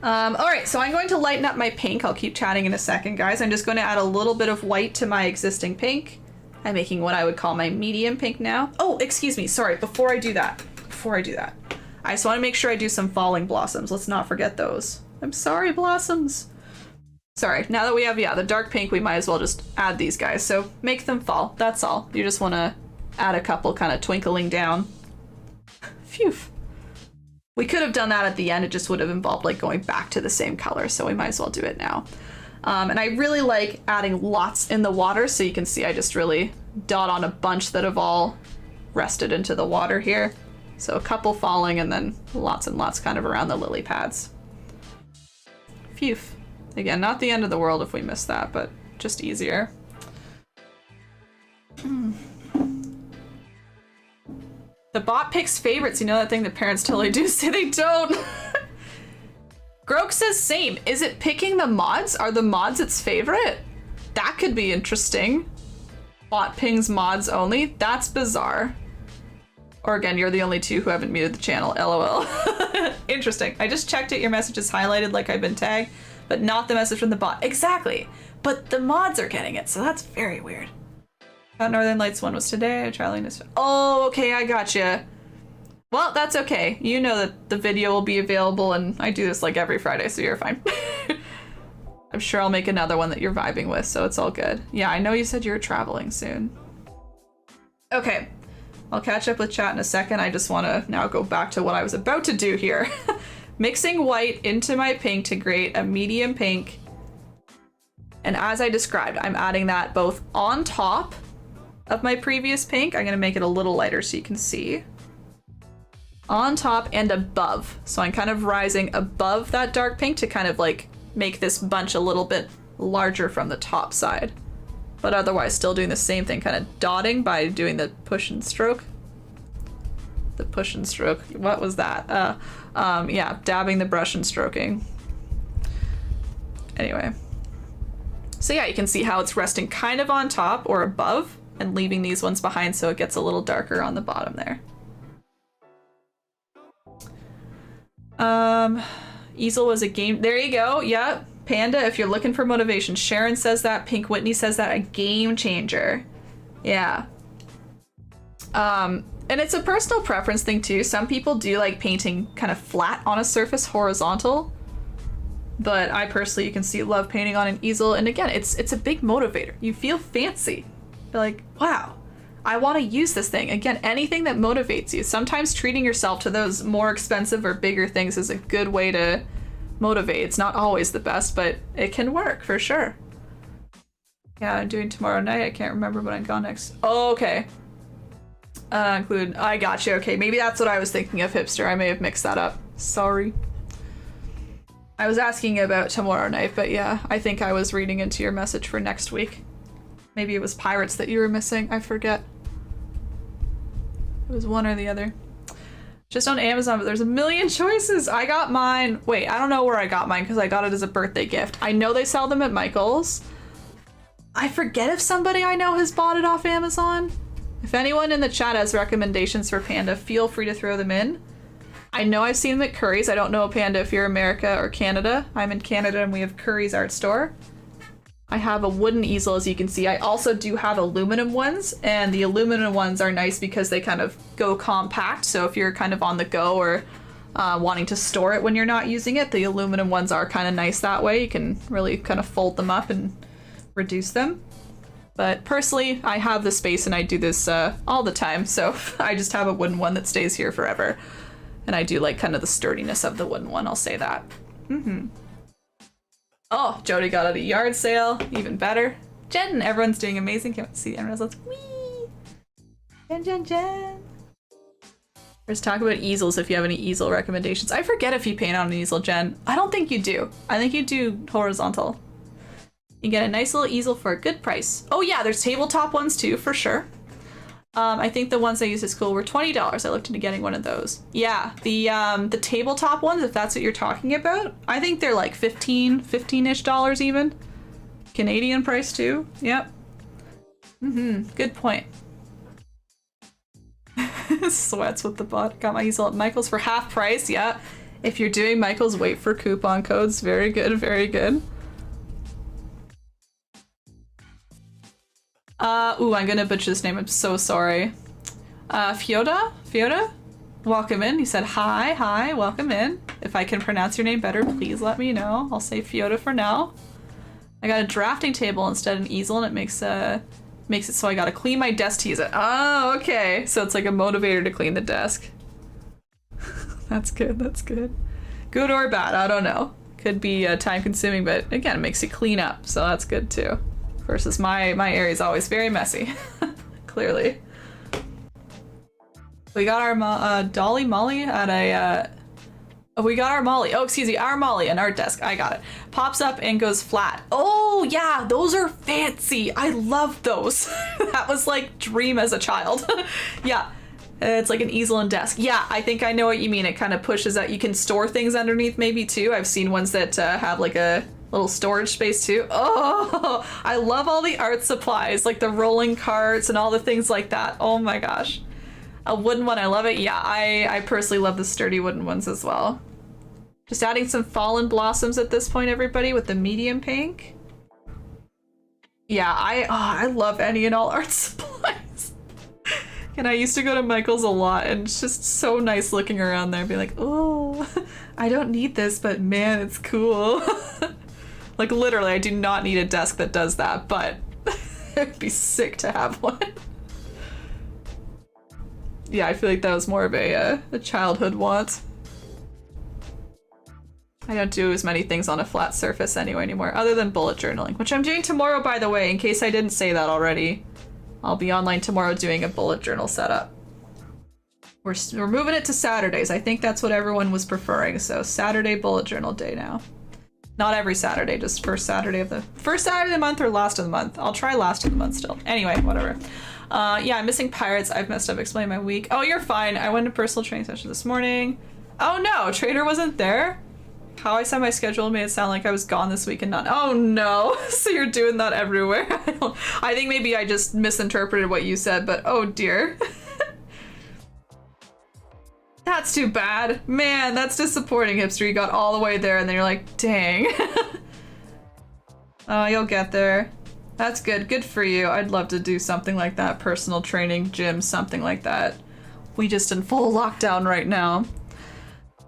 Alright, so I'm going to lighten up my pink. I'll keep chatting in a second, guys. I'm just going to add a little bit of white to my existing pink. I'm making what I would call my medium pink now. Oh, excuse me, sorry, before I do that, I just want to make sure I do some falling blossoms. Let's not forget those. I'm sorry, blossoms. Sorry, now that we have, yeah, the dark pink, we might as well just add these guys. So make them fall, that's all. You just want to add a couple kind of twinkling down. Phew. We could have done that at the end, it just would have involved like going back to the same color, so we might as well do it now. And I really like adding lots in the water, so you can see I just really dot on a bunch that have all rested into the water here. So a couple falling and then lots and lots kind of around the lily pads. Phew. Again, not the end of the world if we miss that, but just easier. The bot picks favorites. You know that thing that parents totally do say they don't. Grok says same. Is it picking the mods? Are the mods its favorite? That could be interesting. Bot pings mods only? That's bizarre. Or again, you're the only two who haven't muted the channel. LOL. Interesting. I just checked it. Your message is highlighted like I've been tagged, but not the message from the bot. Exactly. But the mods are getting it, so that's very weird. That Northern Lights one was today. Traveling is. Oh, okay, I gotcha. Well, that's okay. You know that the video will be available, and I do this like every Friday, so you're fine. I'm sure I'll make another one that you're vibing with, so it's all good. Yeah, I know you said you were traveling soon. Okay, I'll catch up with chat in a second. I just want to now go back to what I was about to do here. Mixing white into my pink to create a medium pink. And as I described, I'm adding that both on top of my previous pink. I'm going to make it a little lighter so you can see. On top and above. So I'm kind of rising above that dark pink to kind of like make this bunch a little bit larger from the top side. But otherwise still doing the same thing, kind of dotting by doing the push and stroke. The push and stroke. What was that? Yeah, dabbing the brush and stroking. Anyway. So yeah, you can see how it's resting kind of on top or above and leaving these ones behind so it gets a little darker on the bottom there. Easel was a game. There you go. Yeah. Panda, if you're looking for motivation. Sharon says that. Pink Whitney says that. A game changer. Yeah. And it's a personal preference thing too. Some people do like painting kind of flat on a surface, horizontal. But I personally, you can see, love painting on an easel. And again, it's a big motivator. You feel fancy. You're like, wow, I want to use this thing. Again, anything that motivates you. Sometimes treating yourself to those more expensive or bigger things is a good way to motivate. It's not always the best, but it can work for sure. Yeah, I'm doing tomorrow night. I can't remember when I'm gone next. Oh, okay. Include, I got you. Okay, maybe that's what I was thinking of, Hipster. I may have mixed that up. Sorry. I was asking about tomorrow night, but yeah, I think I was reading into your message for next week. Maybe it was pirates that you were missing. I forget. It was one or the other. Just on Amazon, but there's a million choices. I got mine. Wait, I don't know where I got mine because I got it as a birthday gift. I know they sell them at Michael's. I forget if somebody I know has bought it off Amazon. If anyone in the chat has recommendations for Panda, feel free to throw them in. I know I've seen them at Curry's. I don't know, Panda, if you're America or Canada. I'm in Canada and we have Curry's art store. I have a wooden easel, as you can see. I also do have aluminum ones, and the aluminum ones are nice because they kind of go compact. So if you're kind of on the go or wanting to store it when you're not using it, the aluminum ones are kind of nice that way. You can really kind of fold them up and reduce them. But personally, I have the space and I do this all the time, so I just have a wooden one that stays here forever. And I do like kind of the sturdiness of the wooden one, I'll say that. Oh, Jody got at a yard sale, even better. Jen, everyone's doing amazing. Can't wait to see the end results. Whee! Jen. Let's talk about easels if you have any easel recommendations. I forget if you paint on an easel, Jen. I don't think you do. I think you do horizontal. You get a nice little easel for a good price. Oh yeah, there's tabletop ones too, for sure. I think the ones I used at school were $20. I looked into getting one of those. Yeah, the tabletop ones, if that's what you're talking about, I think they're like $15-ish dollars even. Canadian price too. Yep. Good point. Sweats with the bot. Got my easel at Michael's for half price. Yeah. If you're doing Michael's, wait for coupon codes. Very good, very good. Ooh, I'm gonna butcher this name. I'm so sorry. Fyoda? Welcome in. He said, hi, welcome in. If I can pronounce your name better, please let me know. I'll say Fyoda for now. I got a drafting table instead of an easel, and it makes it so I gotta clean my desk to use it. Oh, okay. So it's like a motivator to clean the desk. That's good, that's good. Good or bad, I don't know. Could be time consuming, but again, it makes you clean up, so that's good too. Versus my area is always very messy, clearly. We got our Dolly Molly at a, we got our Molly, oh excuse me, our Molly, an art desk, I got it. Pops up and goes flat. Oh yeah, those are fancy, I love those. That was like dream as a child. Yeah, it's like an easel and desk. Yeah, I think I know what you mean. It kind of pushes out, you can store things underneath maybe too. I've seen ones that have like a little storage space too. Oh, I love all the art supplies, like the rolling carts and all the things like that. Oh my gosh. A wooden one, I love it. Yeah, I personally love the sturdy wooden ones as well. Just adding some fallen blossoms at this point, everybody, with the medium pink. Yeah, I love any and all art supplies. And I used to go to Michael's a lot, and it's just so nice looking around there and be like, oh, I don't need this, but man, it's cool. Like literally, I do not need a desk that does that, but it'd be sick to have one. Yeah, I feel like that was more of a childhood want. I don't do as many things on a flat surface anymore, other than bullet journaling, which I'm doing tomorrow, by the way, in case I didn't say that already. I'll be online tomorrow doing a bullet journal setup. We're moving it to Saturdays. I think that's what everyone was preferring, so Saturday bullet journal day now. Not every Saturday, just first Saturday of the month or last of the month. I'll try last of the month still. Anyway, whatever. Yeah, I'm missing pirates. I've messed up explaining my week. Oh, you're fine. I went to personal training session this morning. Oh no, Trader wasn't there? How I set my schedule made it sound like I was gone this week and not. Oh no, so you're doing that everywhere. I think maybe I just misinterpreted what you said, but oh dear. That's too bad. Man, that's disappointing, hipster. You got all the way there and then you're like, dang. Oh, you'll get there. That's good. Good for you. I'd love to do something like that. Personal training, gym, something like that. We just in full lockdown right now.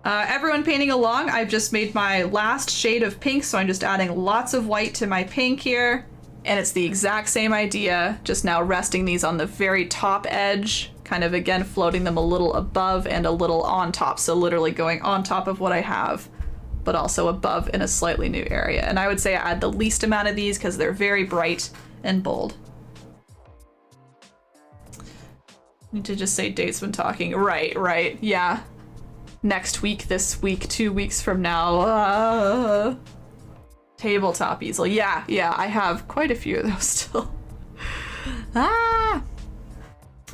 Everyone painting along, I've just made my last shade of pink, so I'm just adding lots of white to my pink here. And it's the exact same idea, just now resting these on the very top edge, kind of again floating them a little above and a little on top, so literally going on top of what I have, but also above in a slightly new area. And I would say I add the least amount of these because they're very bright and bold. Need to just say dates when talking. Right, yeah. next week, this week, 2 weeks from now. Tabletop easel. Yeah, I have quite a few of those still. I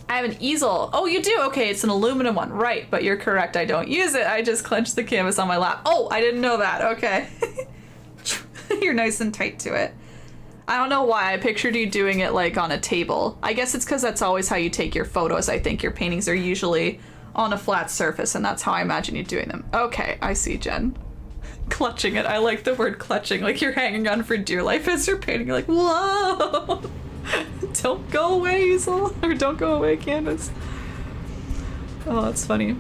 have an easel. Oh, you do? Okay, it's an aluminum one. Right, but you're correct. I don't use it. I just clench the canvas on my lap. Oh, I didn't know that. Okay. You're nice and tight to it. I don't know why I pictured you doing it like on a table. I guess it's because that's always how you take your photos. I think your paintings are usually on a flat surface, and that's how I imagine you doing them. Okay, I see, Jen. Clutching it. I like the word clutching, like you're hanging on for dear life as you're painting. You're like, whoa! Don't go away, easel. Or don't go away, canvas. Oh, that's funny.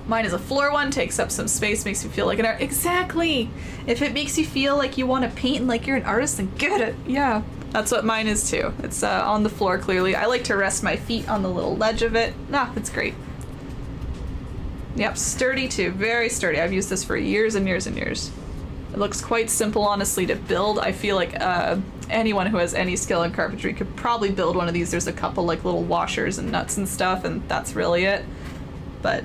Mine is a floor one, takes up some space, makes me feel like an art. Exactly! If it makes you feel like you want to paint and like you're an artist, then get it. Yeah, that's what mine is too. It's on the floor, clearly. I like to rest my feet on the little ledge of it. Nah, it's great. Yep, sturdy too, very sturdy. I've used this for years and years and years. It looks quite simple, honestly, to build. I feel like anyone who has any skill in carpentry could probably build one of these. There's a couple like little washers and nuts and stuff, and that's really it. But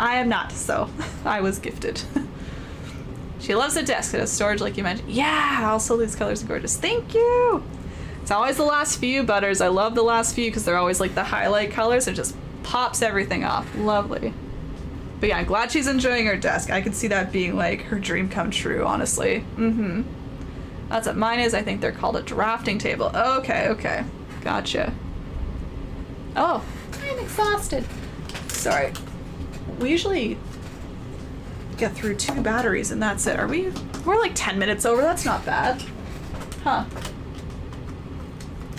I am not, so I was gifted. She loves the desk. It has storage like you mentioned. Yeah, also these colors are gorgeous. Thank you! It's always the last few, Butters. I love the last few because they're always like the highlight colors. It just pops everything off. Lovely. But yeah, I'm glad she's enjoying her desk. I could see that being like her dream come true, honestly. Mm-hmm. That's what mine is. I think they're called a drafting table. Okay. Gotcha. Oh, I'm exhausted. Sorry. We usually get through 2 batteries and that's it. We're like 10 minutes over. That's not bad. Huh.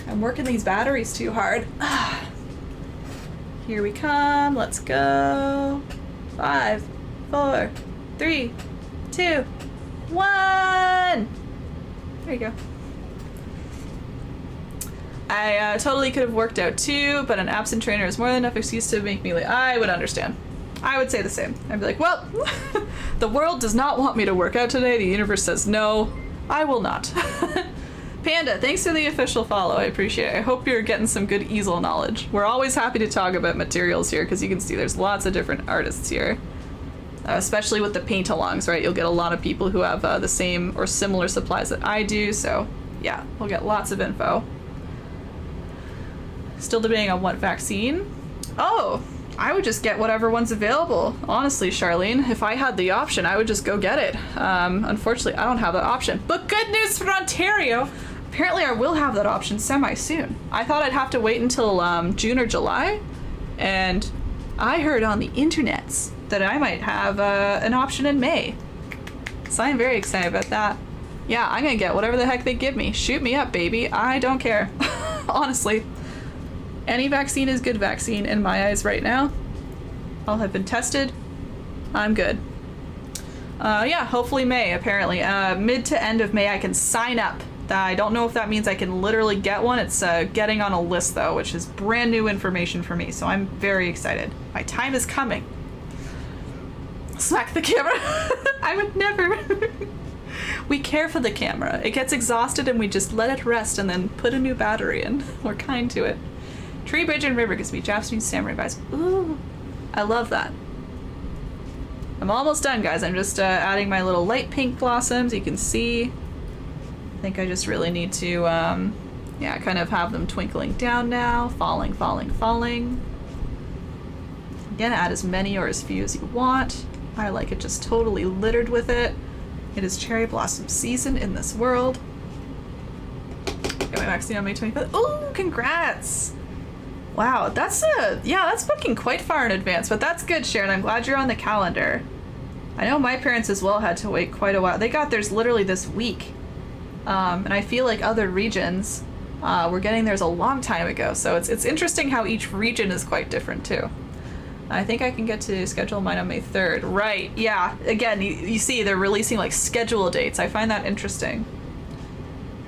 I'm working these batteries too hard. Here we come. Let's go. 5, 4, 3, 2, 1. There you go. I totally could have worked out too, but an absent trainer is more than enough excuse to make me late. I would understand. I would say the same. I'd be like, well, the world does not want me to work out today. The universe says no, I will not. Panda, thanks for the official follow. I appreciate it. I hope you're getting some good easel knowledge. We're always happy to talk about materials here because you can see there's lots of different artists here. Especially with the paint-alongs, right? You'll get a lot of people who have the same or similar supplies that I do, so yeah, we'll get lots of info. Still debating on what vaccine? Oh, I would just get whatever one's available. Honestly, Charlene, if I had the option, I would just go get it. Unfortunately, I don't have that option. But good news for Ontario! Apparently I will have that option semi-soon. I thought I'd have to wait until June or July, and I heard on the internets that I might have an option in May. So I'm very excited about that. Yeah, I'm gonna get whatever the heck they give me. Shoot me up, baby. I don't care. Honestly. Any vaccine is good vaccine in my eyes right now. All have been tested. I'm good. Yeah, hopefully May, apparently. Mid to end of May I can sign up. I don't know if that means I can literally get one. It's getting on a list though, which is brand new information for me, so I'm very excited. My time is coming. Smack the camera. I would never. We care for the camera. It gets exhausted and we just let it rest and then put a new battery in. We're kind to it. Tree, bridge, and river gives me Japanese samurai vibes. Ooh, I love that. I'm almost done, guys. I'm just adding my little light pink blossoms. You can see. I think I just really need to, yeah, kind of have them twinkling down now. Falling, falling, falling. Again, add as many or as few as you want. I like it just totally littered with it. It is cherry blossom season in this world. Got my vaccine on May 25th. Ooh, congrats! Wow, that's booking quite far in advance, but that's good, Sharon. I'm glad you're on the calendar. I know my parents as well had to wait quite a while. They got theirs literally this week. And I feel like other regions were getting theirs a long time ago. So it's interesting how each region is quite different too. I think I can get to schedule mine on May 3rd. Right, yeah. Again, you see they're releasing like schedule dates. I find that interesting.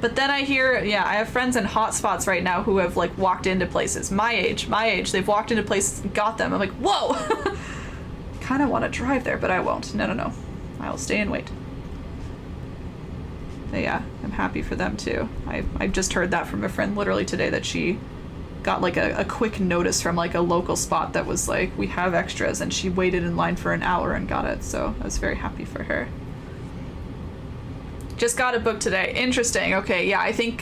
But then I hear, yeah, I have friends in hotspots right now who have like walked into places. My age, they've walked into places and got them. I'm like, whoa! Kind of want to drive there, but I won't. No. I will stay and wait. But yeah, I'm happy for them too. I just heard that from a friend literally today that she got like a quick notice from like a local spot that was like, we have extras, and she waited in line for an hour and got it, so I was very happy for her. Just got a book today. Interesting. Okay, yeah, I think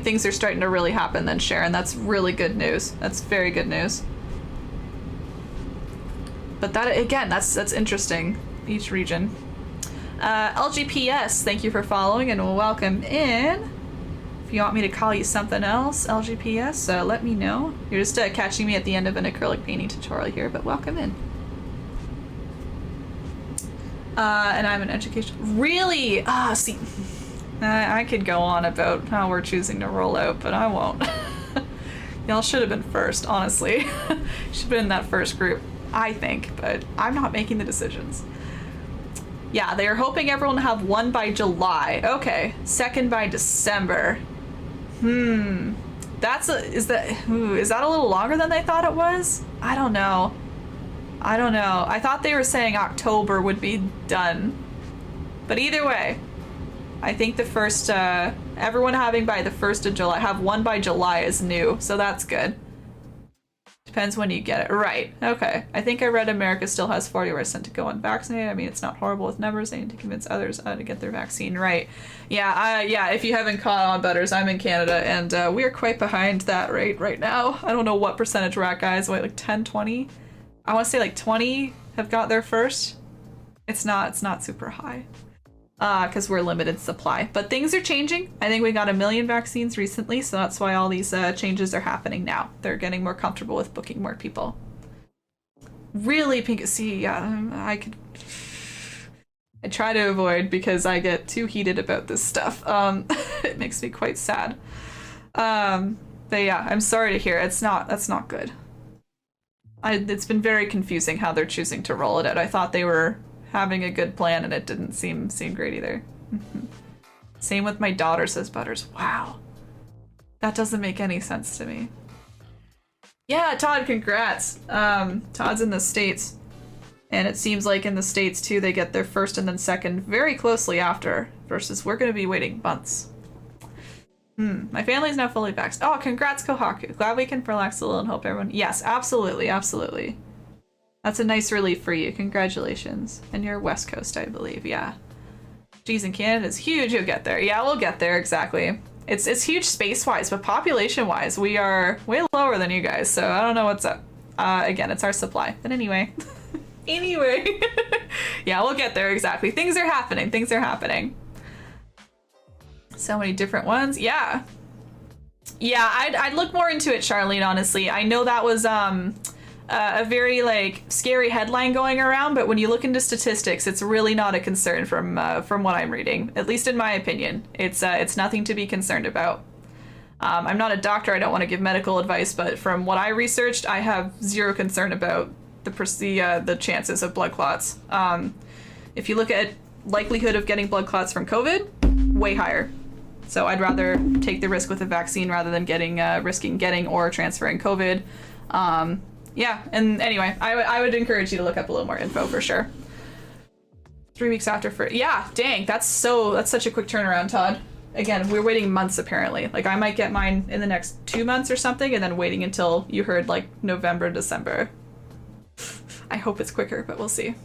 things are starting to really happen then, Sharon. That's really good news. That's very good news. But that, again, that's interesting. Each region. LGPS, thank you for following and welcome in. If you want me to call you something else, LGPS, let me know. You're just catching me at the end of an acrylic painting tutorial here, but welcome in. And I'm an education. Really? See, I could go on about how we're choosing to roll out, but I won't. Y'all should have been first, honestly. Should have been in that first group, I think, but I'm not making the decisions. Yeah, they're hoping everyone will have one by July. Okay, second by December. Is that a little longer than they thought it was? I don't know. I thought they were saying October would be done. But either way, I think the first, everyone having by the 1st of July, have one by July is new, so that's good. Depends when you get it. Right, okay. I think I read America still has 40% to go unvaccinated. I mean, it's not horrible with numbers. They need to convince others to get their vaccine. Right. Yeah, if you haven't caught on, Butters, I'm in Canada, and we're quite behind that rate right now. I don't know what percentage we're at, guys. Wait, like 10, 20? I want to say like 20 have got there first. It's not super high because we're limited supply, but things are changing. I think we got 1 million vaccines recently, so that's why all these changes are happening now. They're getting more comfortable with booking more people. Really pink. See, yeah, I try to avoid because I get too heated about this stuff. It makes me quite sad. But yeah, I'm sorry to hear. That's not good. It's been very confusing how they're choosing to roll it out. I thought they were having a good plan, and it didn't seem great either. Same with my daughter, says Butters. Wow. That doesn't make any sense to me. Yeah, Todd, congrats. Todd's in the States. And it seems like in the States, too, they get their first and then second very closely after, versus we're going to be waiting months. My family's now fully vaxxed. Oh, congrats, Kohaku. Glad we can relax a little and hope everyone... Yes, absolutely, absolutely. That's a nice relief for you. Congratulations. And you're West Coast, I believe, yeah. Geez, in Canada's huge. You'll get there. Yeah, we'll get there, exactly. It's huge space-wise, but population-wise, we are way lower than you guys, so I don't know what's up. Again, it's our supply. But anyway. Anyway. Yeah, we'll get there, exactly. Things are happening. Things are happening. So many different ones. Yeah. Yeah, I'd look more into it, Charlene, honestly. I know that was a very like scary headline going around, but when you look into statistics, it's really not a concern from what I'm reading, at least in my opinion. It's nothing to be concerned about. I'm not a doctor, I don't want to give medical advice, but from what I researched, I have zero concern about the chances of blood clots. If you look at likelihood of getting blood clots from COVID, way higher. So I'd rather take the risk with a vaccine rather than risking getting or transferring COVID. Yeah, and anyway, I would encourage you to look up a little more info for sure. 3 weeks after yeah, dang, that's such a quick turnaround, Todd. Again, we're waiting months apparently. Like I might get mine in the next 2 months or something, and then waiting until you heard like November, December. I hope it's quicker, but we'll see.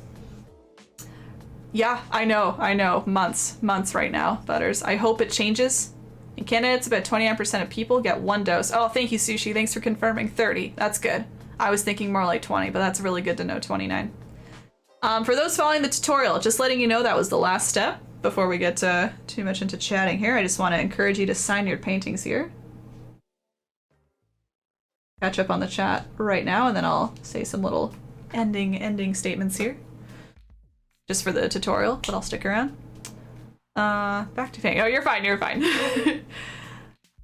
Yeah, I know, months right now, Butters. I hope it changes. In Canada, it's about 29% of people get 1 dose. Oh, thank you, Sushi. Thanks for confirming 30. That's good. I was thinking more like 20, but that's really good to know, 29. For those following the tutorial, just letting you know that was the last step before we get too much into chatting here. I just want to encourage you to sign your paintings here. Catch up on the chat right now, and then I'll say some little ending statements here. Just for the tutorial, but I'll stick around. Back to painting. Oh, you're fine.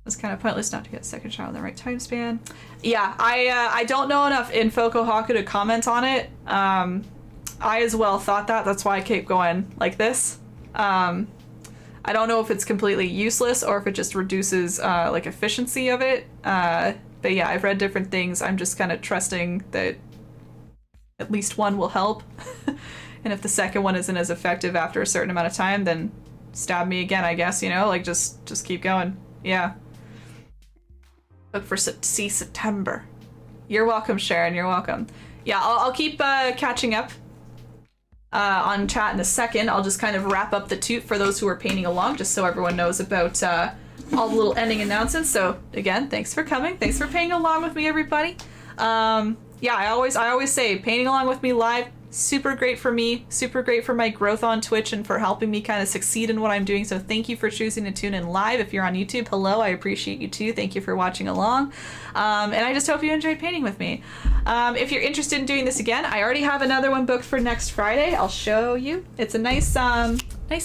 It's kind of pointless not to get a second shot in the right time span. Yeah, I don't know enough info, Kohaku, to comment on it. I as well thought that. That's why I keep going like this. I don't know if it's completely useless or if it just reduces like efficiency of it. But yeah, I've read different things. I'm just kind of trusting that at least one will help. And if the second one isn't as effective after a certain amount of time, then stab me again, I guess, you know? Like, just keep going. Yeah. Look for see September. You're welcome, Sharon. You're welcome. Yeah, I'll keep catching up on chat in a second. I'll just kind of wrap up the toot for those who are painting along, just so everyone knows about all the little ending announcements. So again, thanks for coming. Thanks for painting along with me, everybody. Yeah, I always say painting along with me live, super great for me, super great for my growth on Twitch and for helping me kind of succeed in what I'm doing. So thank you for choosing to tune in live. If you're on YouTube, hello, I appreciate you too. Thank you for watching along. And I just hope you enjoyed painting with me. If you're interested in doing this again, I already have another one booked for next Friday. I'll show you. It's a nice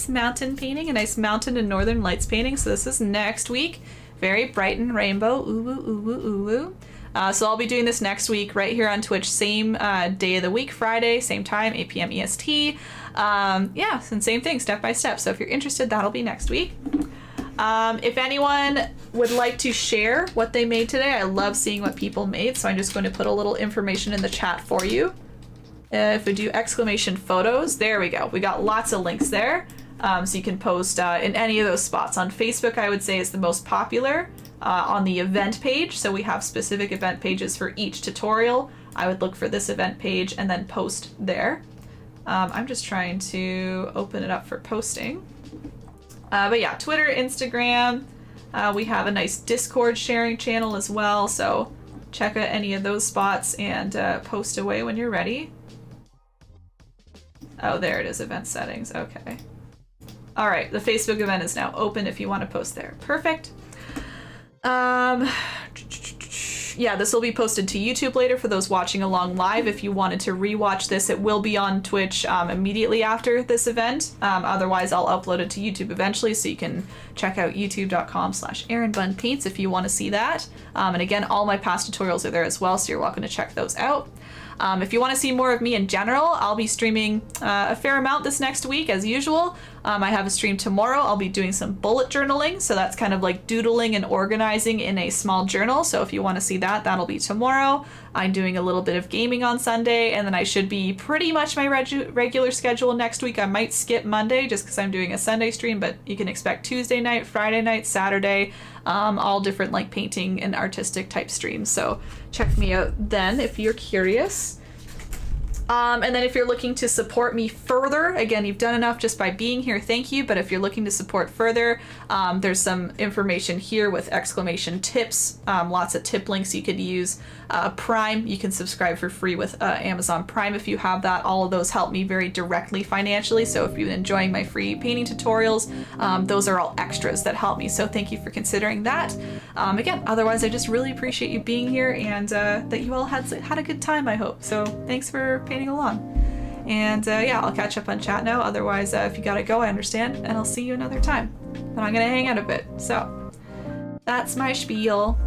mountain painting, a nice mountain and northern lights painting. So this is next week. Very bright and rainbow. Ooh, ooh, ooh, ooh, ooh. So I'll be doing this next week right here on Twitch, same day of the week, Friday, same time, 8 p.m. EST. Yeah, and same thing, step by step. So if you're interested, that'll be next week. If anyone would like to share what they made today, I love seeing what people made, so I'm just going to put a little information in the chat for you. If we do exclamation photos, there we go. We got lots of links there, so you can post in any of those spots. On Facebook, I would say is the most popular. On the event page, so we have specific event pages for each tutorial. I would look for this event page and then post there. I'm just trying to open it up for posting. But yeah, Twitter, Instagram, we have a nice Discord sharing channel as well, so check out any of those spots and post away when you're ready. Oh, there it is, event settings, okay. All right, the Facebook event is now open if you want to post there. Perfect. Yeah, this will be posted to YouTube later for those watching along live. If you wanted to rewatch this, it will be on Twitch immediately after this event. Otherwise, I'll upload it to YouTube eventually, so you can check out youtube.com/erinbunpaints if you want to see that. And again, all my past tutorials are there as well, so you're welcome to check those out. If you want to see more of me in general, I'll be streaming a fair amount this next week, as usual. I have a stream tomorrow. I'll be doing some bullet journaling, so that's kind of like doodling and organizing in a small journal. So if you want to see that, that'll be tomorrow. I'm doing a little bit of gaming on Sunday, and then I should be pretty much my regular schedule next week. I might skip Monday just because I'm doing a Sunday stream, but you can expect Tuesday night, Friday night, Saturday, all different like painting and artistic type streams. So check me out then if you're curious. And then if you're looking to support me further, again, you've done enough just by being here, thank you. But if you're looking to support further, there's some information here with exclamation tips, lots of tip links you could use. Prime, you can subscribe for free with Amazon Prime if you have that. All of those help me very directly financially. So if you've been enjoying my free painting tutorials, those are all extras that help me. So thank you for considering that. Again, otherwise, I just really appreciate you being here and that you all had a good time, I hope. So thanks for painting along. And yeah, I'll catch up on chat now. Otherwise, if you gotta go, I understand, and I'll see you another time. But I'm gonna hang out a bit. So that's my spiel.